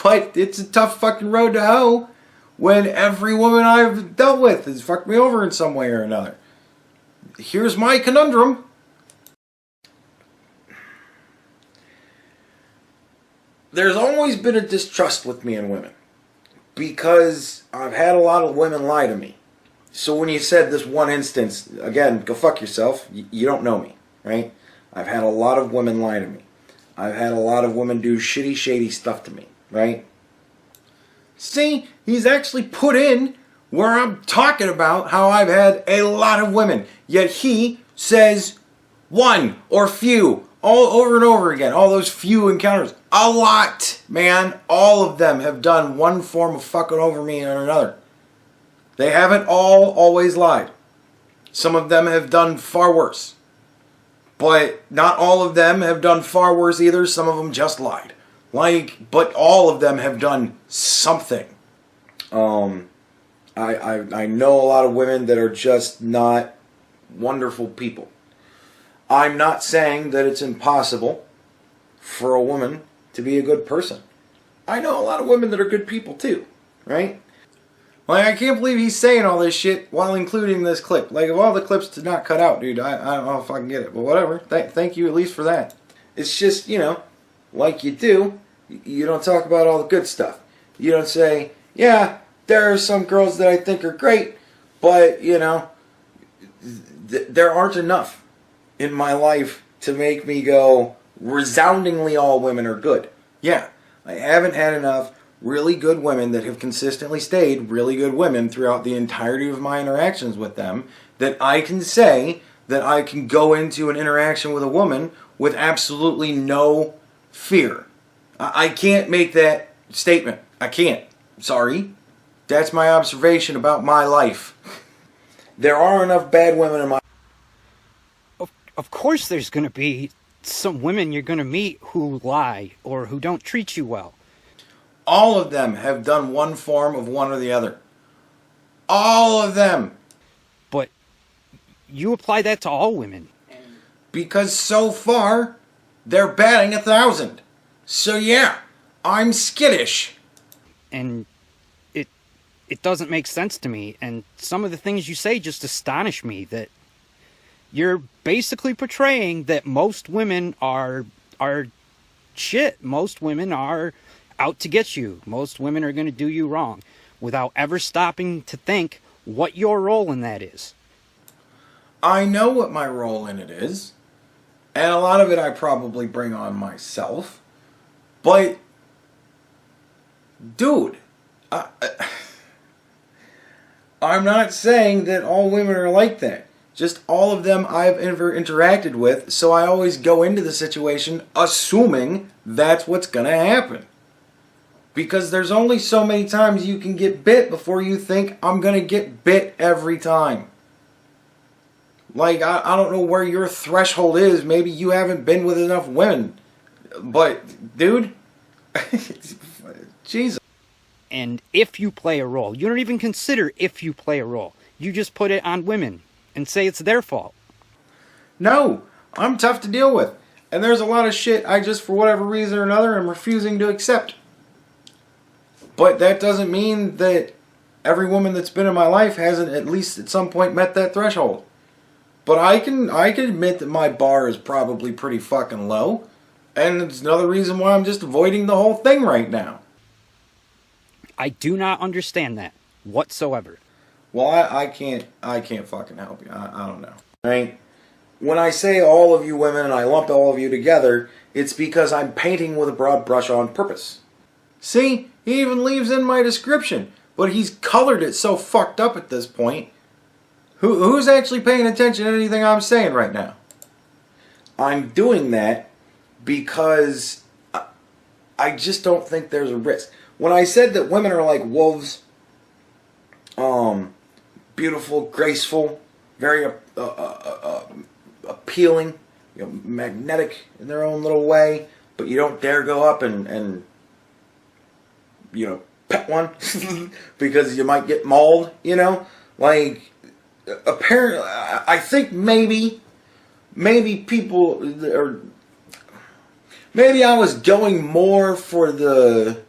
But it's a tough fucking road to hoe when every woman I've dealt with has fucked me over in some way or another. Here's my conundrum. There's always been a distrust with me and women because I've had a lot of women lie to me. So when you said this one instance, again, go fuck yourself. You don't know me, right? I've had a lot of women lie to me. I've had a lot of women do shitty, shady stuff to me, right? See, he's actually put in where I'm talking about how I've had a lot of women. Yet he says one or few, all over and over again. All those few encounters. A lot, man. All of them have done one form of fucking over me or another. They haven't all always lied. Some of them have done far worse. But not all of them have done far worse either. Some of them just lied. But all of them have done something. I know a lot of women that are just not wonderful people. I'm not saying that it's impossible for a woman to be a good person. I know a lot of women that are good people too, right? Like, I can't believe he's saying all this shit while including this clip. Like, if all the clips did not cut out, dude, I don't know if I can get it. But whatever. Thank you at least for that. It's just, like you do, you don't talk about all the good stuff. You don't say, yeah, there are some girls that I think are great, but, there aren't enough in my life to make me go, resoundingly all women are good. Yeah, I haven't had enough really good women that have consistently stayed really good women throughout the entirety of my interactions with them that I can say that I can go into an interaction with a woman with absolutely no fear. I can't make that statement. I can't. Sorry. That's my observation about my life. There are enough bad women in my... Of course there's going to be some women you're going to meet who lie or who don't treat you well. All of them have done one form of one or the other. All of them. But you apply that to all women. Because so far, they're batting 1,000. So yeah, I'm skittish. And it doesn't make sense to me. And some of the things you say just astonish me, that you're basically portraying that most women are shit. Most women are out to get you. Most women are going to do you wrong, without ever stopping to think what your role in that is. I know what my role in it is, and a lot of it I probably bring on myself. But, dude, I'm not saying that all women are like that. Just all of them I've ever interacted with, so I always go into the situation assuming that's what's going to happen. Because there's only so many times you can get bit before you think, I'm going to get bit every time. Like, I don't know where your threshold is. Maybe you haven't been with enough women. But, dude, Jesus. And if you play a role, you don't even consider if you play a role. You just put it on women and say it's their fault. No, I'm tough to deal with. And there's a lot of shit I just, for whatever reason or another, am refusing to accept. But that doesn't mean that every woman that's been in my life hasn't at least at some point met that threshold. But I can admit that my bar is probably pretty fucking low. And it's another reason why I'm just avoiding the whole thing right now. I do not understand that whatsoever. Well, I can't fucking help you. I don't know. Right? When I say all of you women and I lump all of you together, it's because I'm painting with a broad brush on purpose. See? He even leaves in my description. But he's colored it so fucked up at this point. Who's actually paying attention to anything I'm saying right now? I'm doing that because I just don't think there's a risk. When I said that women are like wolves, beautiful, graceful, very appealing, magnetic in their own little way, but you don't dare go up and pet one because you might get mauled, like, apparently, I think maybe people, or maybe I was going more for the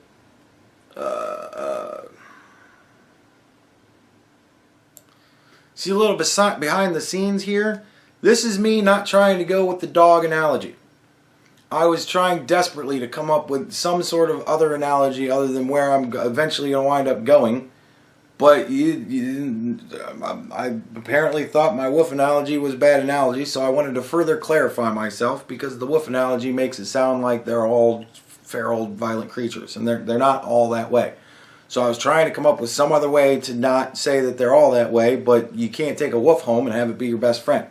see a little bit behind the scenes here. This is me not trying to go with the dog analogy. I was trying desperately to come up with some sort of other analogy other than where I'm eventually going to wind up going. But you didn't. I apparently thought my wolf analogy was a bad analogy, so I wanted to further clarify myself, because the wolf analogy makes it sound like they're all feral, violent creatures, and they're not all that way. So I was trying to come up with some other way to not say that they're all that way, but you can't take a wolf home and have it be your best friend.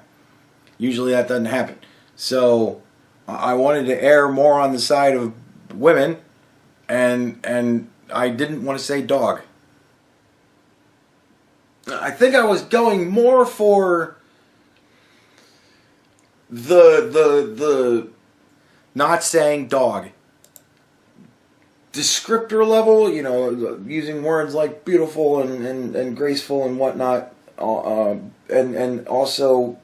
Usually that doesn't happen. So I wanted to err more on the side of women, and I didn't want to say dog. I think I was going more for the not saying dog descriptor level, using words like beautiful and graceful and whatnot, and also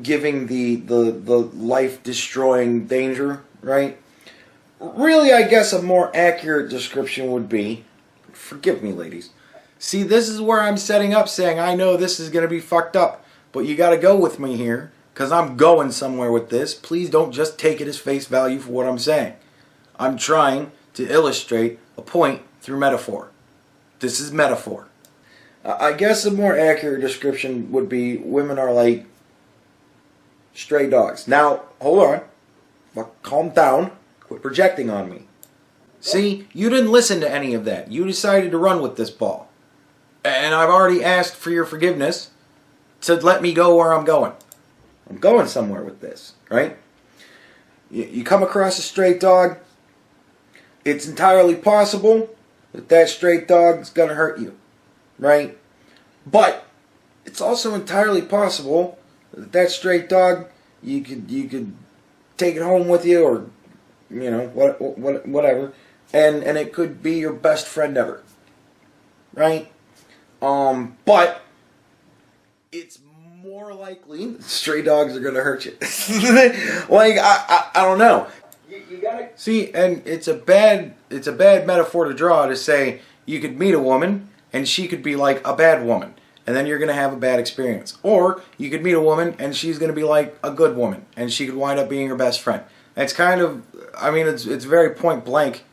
giving the life destroying danger, right? Really, I guess a more accurate description would be, forgive me, ladies. See, this is where I'm setting up, saying I know this is going to be fucked up, but you got to go with me here, because I'm going somewhere with this. Please don't just take it as face value for what I'm saying. I'm trying to illustrate a point through metaphor. This is metaphor. I guess a more accurate description would be women are like stray dogs. Now, hold on. Calm down. Quit projecting on me. See, you didn't listen to any of that. You decided to run with this ball. And I've already asked for your forgiveness to let me go where I'm going. I'm going somewhere with this, right? You come across a stray dog, it's entirely possible that stray dog's going to hurt you, right? But it's also entirely possible that stray dog, you could take it home with you, or whatever, and it could be your best friend ever, right? But it's more likely stray dogs are going to hurt you. Like, I don't know. You gotta see, and it's a bad metaphor to draw to say you could meet a woman and she could be like a bad woman, and then you're going to have a bad experience. Or you could meet a woman and she's going to be like a good woman, and she could wind up being your best friend. It's kind of, I mean, it's very point blank,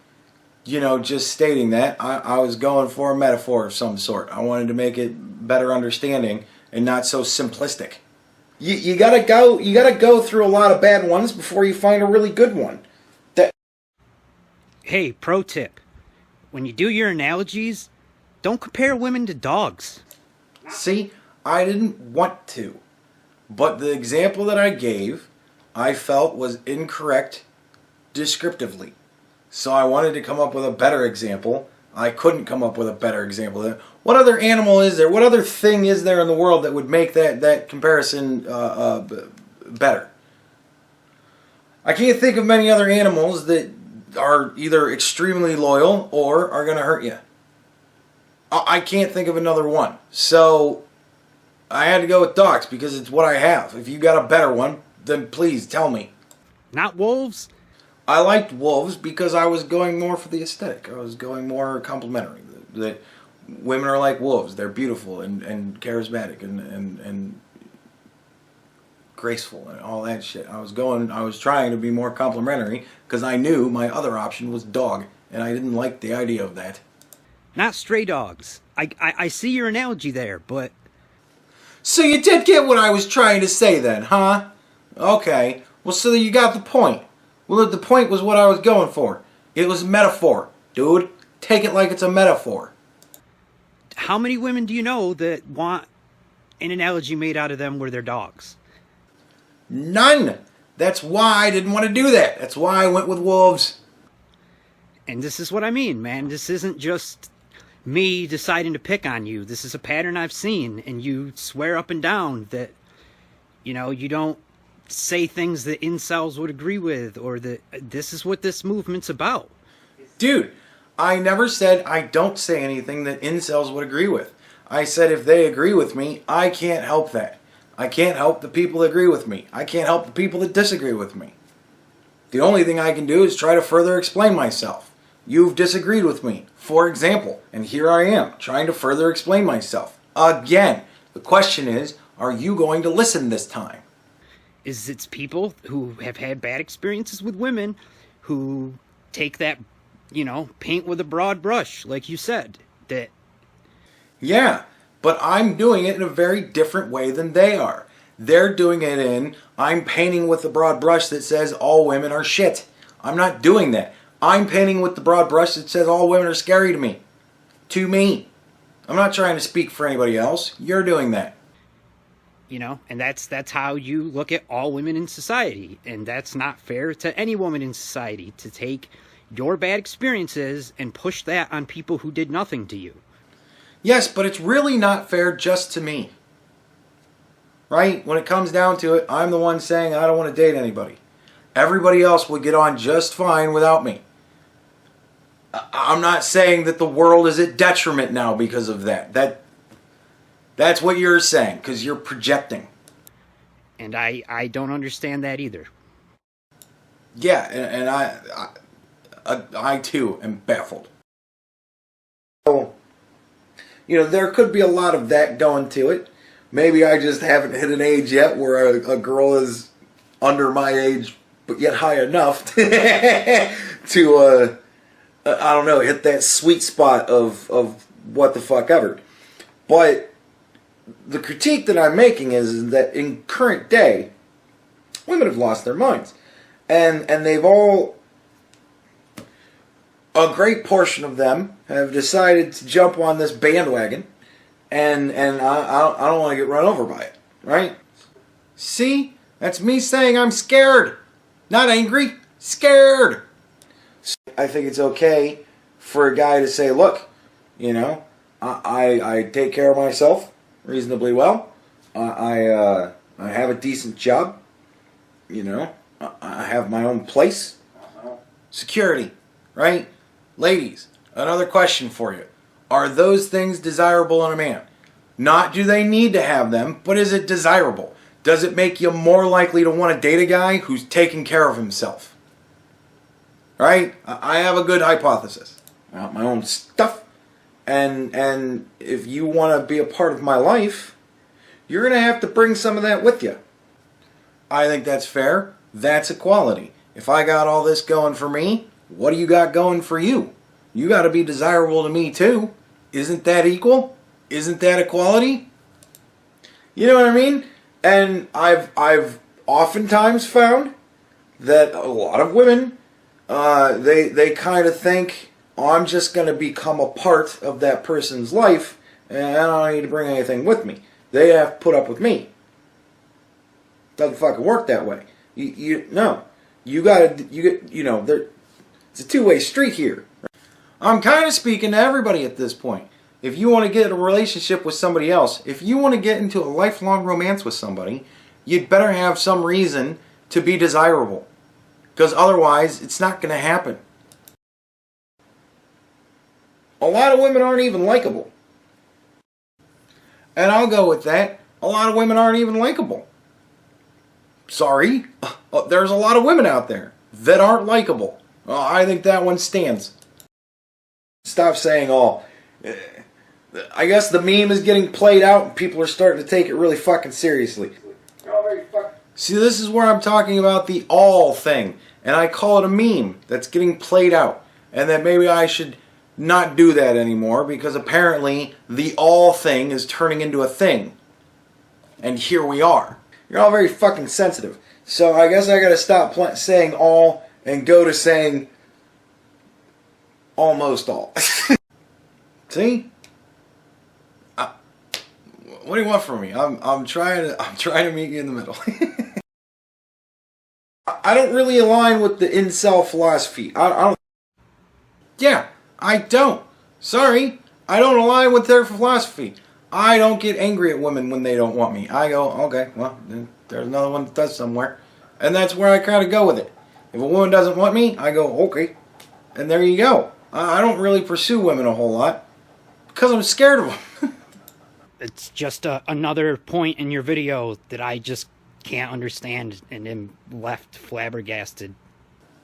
just stating that. I was going for a metaphor of some sort. I wanted to make it better understanding and not so simplistic. You gotta go through a lot of bad ones before you find a really good one. Hey, pro tip. When you do your analogies, don't compare women to dogs. See, I didn't want to. But the example that I gave, I felt was incorrect descriptively. So I wanted to come up with a better example. I couldn't come up with a better example. What other animal is there? What other thing is there in the world that would make that comparison better? I can't think of many other animals that are either extremely loyal or are going to hurt you. I can't think of another one. So I had to go with dogs because it's what I have. If you got a better one, then please tell me. Not wolves? I liked wolves because I was going more for the aesthetic. I was going more complimentary. That women are like wolves. They're beautiful and charismatic and graceful and all that shit. I was trying to be more complimentary because I knew my other option was dog, and I didn't like the idea of that. Not stray dogs. I see your analogy there, but... So you did get what I was trying to say then, huh? Okay. Well, so you got the point. Well, the point was what I was going for. It was a metaphor, dude. Take it like it's a metaphor. How many women do you know that want an analogy made out of them where they're dogs? None. That's why I didn't want to do that. That's why I went with wolves. And this is what I mean, man. This isn't just me deciding to pick on you. This is a pattern I've seen, and you swear up and down that, you don't say things that incels would agree with, or that this is what this movement's about. Dude, I never said I don't say anything that incels would agree with. I said if they agree with me, I can't help that. I can't help the people that agree with me. I can't help the people that disagree with me. The only thing I can do is try to further explain myself. You've disagreed with me, for example, and here I am, trying to further explain myself. Again, the question is, are you going to listen this time? It's people who have had bad experiences with women who take that, paint with a broad brush, like you said. Yeah, but I'm doing it in a very different way than they are. They're doing it in, I'm painting with the broad brush that says all women are shit. I'm not doing that. I'm painting with the broad brush that says all women are scary to me. To me. I'm not trying to speak for anybody else. You're doing that. And that's how you look at all women in society. And that's not fair to any woman in society, to take your bad experiences and push that on people who did nothing to you. Yes, but it's really not fair just to me. Right? When it comes down to it, I'm the one saying I don't want to date anybody. Everybody else would get on just fine without me. I'm not saying that the world is at detriment now because of that. That's what you're saying, because you're projecting. And I don't understand that either. Yeah, and I too am baffled. So, there could be a lot of that going to it. Maybe I just haven't hit an age yet where a girl is under my age, but yet high enough to, I don't know, hit that sweet spot of what the fuck ever. But the critique that I'm making is that in current day, women have lost their minds. And they've all, a great portion of them have decided to jump on this bandwagon, and I don't want to get run over by it, right? See? That's me saying I'm scared. Not angry, scared. I think it's okay for a guy to say, look, I take care of myself reasonably well. I have a decent job, I have my own place. Security, right? Ladies, another question for you. Are those things desirable in a man? Not do they need to have them, but is it desirable? Does it make you more likely to want to date a guy who's taking care of himself? Right? I have a good hypothesis. I got my own stuff. And if you want to be a part of my life, you're going to have to bring some of that with you. I think that's fair. That's equality. If I got all this going for me, what do you got going for you? You got to be desirable to me too. Isn't that equal? Isn't that equality? You know what I mean? And I've oftentimes found that a lot of women, they kind of think, oh, I'm just going to become a part of that person's life, and I don't need to bring anything with me. They have to put up with me. Doesn't fucking work that way. No. You gotta, it's a two-way street here. I'm kind of speaking to everybody at this point. If you want to get a relationship with somebody else, if you want to get into a lifelong romance with somebody, you'd better have some reason to be desirable. Because otherwise, it's not going to happen. A lot of women aren't even likable. And I'll go with that. A lot of women aren't even likable. Sorry. There's a lot of women out there that aren't likable. I think that one stands. Stop saying, oh, I guess the meme is getting played out and people are starting to take it really fucking seriously. See, this is where I'm talking about the all thing. And I call it a meme that's getting played out. And that maybe I should not do that anymore because apparently the all thing is turning into a thing. And here we are. You're all very fucking sensitive. So I guess I gotta stop saying all and go to saying almost all. See? What do you want from me? I'm trying to meet you in the middle. I don't really align with the incel philosophy. I don't. Yeah, I don't. Sorry, I don't align with their philosophy. I don't get angry at women when they don't want me. I go, okay, well, there's another one that does somewhere. And that's where I kind of go with it. If a woman doesn't want me, I go, okay. And there you go. I don't really pursue women a whole lot because I'm scared of them. It's just another point in your video that I just can't understand and am left flabbergasted.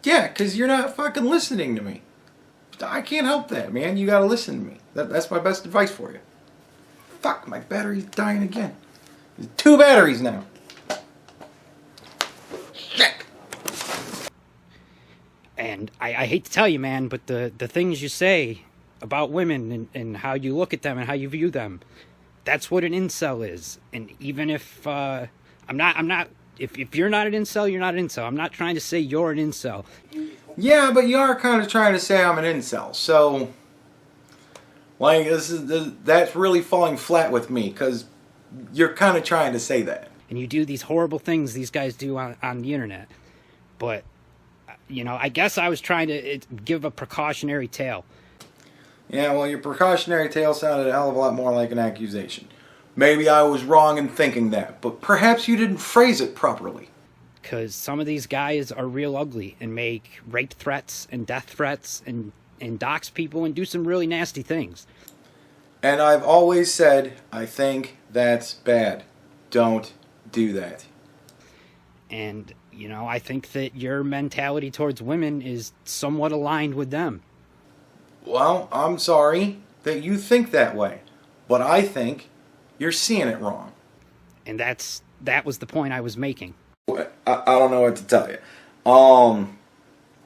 Yeah, because you're not fucking listening to me. I can't help that, man. You gotta listen to me. That's my best advice for you. Fuck, my battery's dying again. There's 2 batteries now. Shit. And I hate to tell you, man, but the things you say about women and how you look at them and how you view them, that's what an incel is. And even if I'm not. If you're not an incel, you're not an incel. I'm not trying to say you're an incel. Yeah, but you are kind of trying to say I'm an incel. So, like, that's really falling flat with me because you're kind of trying to say that. And you do these horrible things these guys do on the internet. But, I guess I was trying to give a precautionary tale. Yeah, well, your precautionary tale sounded a hell of a lot more like an accusation. Maybe I was wrong in thinking that, but perhaps you didn't phrase it properly. Because some of these guys are real ugly and make rape threats and death threats and dox people and do some really nasty things. And I've always said, I think that's bad. Don't do that. And, I think that your mentality towards women is somewhat aligned with them. Well, I'm sorry that you think that way, but I think you're seeing it wrong. And that was the point I was making. I don't know what to tell you.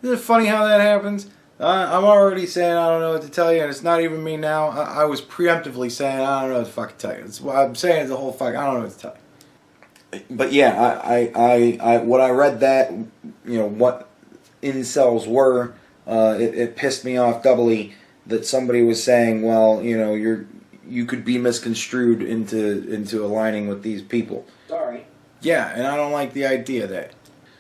Isn't it funny how that happens? I'm already saying I don't know what to tell you, and it's not even me now. I was preemptively saying I don't know what to fucking tell you. It's what I'm saying is the whole fuck. I don't know what to tell you. But yeah, I when I read that, what incels were, it pissed me off doubly that somebody was saying, well, you could be misconstrued into aligning with these people. Sorry. Yeah, and I don't like the idea of that.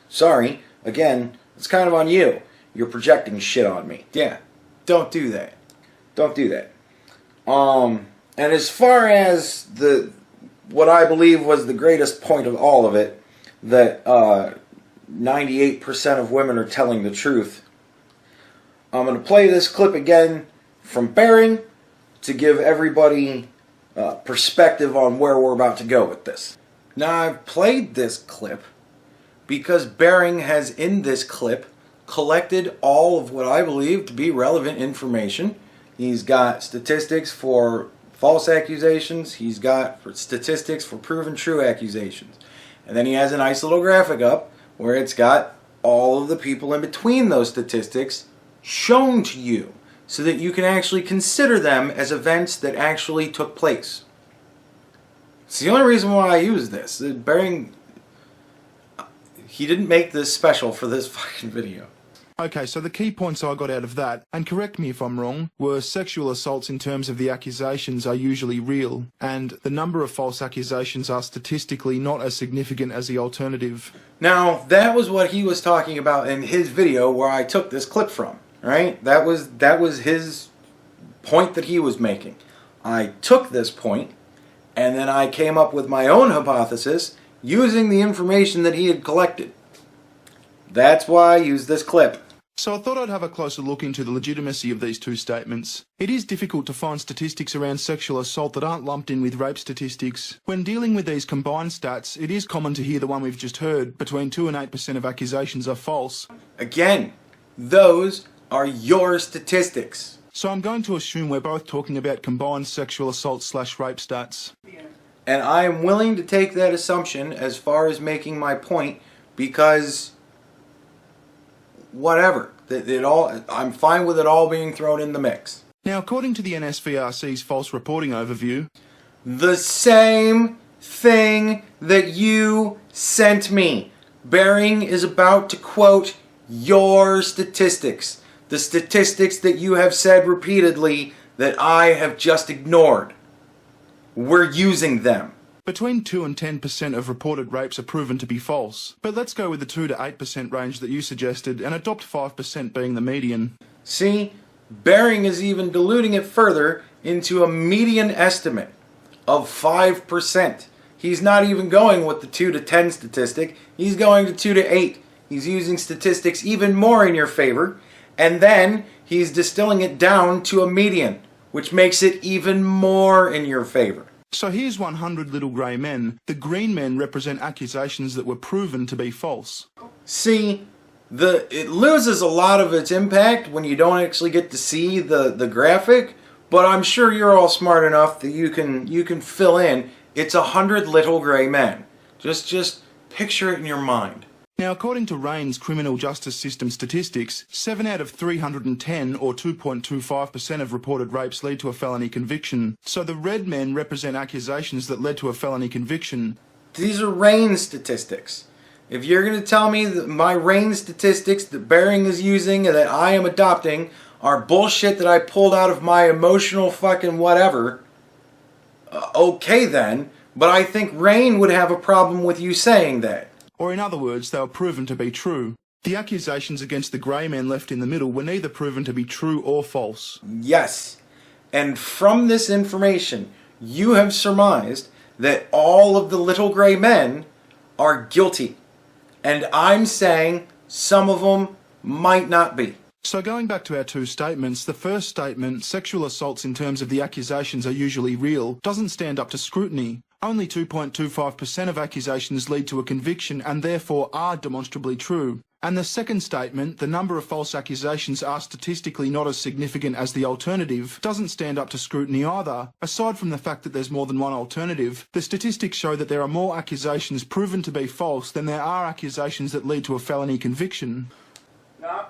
Sorry, again, it's kind of on you. You're projecting shit on me. Yeah, don't do that. Don't do that. And as far as what I believe was the greatest point of all of it, that 98% of women are telling the truth. I'm going to play this clip again from Bering to give everybody perspective on where we're about to go with this. Now, I've played this clip because Bering has, in this clip, collected all of what I believe to be relevant information. He's got statistics for false accusations. He's got statistics for proven true accusations. And then he has a nice little graphic up where it's got all of the people in between those statistics shown to you so that you can actually consider them as events that actually took place. It's the only reason why I use this. Bering, he didn't make this special for this fucking video. Okay, so the key points I got out of that, and correct me if I'm wrong, were sexual assaults in terms of the accusations are usually real, and the number of false accusations are statistically not as significant as the alternative. Now, that was what he was talking about in his video where I took this clip from, right? That was his point that he was making. I took this point, and then I came up with my own hypothesis using the information that he had collected. That's why I used this clip. So I thought I'd have a closer look into the legitimacy of these two statements. It is difficult to find statistics around sexual assault that aren't lumped in with rape statistics. When dealing with these combined stats, it is common to hear the one we've just heard, between 2 and 8% of accusations are false. Again, those are your statistics. So I'm going to assume we're both talking about combined sexual assault/rape stats. And I am willing to take that assumption as far as making my point because whatever. I'm fine with it all being thrown in the mix. Now, according to the NSVRC's false reporting overview, the same thing that you sent me. Bering is about to quote your statistics. The statistics that you have said repeatedly that I have just ignored. We're using them. between 2 and 10% of reported rapes are proven to be false. But let's go with the 2 to 8% range that you suggested and adopt 5% being the median. See, Bering is even diluting it further into a median estimate of 5%. He's not even going with the 2 to 10 statistic. He's going to 2 to 8. He's using statistics even more in your favor. And then he's distilling it down to a median, which makes it even more in your favor. So here's 100 little grey men. The green men represent accusations that were proven to be false. See, it loses a lot of its impact when you don't actually get to see the graphic, but I'm sure you're all smart enough that you can fill in. It's 100 little grey men. Just picture it in your mind. Now, according to Rain's criminal justice system statistics, 7 out of 310, or 2.25% of reported rapes lead to a felony conviction. So the red men represent accusations that led to a felony conviction. These are Rain statistics. If you're going to tell me that my Rain statistics that Bering is using and that I am adopting are bullshit that I pulled out of my emotional fucking whatever, okay then, but I think Rain would have a problem with you saying that. Or in other words, they were proven to be true. The accusations against the grey men left in the middle were neither proven to be true or false. Yes. And from this information, you have surmised that all of the little grey men are guilty. And I'm saying some of them might not be. So going back to our two statements, the first statement, sexual assaults in terms of the accusations are usually real, doesn't stand up to scrutiny. Only 2.25% of accusations lead to a conviction and therefore are demonstrably true. And the second statement, the number of false accusations are statistically not as significant as the alternative, doesn't stand up to scrutiny either. Aside from the fact that there's more than one alternative, the statistics show that there are more accusations proven to be false than there are accusations that lead to a felony conviction. No.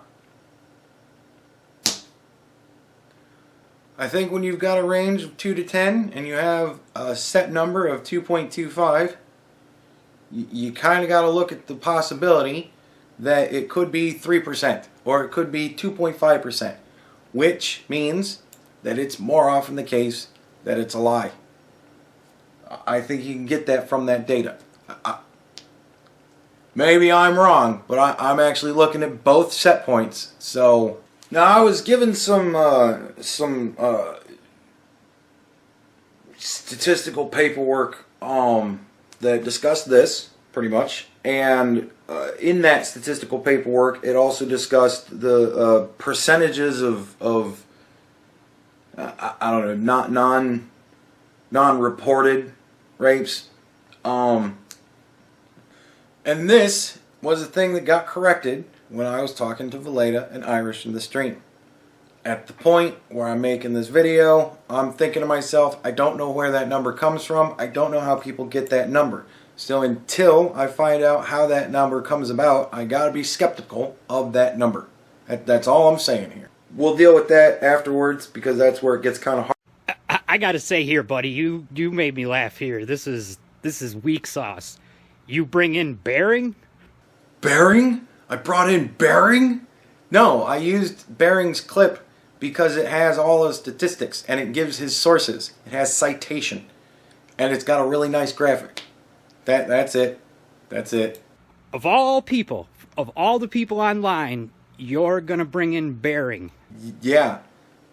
I think when you've got a range of 2 to 10 and you have a set number of 2.25, you kind of got to look at the possibility that it could be 3% or it could be 2.5%, which means that it's more often the case that it's a lie. I think you can get that from that data. Maybe I'm wrong, but I'm actually looking at both set points, so... Now, I was given some statistical paperwork that discussed this, pretty much. And in that statistical paperwork, it also discussed the percentages of I don't know, not non-reported rapes. And this was a thing that got corrected when I was talking to Valeda and Irish in the stream. At the point where I'm making this video, I'm thinking to myself, I don't know where that number comes from. I don't know how people get that number. So until I find out how that number comes about, I gotta be skeptical of that number. That's all I'm saying here. We'll deal with that afterwards because that's where it gets kind of hard. I gotta say here, buddy, you made me laugh here. This is weak sauce. You bring in Bering? Bering? I brought in Bering? No, I used Bering's clip because it has all the statistics and it gives his sources. It has citation. And it's got a really nice graphic. That's it. That's it. Of all people, of all the people online, you're gonna bring in Bering. Yeah,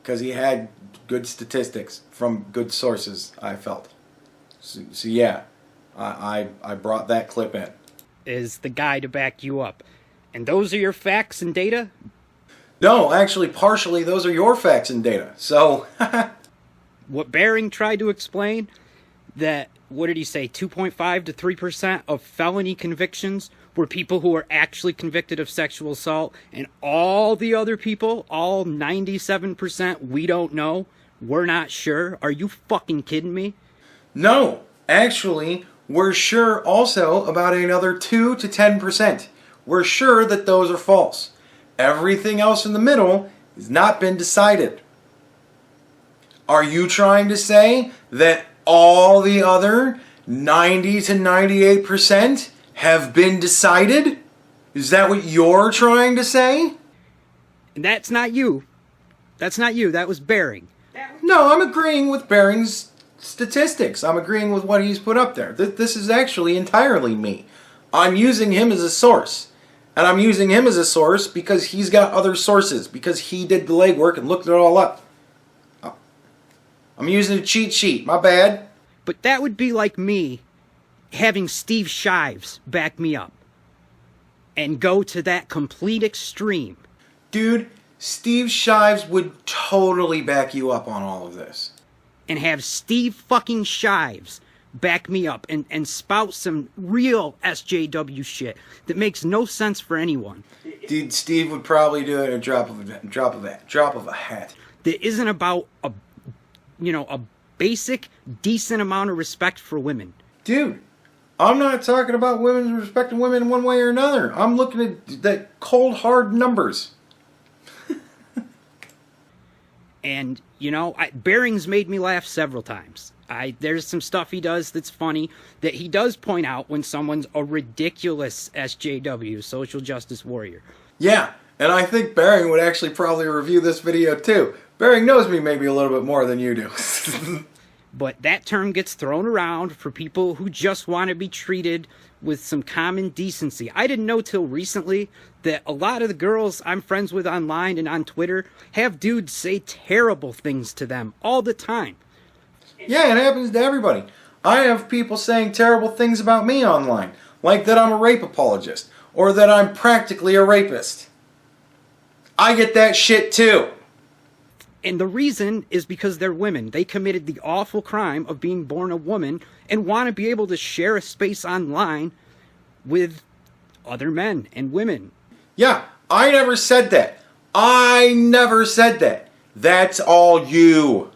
because he had good statistics from good sources, I felt. So yeah, I brought that clip in. Is the guy to back you up. And those are your facts and data? No, actually, partially, those are your facts and data. So, What Bering tried to explain, that, what did he say, 2.5 to 3% of felony convictions were people who were actually convicted of sexual assault, and all the other people, all 97%, we don't know, we're not sure. Are you fucking kidding me? no, actually, we're sure also about another 2 to 10%. We're sure that those are false. Everything else in the middle has not been decided. Are you trying to say that all the other 90 to 98% have been decided? Is that what you're trying to say? And that's not you. That's not you. That was Bering. No, I'm agreeing with Bering's statistics. I'm agreeing with what he's put up there. This is actually entirely me. I'm using him as a source. And I'm using him as a source because he's got other sources. Because he did the legwork and looked it all up. I'm using a cheat sheet. My bad. But that would be like me having Steve Shives back me up. And go to that complete extreme. Dude, Steve Shives would totally back you up on all of this. And have Steve fucking Shives back me up and spout some real SJW shit that makes no sense for anyone. Dude, Steve would probably do it at a drop of a hat. That isn't about a basic, decent amount of respect for women. Dude, I'm not talking about women respecting women in one way or another. I'm looking at the cold, hard numbers. And, Bering's made me laugh several times. There's some stuff he does that's funny, that he does point out when someone's a ridiculous SJW, social justice warrior. Yeah, and I think Bering would actually probably review this video too. Bering knows me maybe a little bit more than you do. But that term gets thrown around for people who just want to be treated with some common decency. I didn't know till recently that a lot of the girls I'm friends with online and on Twitter have dudes say terrible things to them all the time. Yeah, it happens to everybody. I have people saying terrible things about me online, like that I'm a rape apologist, or that I'm practically a rapist. I get that shit too. And the reason is because they're women. They committed the awful crime of being born a woman and want to be able to share a space online with other men and women. Yeah, I never said that. I never said that. That's all you.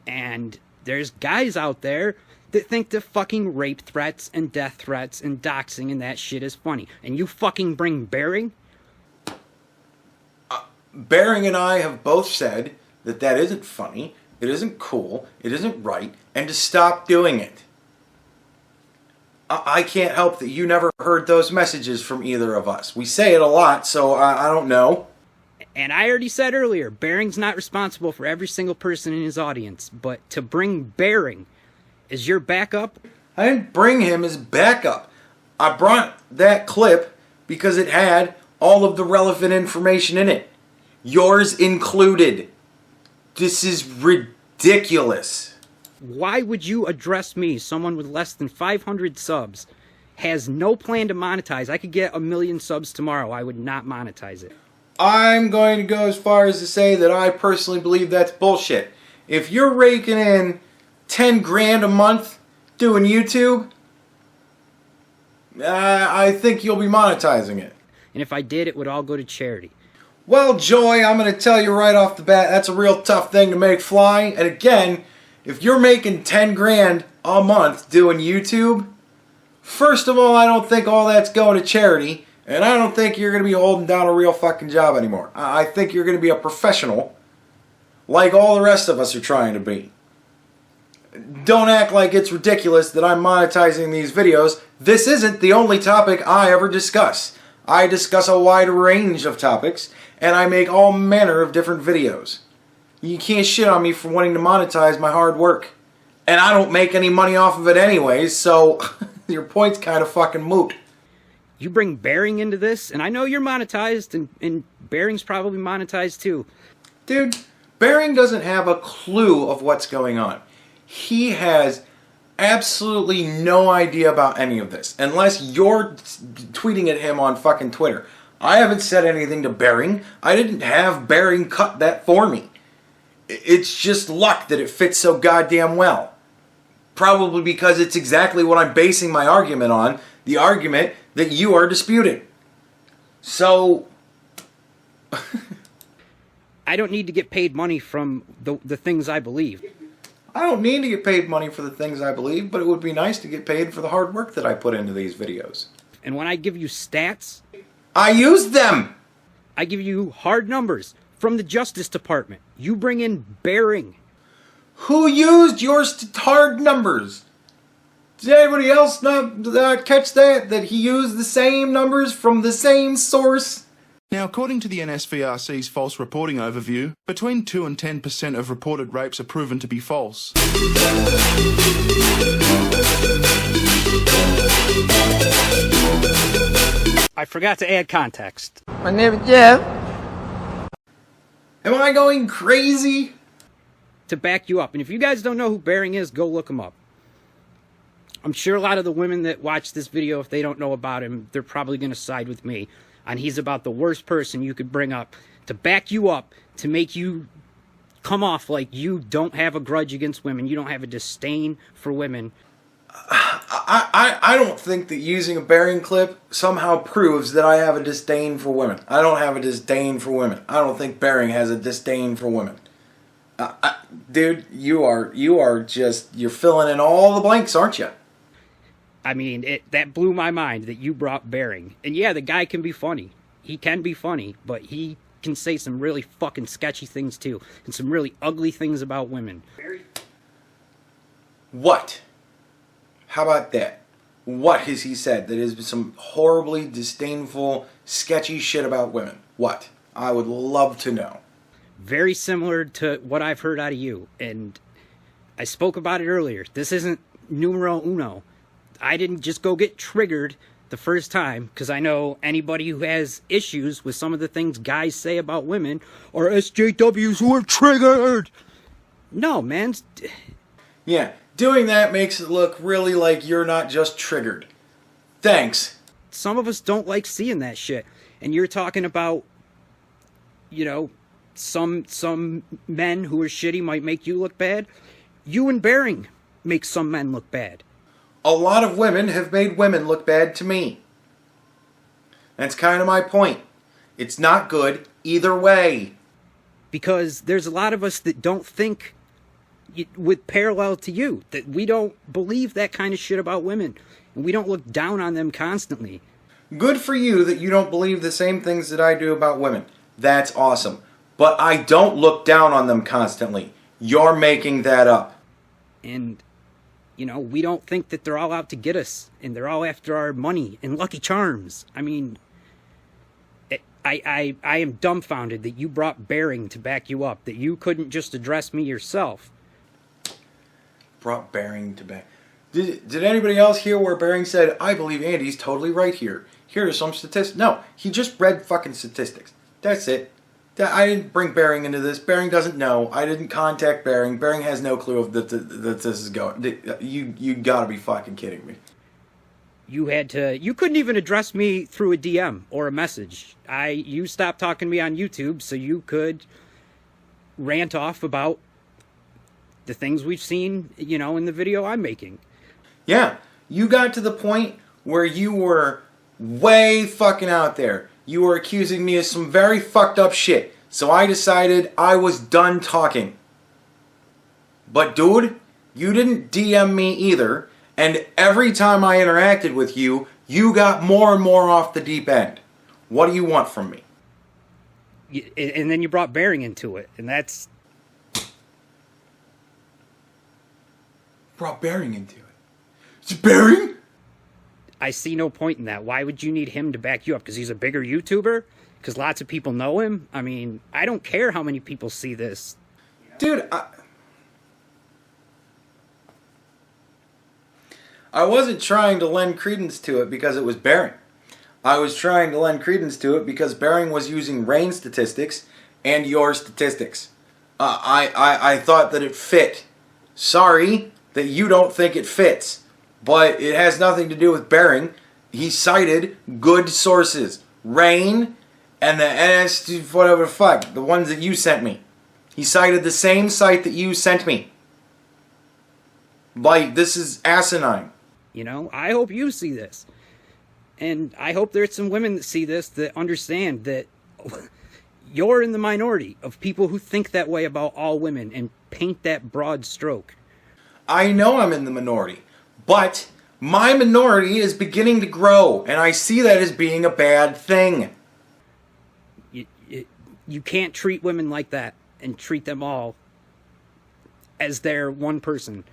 And there's guys out there that think that fucking rape threats and death threats and doxing and that shit is funny. And you fucking bring Bering? Bering and I have both said that isn't funny, it isn't cool, it isn't right, and to stop doing it. I can't help that you never heard those messages from either of us. We say it a lot, so I don't know. And I already said earlier, Bering's not responsible for every single person in his audience, but to bring Bering as your backup? I didn't bring him as backup. I brought that clip because it had all of the relevant information in it. Yours included. This is ridiculous. Why would you address me, someone with less than 500 subs, has no plan to monetize. I could get 1 million subs tomorrow. I would not monetize it. I'm going to go as far as to say that I personally believe that's bullshit. If you're raking in 10 grand a month doing YouTube, I think you'll be monetizing it. And if I did, it would all go to charity. Well, Joy, I'm going to tell you right off the bat, that's a real tough thing to make fly. And again, if you're making 10 grand a month doing YouTube, first of all, I don't think all that's going to charity. And I don't think you're going to be holding down a real fucking job anymore. I think you're going to be a professional like all the rest of us are trying to be. Don't act like it's ridiculous that I'm monetizing these videos. This isn't the only topic I ever discuss. I discuss a wide range of topics, and I make all manner of different videos. You can't shit on me for wanting to monetize my hard work. And I don't make any money off of it anyways, so your point's kind of fucking moot. You bring Bearing into this, and I know you're monetized, and Bearing's probably monetized too. Dude, Bearing doesn't have a clue of what's going on. He has absolutely no idea about any of this, unless you're tweeting at him on fucking Twitter. I haven't said anything to Bearing. I didn't have Bearing cut that for me. It's just luck that it fits so goddamn well. Probably because it's exactly what I'm basing my argument on, the argument that you are disputing. So... I don't need to get paid money from the things I believe. I don't need to get paid money for the things I believe, but it would be nice to get paid for the hard work that I put into these videos. And when I give you stats, I use them! I give you hard numbers from the Justice Department. You bring in Bearing. Who used your hard numbers? Did anybody else not catch that? That he used the same numbers from the same source? Now, according to the NSVRC's false reporting overview, between 2 and 10% of reported rapes are proven to be false. I forgot to add context. My name is Jeff. Am I going crazy? To back you up. And if you guys don't know who Bearing is, go look him up. I'm sure a lot of the women that watch this video, if they don't know about him, they're probably going to side with me. And he's about the worst person you could bring up to back you up, to make you come off like you don't have a grudge against women, you don't have a disdain for women. I don't think that using a Bearing clip somehow proves that I have a disdain for women. I don't have a disdain for women. I don't think Bearing has a disdain for women. Dude, you're filling in all the blanks, aren't you? I mean, that blew my mind that you brought Bearing. And yeah, the guy can be funny. He can be funny, but he can say some really fucking sketchy things too. And some really ugly things about women. What? How about that? What has he said that is some horribly disdainful, sketchy shit about women? What? I would love to know. Very similar to what I've heard out of you. And I spoke about it earlier. This isn't numero uno. I didn't just go get triggered the first time, because I know anybody who has issues with some of the things guys say about women are SJWs who are triggered. No, man. Yeah, doing that makes it look really like you're not just triggered. Thanks. Some of us don't like seeing that shit. And you're talking about, you know, some men who are shitty might make you look bad. You and Bearing make some men look bad. A lot of women have made women look bad to me. That's kind of my point. It's not good either way. Because there's a lot of us that don't think with parallel to you, that we don't believe that kind of shit about women. And we don't look down on them constantly. Good for you that you don't believe the same things that I do about women. That's awesome. But I don't look down on them constantly. You're making that up. And you know, we don't think that they're all out to get us, and they're all after our money and Lucky Charms. I mean, I am dumbfounded that you brought Bearing to back you up, that you couldn't just address me yourself. Brought Bearing to back. Did anybody else hear where Bearing said, I believe Andy's totally right here. Here are some statistics. No, he just read fucking statistics. That's it. I didn't bring Bearing into this. Bearing doesn't know. I didn't contact Bearing. Bearing has no clue that this is going. You gotta be fucking kidding me. You couldn't even address me through a DM or a message. You stopped talking to me on YouTube so you could rant off about the things we've seen, in the video I'm making. Yeah, you got to the point where you were way fucking out there. You were accusing me of some very fucked up shit. So I decided I was done talking. But dude, you didn't DM me either. And every time I interacted with you, you got more and more off the deep end. What do you want from me? And then you brought Bearing into it. And that's... Brought Bearing into it. It's Bearing? I see no point in that. Why would you need him to back you up? Because he's a bigger YouTuber? Because lots of people know him? I mean, I don't care how many people see this. Dude, I wasn't trying to lend credence to it because it was Bearing. I was trying to lend credence to it because Bearing was using Rain statistics and your statistics. I thought that it fit. Sorry that you don't think it fits. But it has nothing to do with Bearing. He cited good sources. Rain and the NS, whatever the fuck, the ones that you sent me. He cited the same site that you sent me. Like, this is asinine. I hope you see this. And I hope there's some women that see this that understand that you're in the minority of people who think that way about all women and paint that broad stroke. I know I'm in the minority, but my minority is beginning to grow, and I see that as being a bad thing. You can't treat women like that and treat them all as they're one person,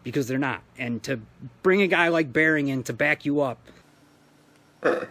because they're not. And to bring a guy like Bearing in to back you up. Like,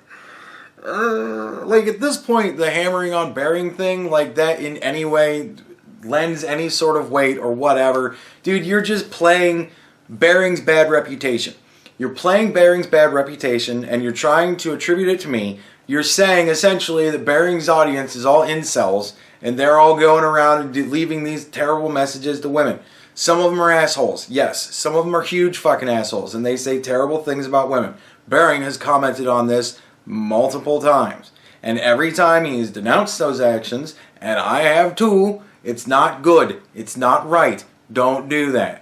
at this point, the hammering on Bearing thing, like that in any way lends any sort of weight or whatever. Dude, you're just playing Bearing's bad reputation. You're playing Bearing's bad reputation, and you're trying to attribute it to me. You're saying, essentially, that Bearing's audience is all incels, and they're all going around and leaving these terrible messages to women. Some of them are assholes, yes. Some of them are huge fucking assholes, and they say terrible things about women. Bearing has commented on this multiple times. And every time he's denounced those actions, and I have too, it's not good. It's not right. Don't do that.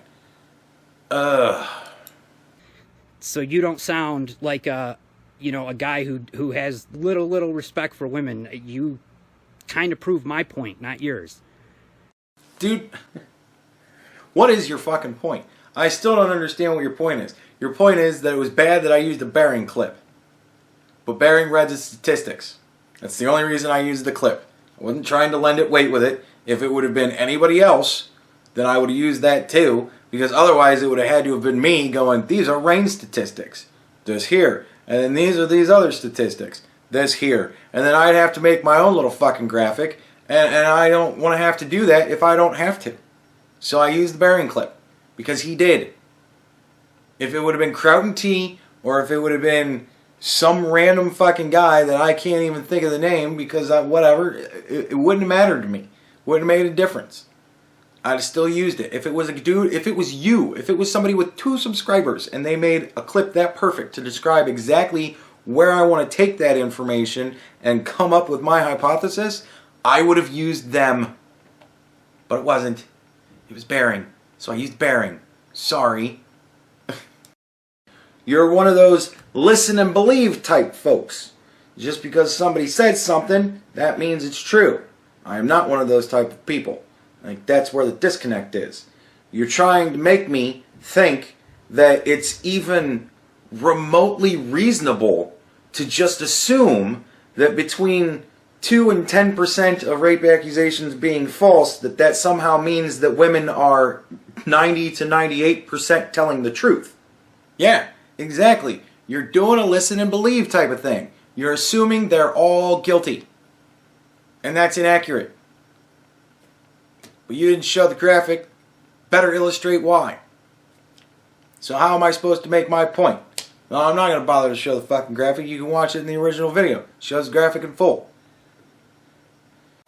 So you don't sound like a guy who has little respect for women. You kind of prove my point, not yours. Dude, what is your fucking point? I still don't understand what your point is. Your point is that it was bad that I used a Bearing clip. But Bearing read the statistics. That's the only reason I used the clip. I wasn't trying to lend it weight with it. If it would have been anybody else, then I would have used that too. Because otherwise it would have had to have been me going, these are Rain statistics. This here. And then these are these other statistics. This here. And then I'd have to make my own little fucking graphic. And I don't want to have to do that if I don't have to. So I used the Bearing clip. Because he did. If it would have been Crout T, or if it would have been some random fucking guy that I can't even think of the name because whatever, it wouldn't have mattered to me. Wouldn't have made a difference. I'd have still used it. If it was a dude, if it was you, if it was somebody with 2 subscribers and they made a clip that perfect to describe exactly where I want to take that information and come up with my hypothesis, I would have used them. But it wasn't. It was Bearing. So I used Bearing. Sorry. You're one of those listen and believe type folks. Just because somebody said something, that means it's true. I am not one of those type of people. Like, that's where the disconnect is. You're trying to make me think that it's even remotely reasonable to just assume that between 2 and 10% of rape accusations being false, that somehow means that women are 90 to 98% telling the truth. Yeah, exactly. You're doing a listen and believe type of thing. You're assuming they're all guilty. And that's inaccurate. But you didn't show the graphic. Better illustrate why. So how am I supposed to make my point? No, I'm not going to bother to show the fucking graphic. You can watch it in the original video. It shows the graphic in full.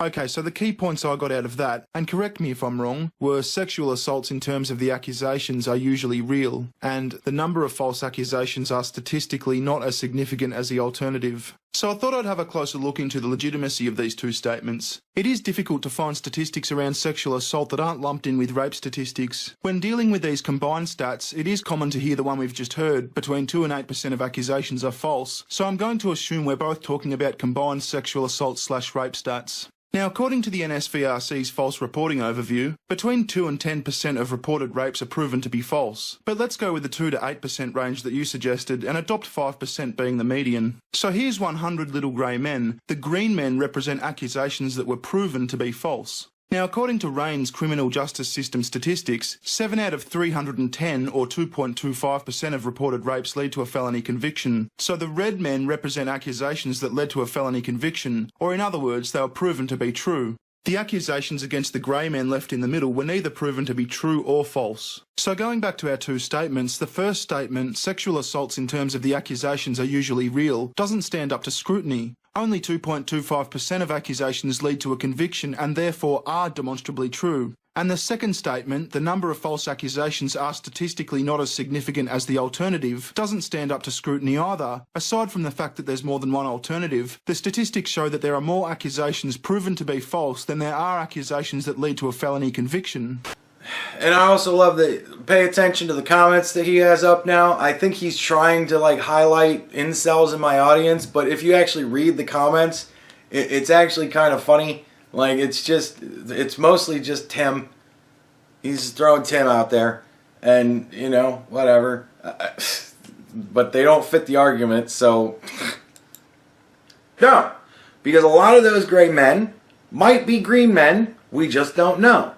Okay, so the key points I got out of that, and correct me if I'm wrong, were sexual assaults in terms of the accusations are usually real, and the number of false accusations are statistically not as significant as the alternative. So I thought I'd have a closer look into the legitimacy of these two statements. It is difficult to find statistics around sexual assault that aren't lumped in with rape statistics. When dealing with these combined stats, it is common to hear the one we've just heard, between 2 and 8% of accusations are false, so I'm going to assume we're both talking about combined sexual assault/rape stats. Now, according to the NSVRC's false reporting overview, between 2 and 10% of reported rapes are proven to be false. But let's go with the 2 to 8% range that you suggested and adopt 5% being the median. So here's 100 little grey men. The green men represent accusations that were proven to be false. Now, according to Rain's criminal justice system statistics, 7 out of 310, or 2.25% of reported rapes lead to a felony conviction. So the red men represent accusations that led to a felony conviction, or in other words, they were proven to be true. The accusations against the grey men left in the middle were neither proven to be true or false. So going back to our two statements, the first statement, sexual assaults in terms of the accusations are usually real, doesn't stand up to scrutiny. Only 2.25% of accusations lead to a conviction and therefore are demonstrably true. And the second statement, the number of false accusations are statistically not as significant as the alternative, doesn't stand up to scrutiny either. Aside from the fact that there's more than one alternative, the statistics show that there are more accusations proven to be false than there are accusations that lead to a felony conviction. And I also love that, pay attention to the comments that he has up now. I think he's trying to like highlight incels in my audience, but if you actually read the comments, it's actually kind of funny. Like, it's mostly just Tim. He's throwing Tim out there, and, you know, whatever. But they don't fit the argument, so... No, because a lot of those gray men might be green men, we just don't know.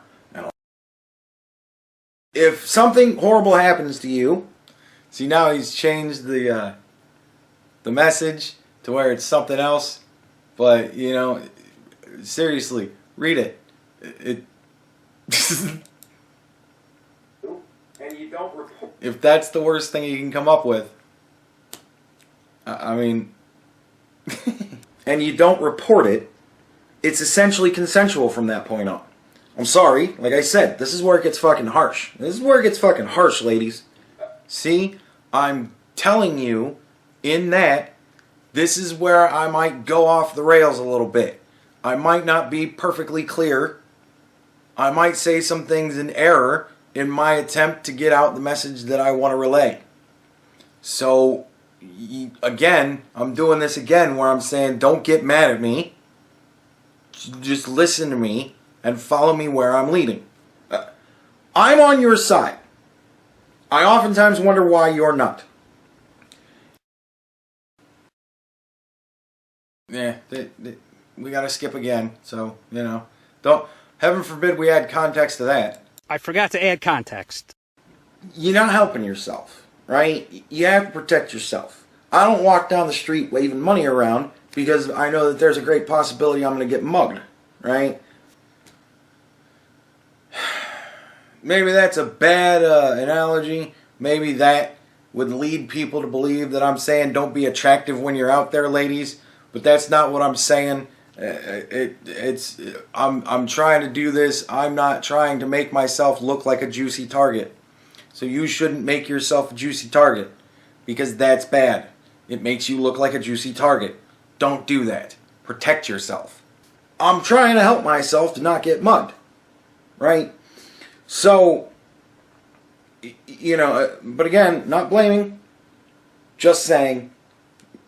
If something horrible happens to you, see, now he's changed the message to where it's something else, but, you know, seriously, read it. And you don't report. If that's the worst thing you can come up with, I mean, and you don't report it, it's essentially consensual from that point on. I'm sorry, like I said, this is where it gets fucking harsh. This is where it gets fucking harsh, ladies. See, I'm telling you in that this is where I might go off the rails a little bit. I might not be perfectly clear. I might say some things in error in my attempt to get out the message that I want to relay. So, again, I'm doing this again where I'm saying don't get mad at me. Just listen to me and follow me where I'm leading. I'm on your side. I oftentimes wonder why you're not. Yeah, we gotta skip again, so, you know. Heaven forbid we add context to that. I forgot to add context. You're not helping yourself, right? You have to protect yourself. I don't walk down the street waving money around because I know that there's a great possibility I'm going to get mugged, right? Maybe that's a bad analogy. Maybe that would lead people to believe that I'm saying don't be attractive when you're out there, ladies. But that's not what I'm saying. I'm trying to do this. I'm not trying to make myself look like a juicy target. So you shouldn't make yourself a juicy target because that's bad. It makes you look like a juicy target. Don't do that. Protect yourself. I'm trying to help myself to not get mugged, right? So, you know, but again, not blaming, just saying,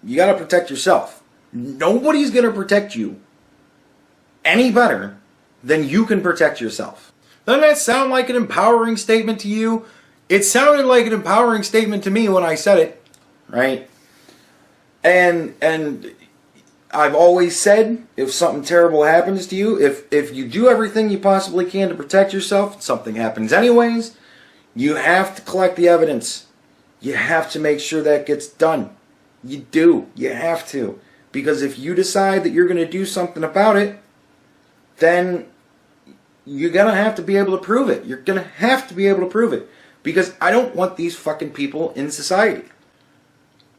you got to protect yourself. Nobody's going to protect you any better than you can protect yourself. Doesn't that sound like an empowering statement to you? It sounded like an empowering statement to me when I said it, right? And I've always said, if something terrible happens to you, if you do everything you possibly can to protect yourself, something happens anyways, you have to collect the evidence. You have to make sure that gets done. You do. You have to. Because if you decide that you're going to do something about it, then you're going to have to be able to prove it. You're going to have to be able to prove it. Because I don't want these fucking people in society.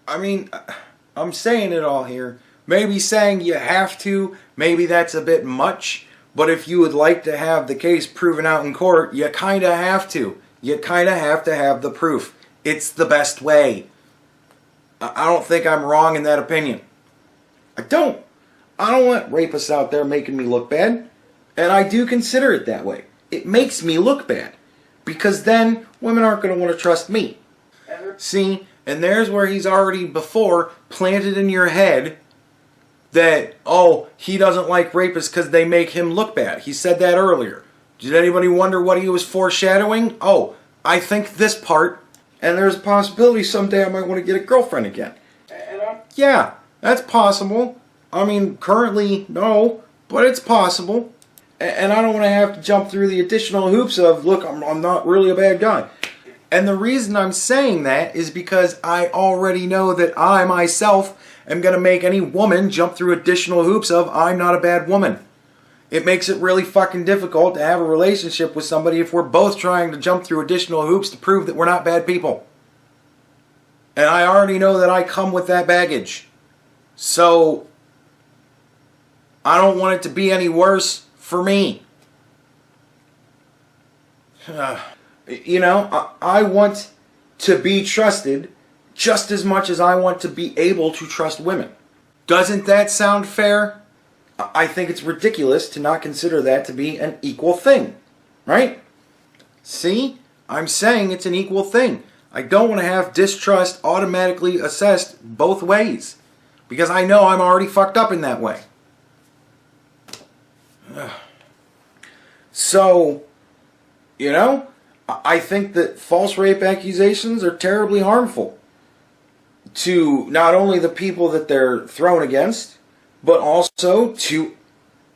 I mean, I'm saying it all here. Maybe saying you have to, maybe that's a bit much. But if you would like to have the case proven out in court, you kind of have to. You kind of have to have the proof. It's the best way. I don't think I'm wrong in that opinion. I don't. I don't want rapists out there making me look bad. And I do consider it that way. It makes me look bad. Because then women aren't going to want to trust me. See? And there's where he's already before planted in your head that, oh, he doesn't like rapists because they make him look bad. He said that earlier. Did anybody wonder what he was foreshadowing? Oh, I think this part, and there's a possibility someday I might want to get a girlfriend again. Yeah, that's possible. I mean, currently, no, but it's possible. And I don't want to have to jump through the additional hoops of, look, I'm not really a bad guy. And the reason I'm saying that is because I already know that I myself am going to make any woman jump through additional hoops of, I'm not a bad woman. It makes it really fucking difficult to have a relationship with somebody if we're both trying to jump through additional hoops to prove that we're not bad people. And I already know that I come with that baggage. So, I don't want it to be any worse for me. You know, I want to be trusted just as much as I want to be able to trust women. Doesn't that sound fair? I think it's ridiculous to not consider that to be an equal thing, right? See? I'm saying it's an equal thing. I don't want to have distrust automatically assessed both ways, because I know I'm already fucked up in that way. So, you know, I think that false rape accusations are terribly harmful to not only the people that they're thrown against, but also to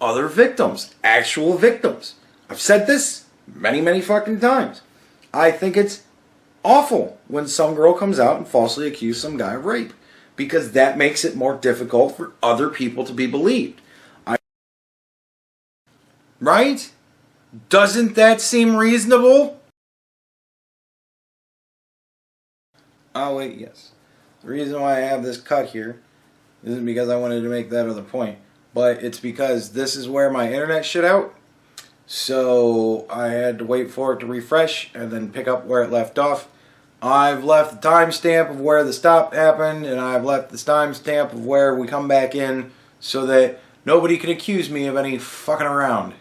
other victims, actual victims. I've said this many, many fucking times. I think it's awful when some girl comes out and falsely accuses some guy of rape, because that makes it more difficult for other people to be believed. Right? Doesn't that seem reasonable? Oh wait, yes. The reason why I have this cut here isn't because I wanted to make that other point, but it's because this is where my internet shit out. So I had to wait for it to refresh and then pick up where it left off. I've left the timestamp of where the stop happened, and I've left the timestamp of where we come back in so that nobody can accuse me of any fucking around.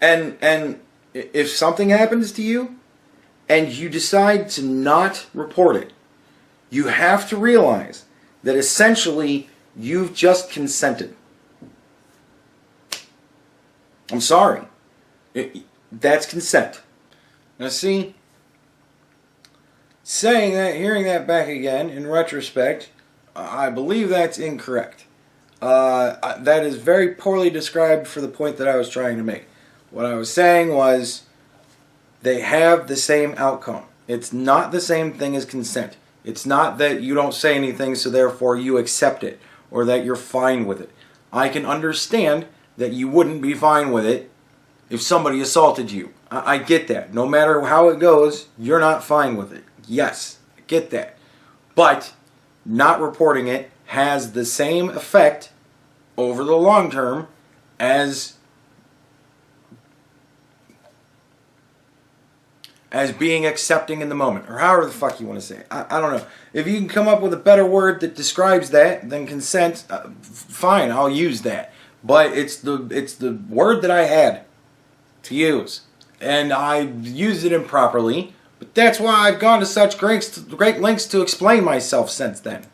And if something happens to you and you decide to not report it, you have to realize that essentially you've just consented. I'm sorry. That's consent. Now see, saying that, hearing that back again, in retrospect, I believe that's incorrect. That is very poorly described for the point that I was trying to make. What I was saying was, they have the same outcome. It's not the same thing as consent. It's not that you don't say anything, so therefore you accept it, or that you're fine with it. I can understand that you wouldn't be fine with it if somebody assaulted you. I get that. No matter how it goes, you're not fine with it. Yes, I get that. But not reporting it has the same effect over the long term as being accepting in the moment, or however the fuck you want to say it. I don't know. If you can come up with a better word that describes that than consent, fine, I'll use that. But it's the word that I had to use, and I used it improperly. But that's why I've gone to such great lengths to explain myself since then.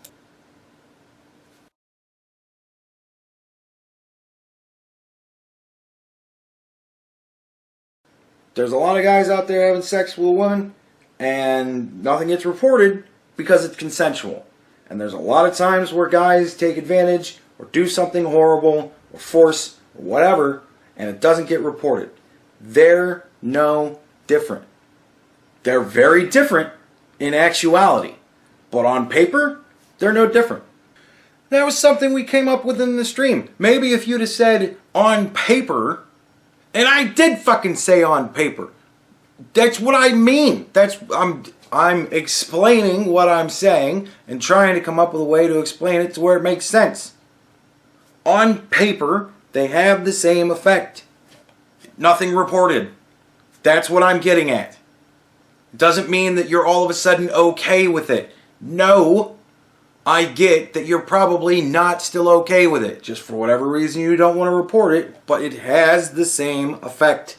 There's a lot of guys out there having sex with a woman, and nothing gets reported because it's consensual. And there's a lot of times where guys take advantage or do something horrible or force or whatever, and it doesn't get reported. They're no different. They're very different in actuality, but on paper, they're no different. That was something we came up with in the stream. Maybe if you'd have said on paper, and I did fucking say on paper. That's what I mean. I'm explaining what I'm saying and trying to come up with a way to explain it to where it makes sense. On paper, they have the same effect. Nothing reported. That's what I'm getting at. It doesn't mean that you're all of a sudden okay with it. No, I get that you're probably not still okay with it. Just for whatever reason you don't want to report it, but it has the same effect.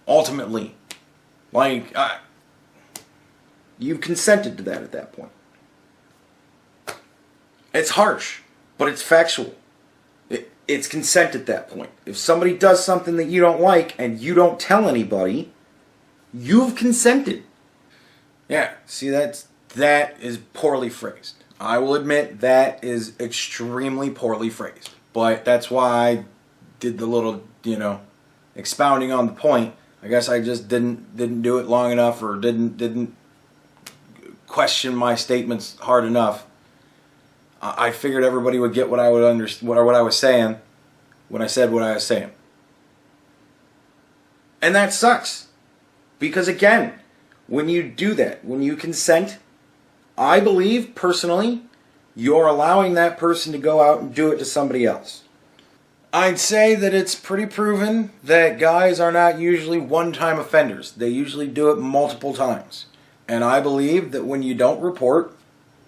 Ultimately. Like, you've consented to that at that point. It's harsh, but it's factual. It's consent at that point. If somebody does something that you don't like and you don't tell anybody, you've consented. Yeah, see, that is poorly phrased. I will admit that is extremely poorly phrased. But that's why I did the little, expounding on the point. I guess I just didn't do it long enough, or didn't question my statements hard enough. I figured everybody would get what I would what I was saying when I said what I was saying. And that sucks. Because again, when you do that, when you consent, I believe personally, you're allowing that person to go out and do it to somebody else. I'd say that it's pretty proven that guys are not usually one-time offenders. They usually do it multiple times. And I believe that when you don't report,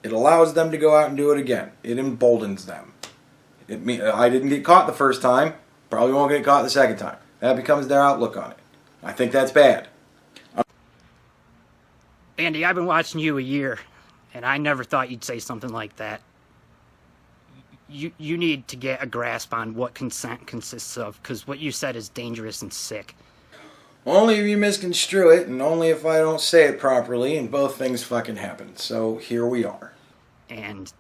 it allows them to go out and do it again. It emboldens them. I didn't get caught the first time. Probably won't get caught the second time. That becomes their outlook on it. I think that's bad. Andy, I've been watching you a year, and I never thought you'd say something like that. You need to get a grasp on what consent consists of, because what you said is dangerous and sick. Only if you misconstrue it, and only if I don't say it properly, and both things fucking happen. So here we are. And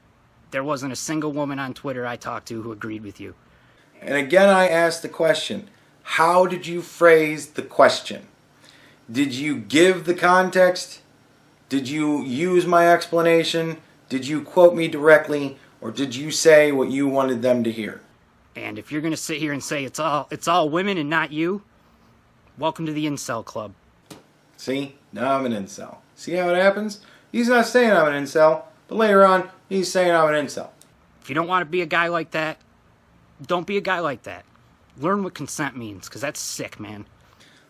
there wasn't a single woman on Twitter I talked to who agreed with you. And again, I asked the question, how did you phrase the question? Did you give the context? Did you use my explanation? Did you quote me directly? Or did you say what you wanted them to hear? And if you're going to sit here and say it's all women and not you, welcome to the incel club. See? Now I'm an incel. See how it happens? He's not saying I'm an incel, but later on, he's saying I'm an incel. If you don't want to be a guy like that, don't be a guy like that. Learn what consent means, because that's sick, man.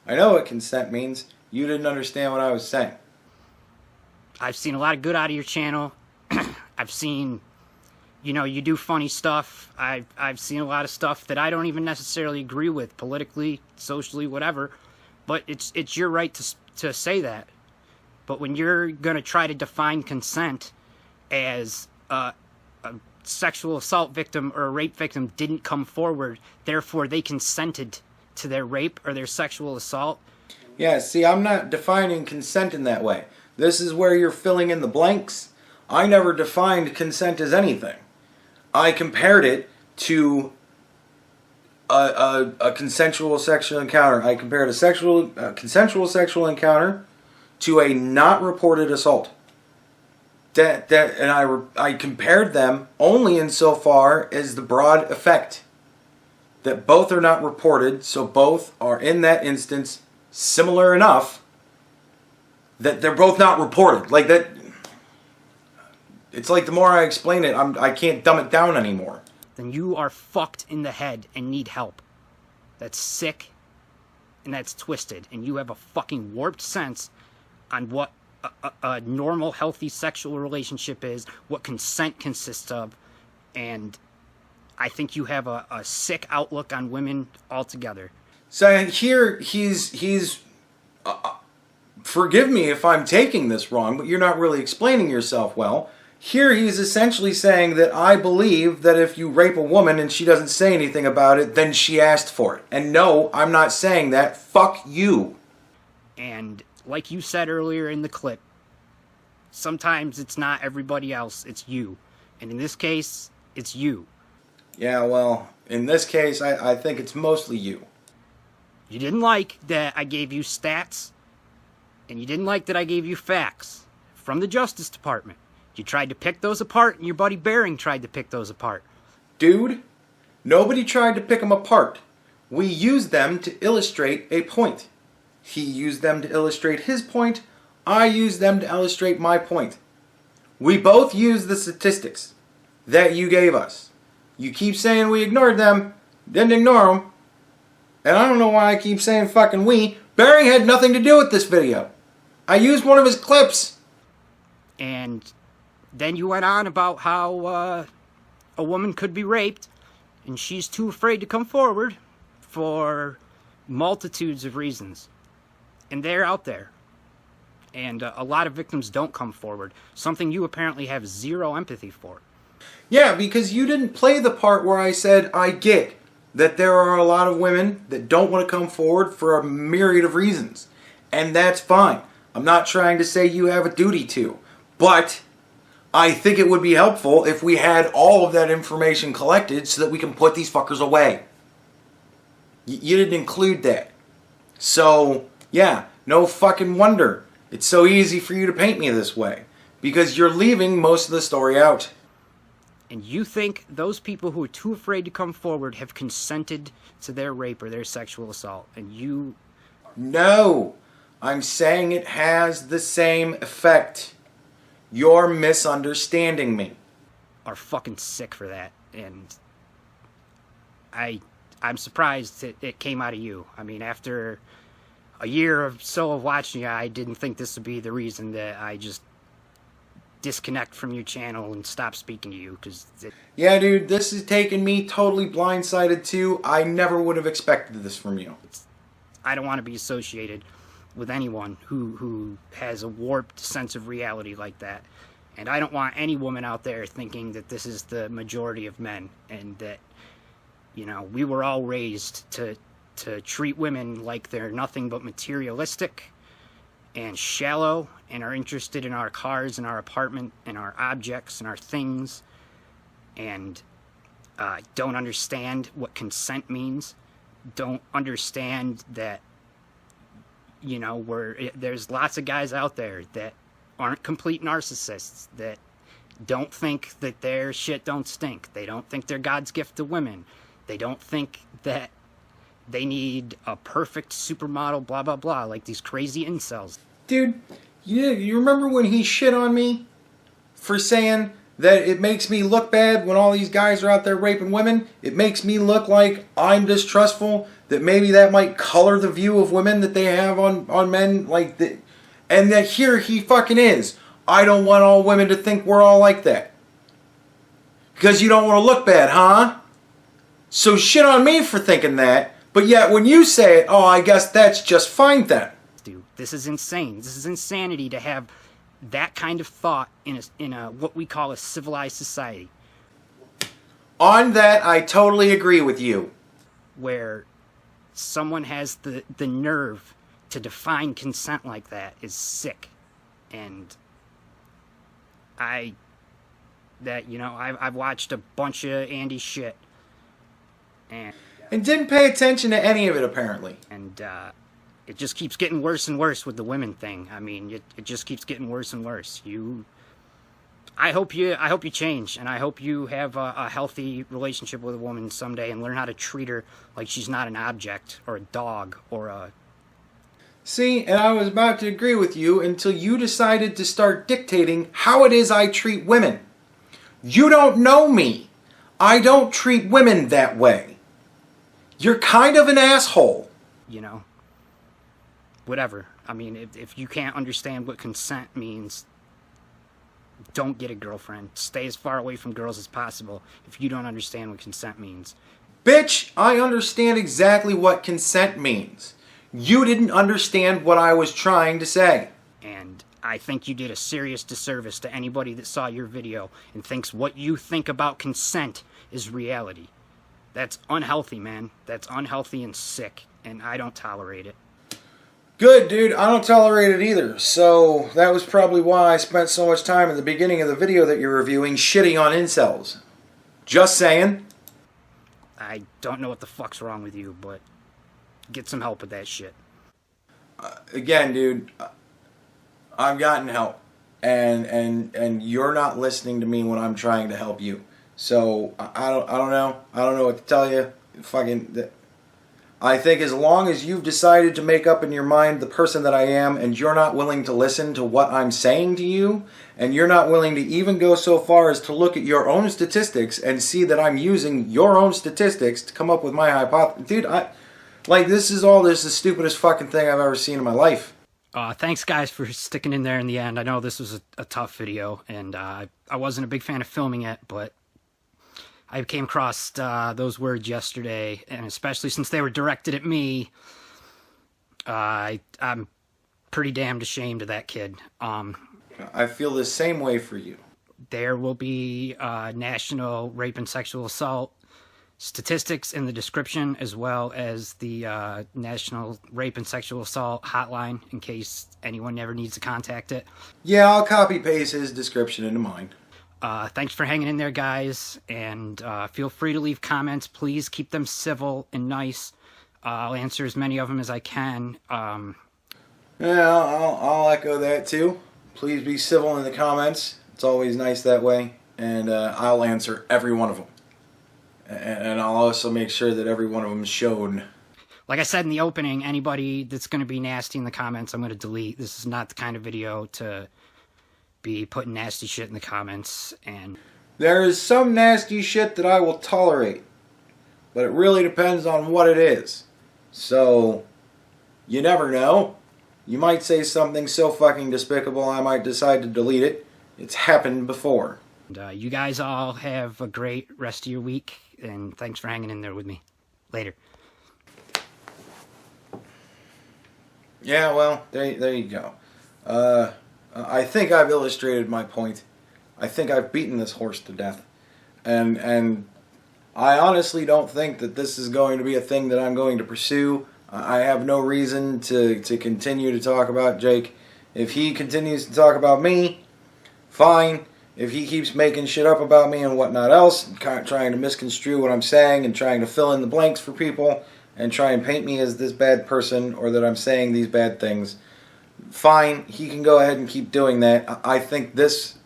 I know what consent means. You didn't understand what I was saying. I've seen a lot of good out of your channel. I've seen, you do funny stuff. I've seen a lot of stuff that I don't even necessarily agree with politically, socially, whatever. But it's your right to say that. But when you're going to try to define consent as a sexual assault victim or a rape victim didn't come forward, therefore they consented to their rape or their sexual assault. Yeah, see, I'm not defining consent in that way. This is where you're filling in the blanks. I never defined consent as anything. I compared it to a consensual sexual encounter. I compared a consensual sexual encounter to a not reported assault. And I compared them only insofar as the broad effect that both are not reported, so both are in that instance similar enough that they're both not reported. Like that, it's like the more I explain it, I can't dumb it down anymore. Then you are fucked in the head and need help. That's sick and that's twisted, and you have a fucking warped sense on what a normal, healthy sexual relationship is, what consent consists of, and I think you have a sick outlook on women altogether. So here he's forgive me if I'm taking this wrong, but you're not really explaining yourself well. Here he's essentially saying that I believe that if you rape a woman and she doesn't say anything about it, then she asked for it. And no, I'm not saying that. Fuck you. And like you said earlier in the clip, sometimes it's not everybody else, it's you. And in this case, it's you. Yeah, well, in this case, I think it's mostly you. You didn't like that I gave you stats, and you didn't like that I gave you facts from the Justice Department. You tried to pick those apart, and your buddy Bering tried to pick those apart. Dude, nobody tried to pick them apart. We used them to illustrate a point. He used them to illustrate his point. I used them to illustrate my point. We both used the statistics that you gave us. You keep saying we ignored them, didn't ignore them. And I don't know why I keep saying fucking we. Barry had nothing to do with this video. I used one of his clips. And then you went on about how a woman could be raped and she's too afraid to come forward for multitudes of reasons. And they're out there. And a lot of victims don't come forward. Something you apparently have zero empathy for. Yeah, because you didn't play the part where I said I get that there are a lot of women that don't want to come forward for a myriad of reasons. And that's fine. I'm not trying to say you have a duty to. But I think it would be helpful if we had all of that information collected so that we can put these fuckers away. You didn't include that. So, yeah, no fucking wonder it's so easy for you to paint me this way. Because you're leaving most of the story out. And you think those people who are too afraid to come forward have consented to their rape or their sexual assault. And you... No. I'm saying it has the same effect. You're misunderstanding me. Are fucking sick for that. And I'm surprised it came out of you. I mean, after a year or so of watching you, I didn't think this would be the reason that I just disconnect from your channel and stop speaking to you. Yeah, dude, this has taken me totally blindsided too. I never would have expected this from you. I don't want to be associated with anyone who has a warped sense of reality like that. And I don't want any woman out there thinking that this is the majority of men and that, you know, we were all raised to treat women like they're nothing but materialistic and shallow and are interested in our cars and our apartment and our objects and our things and don't understand what consent means, don't understand that, you know, there's lots of guys out there that aren't complete narcissists, that don't think that their shit don't stink. They don't think they're God's gift to women. They don't think that they need a perfect supermodel, blah, blah, blah, like these crazy incels. Dude, you remember when he shit on me for saying that it makes me look bad when all these guys are out there raping women? It makes me look like I'm distrustful, that maybe that might color the view of women that they have on men, like that. And that here he fucking is. I don't want all women to think we're all like that. Because you don't want to look bad, huh? So shit on me for thinking that, but yet when you say it, oh, I guess that's just fine then. Dude, this is insane. This is insanity to have that kind of thought in a what we call a civilized society. On that, I totally agree with you. Where someone has the nerve to define consent like that is sick. And I've watched a bunch of Andy's shit. And didn't pay attention to any of it, apparently. And it just keeps getting worse and worse with the women thing. I mean, it just keeps getting worse and worse. I hope you change, and I hope you have a healthy relationship with a woman someday and learn how to treat her like she's not an object or a dog or a... See, and I was about to agree with you until you decided to start dictating how it is I treat women. You don't know me. I don't treat women that way. You're kind of an asshole. You know, whatever. I mean, if you can't understand what consent means, don't get a girlfriend. Stay as far away from girls as possible if you don't understand what consent means. Bitch, I understand exactly what consent means. You didn't understand what I was trying to say. And I think you did a serious disservice to anybody that saw your video and thinks what you think about consent is reality. That's unhealthy, man. That's unhealthy and sick, and I don't tolerate it. Good, dude. I don't tolerate it either. So that was probably why I spent so much time at the beginning of the video that you're reviewing shitting on incels. Just saying. I don't know what the fuck's wrong with you, but get some help with that shit. Again, dude, I've gotten help. And you're not listening to me when I'm trying to help you. So I don't know. I don't know what to tell you. I think as long as you've decided to make up in your mind the person that I am, and you're not willing to listen to what I'm saying to you, and you're not willing to even go so far as to look at your own statistics and see that I'm using your own statistics to come up with my hypothesis. Dude, this is the stupidest fucking thing I've ever seen in my life. Thanks, guys, for sticking in there in the end. I know this was a tough video, and I wasn't a big fan of filming it, but I came across those words yesterday, and especially since they were directed at me, I'm pretty damned ashamed of that kid. I feel the same way for you. There will be national rape and sexual assault statistics in the description, as well as the National Rape and Sexual Assault hotline, in case anyone ever needs to contact it. Yeah, I'll copy-paste his description into mine. Thanks for hanging in there, guys, and feel free to leave comments. Please keep them civil and nice. I'll answer as many of them as I can. Yeah, I'll echo that too. Please be civil in the comments. It's always nice that way, and I'll answer every one of them. And I'll also make sure that every one of them is shown. Like I said in the opening, anybody that's going to be nasty in the comments, I'm going to delete. This is not the kind of video to be putting nasty shit in the comments. And there is some nasty shit that I will tolerate, but it really depends on what it is. So, you never know. You might say something so fucking despicable I might decide to delete it. It's happened before. And, you guys all have a great rest of your week, and thanks for hanging in there with me. Later. Yeah, well, there you go. I think I've illustrated my point. I think I've beaten this horse to death. And I honestly don't think that this is going to be a thing that I'm going to pursue. I have no reason to continue to talk about Jake. If he continues to talk about me, fine. If he keeps making shit up about me and whatnot else, trying to misconstrue what I'm saying and trying to fill in the blanks for people and try and paint me as this bad person or that I'm saying these bad things, fine. He can go ahead and keep doing that. I think this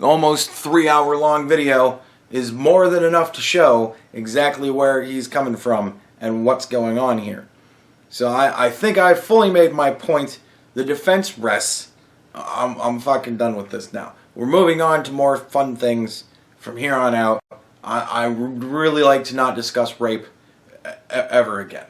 almost 3-hour long video is more than enough to show exactly where he's coming from and what's going on here. So I think I've fully made my point. The defense rests. I'm fucking done with this now. We're moving on to more fun things from here on out. I would really like to not discuss rape ever again.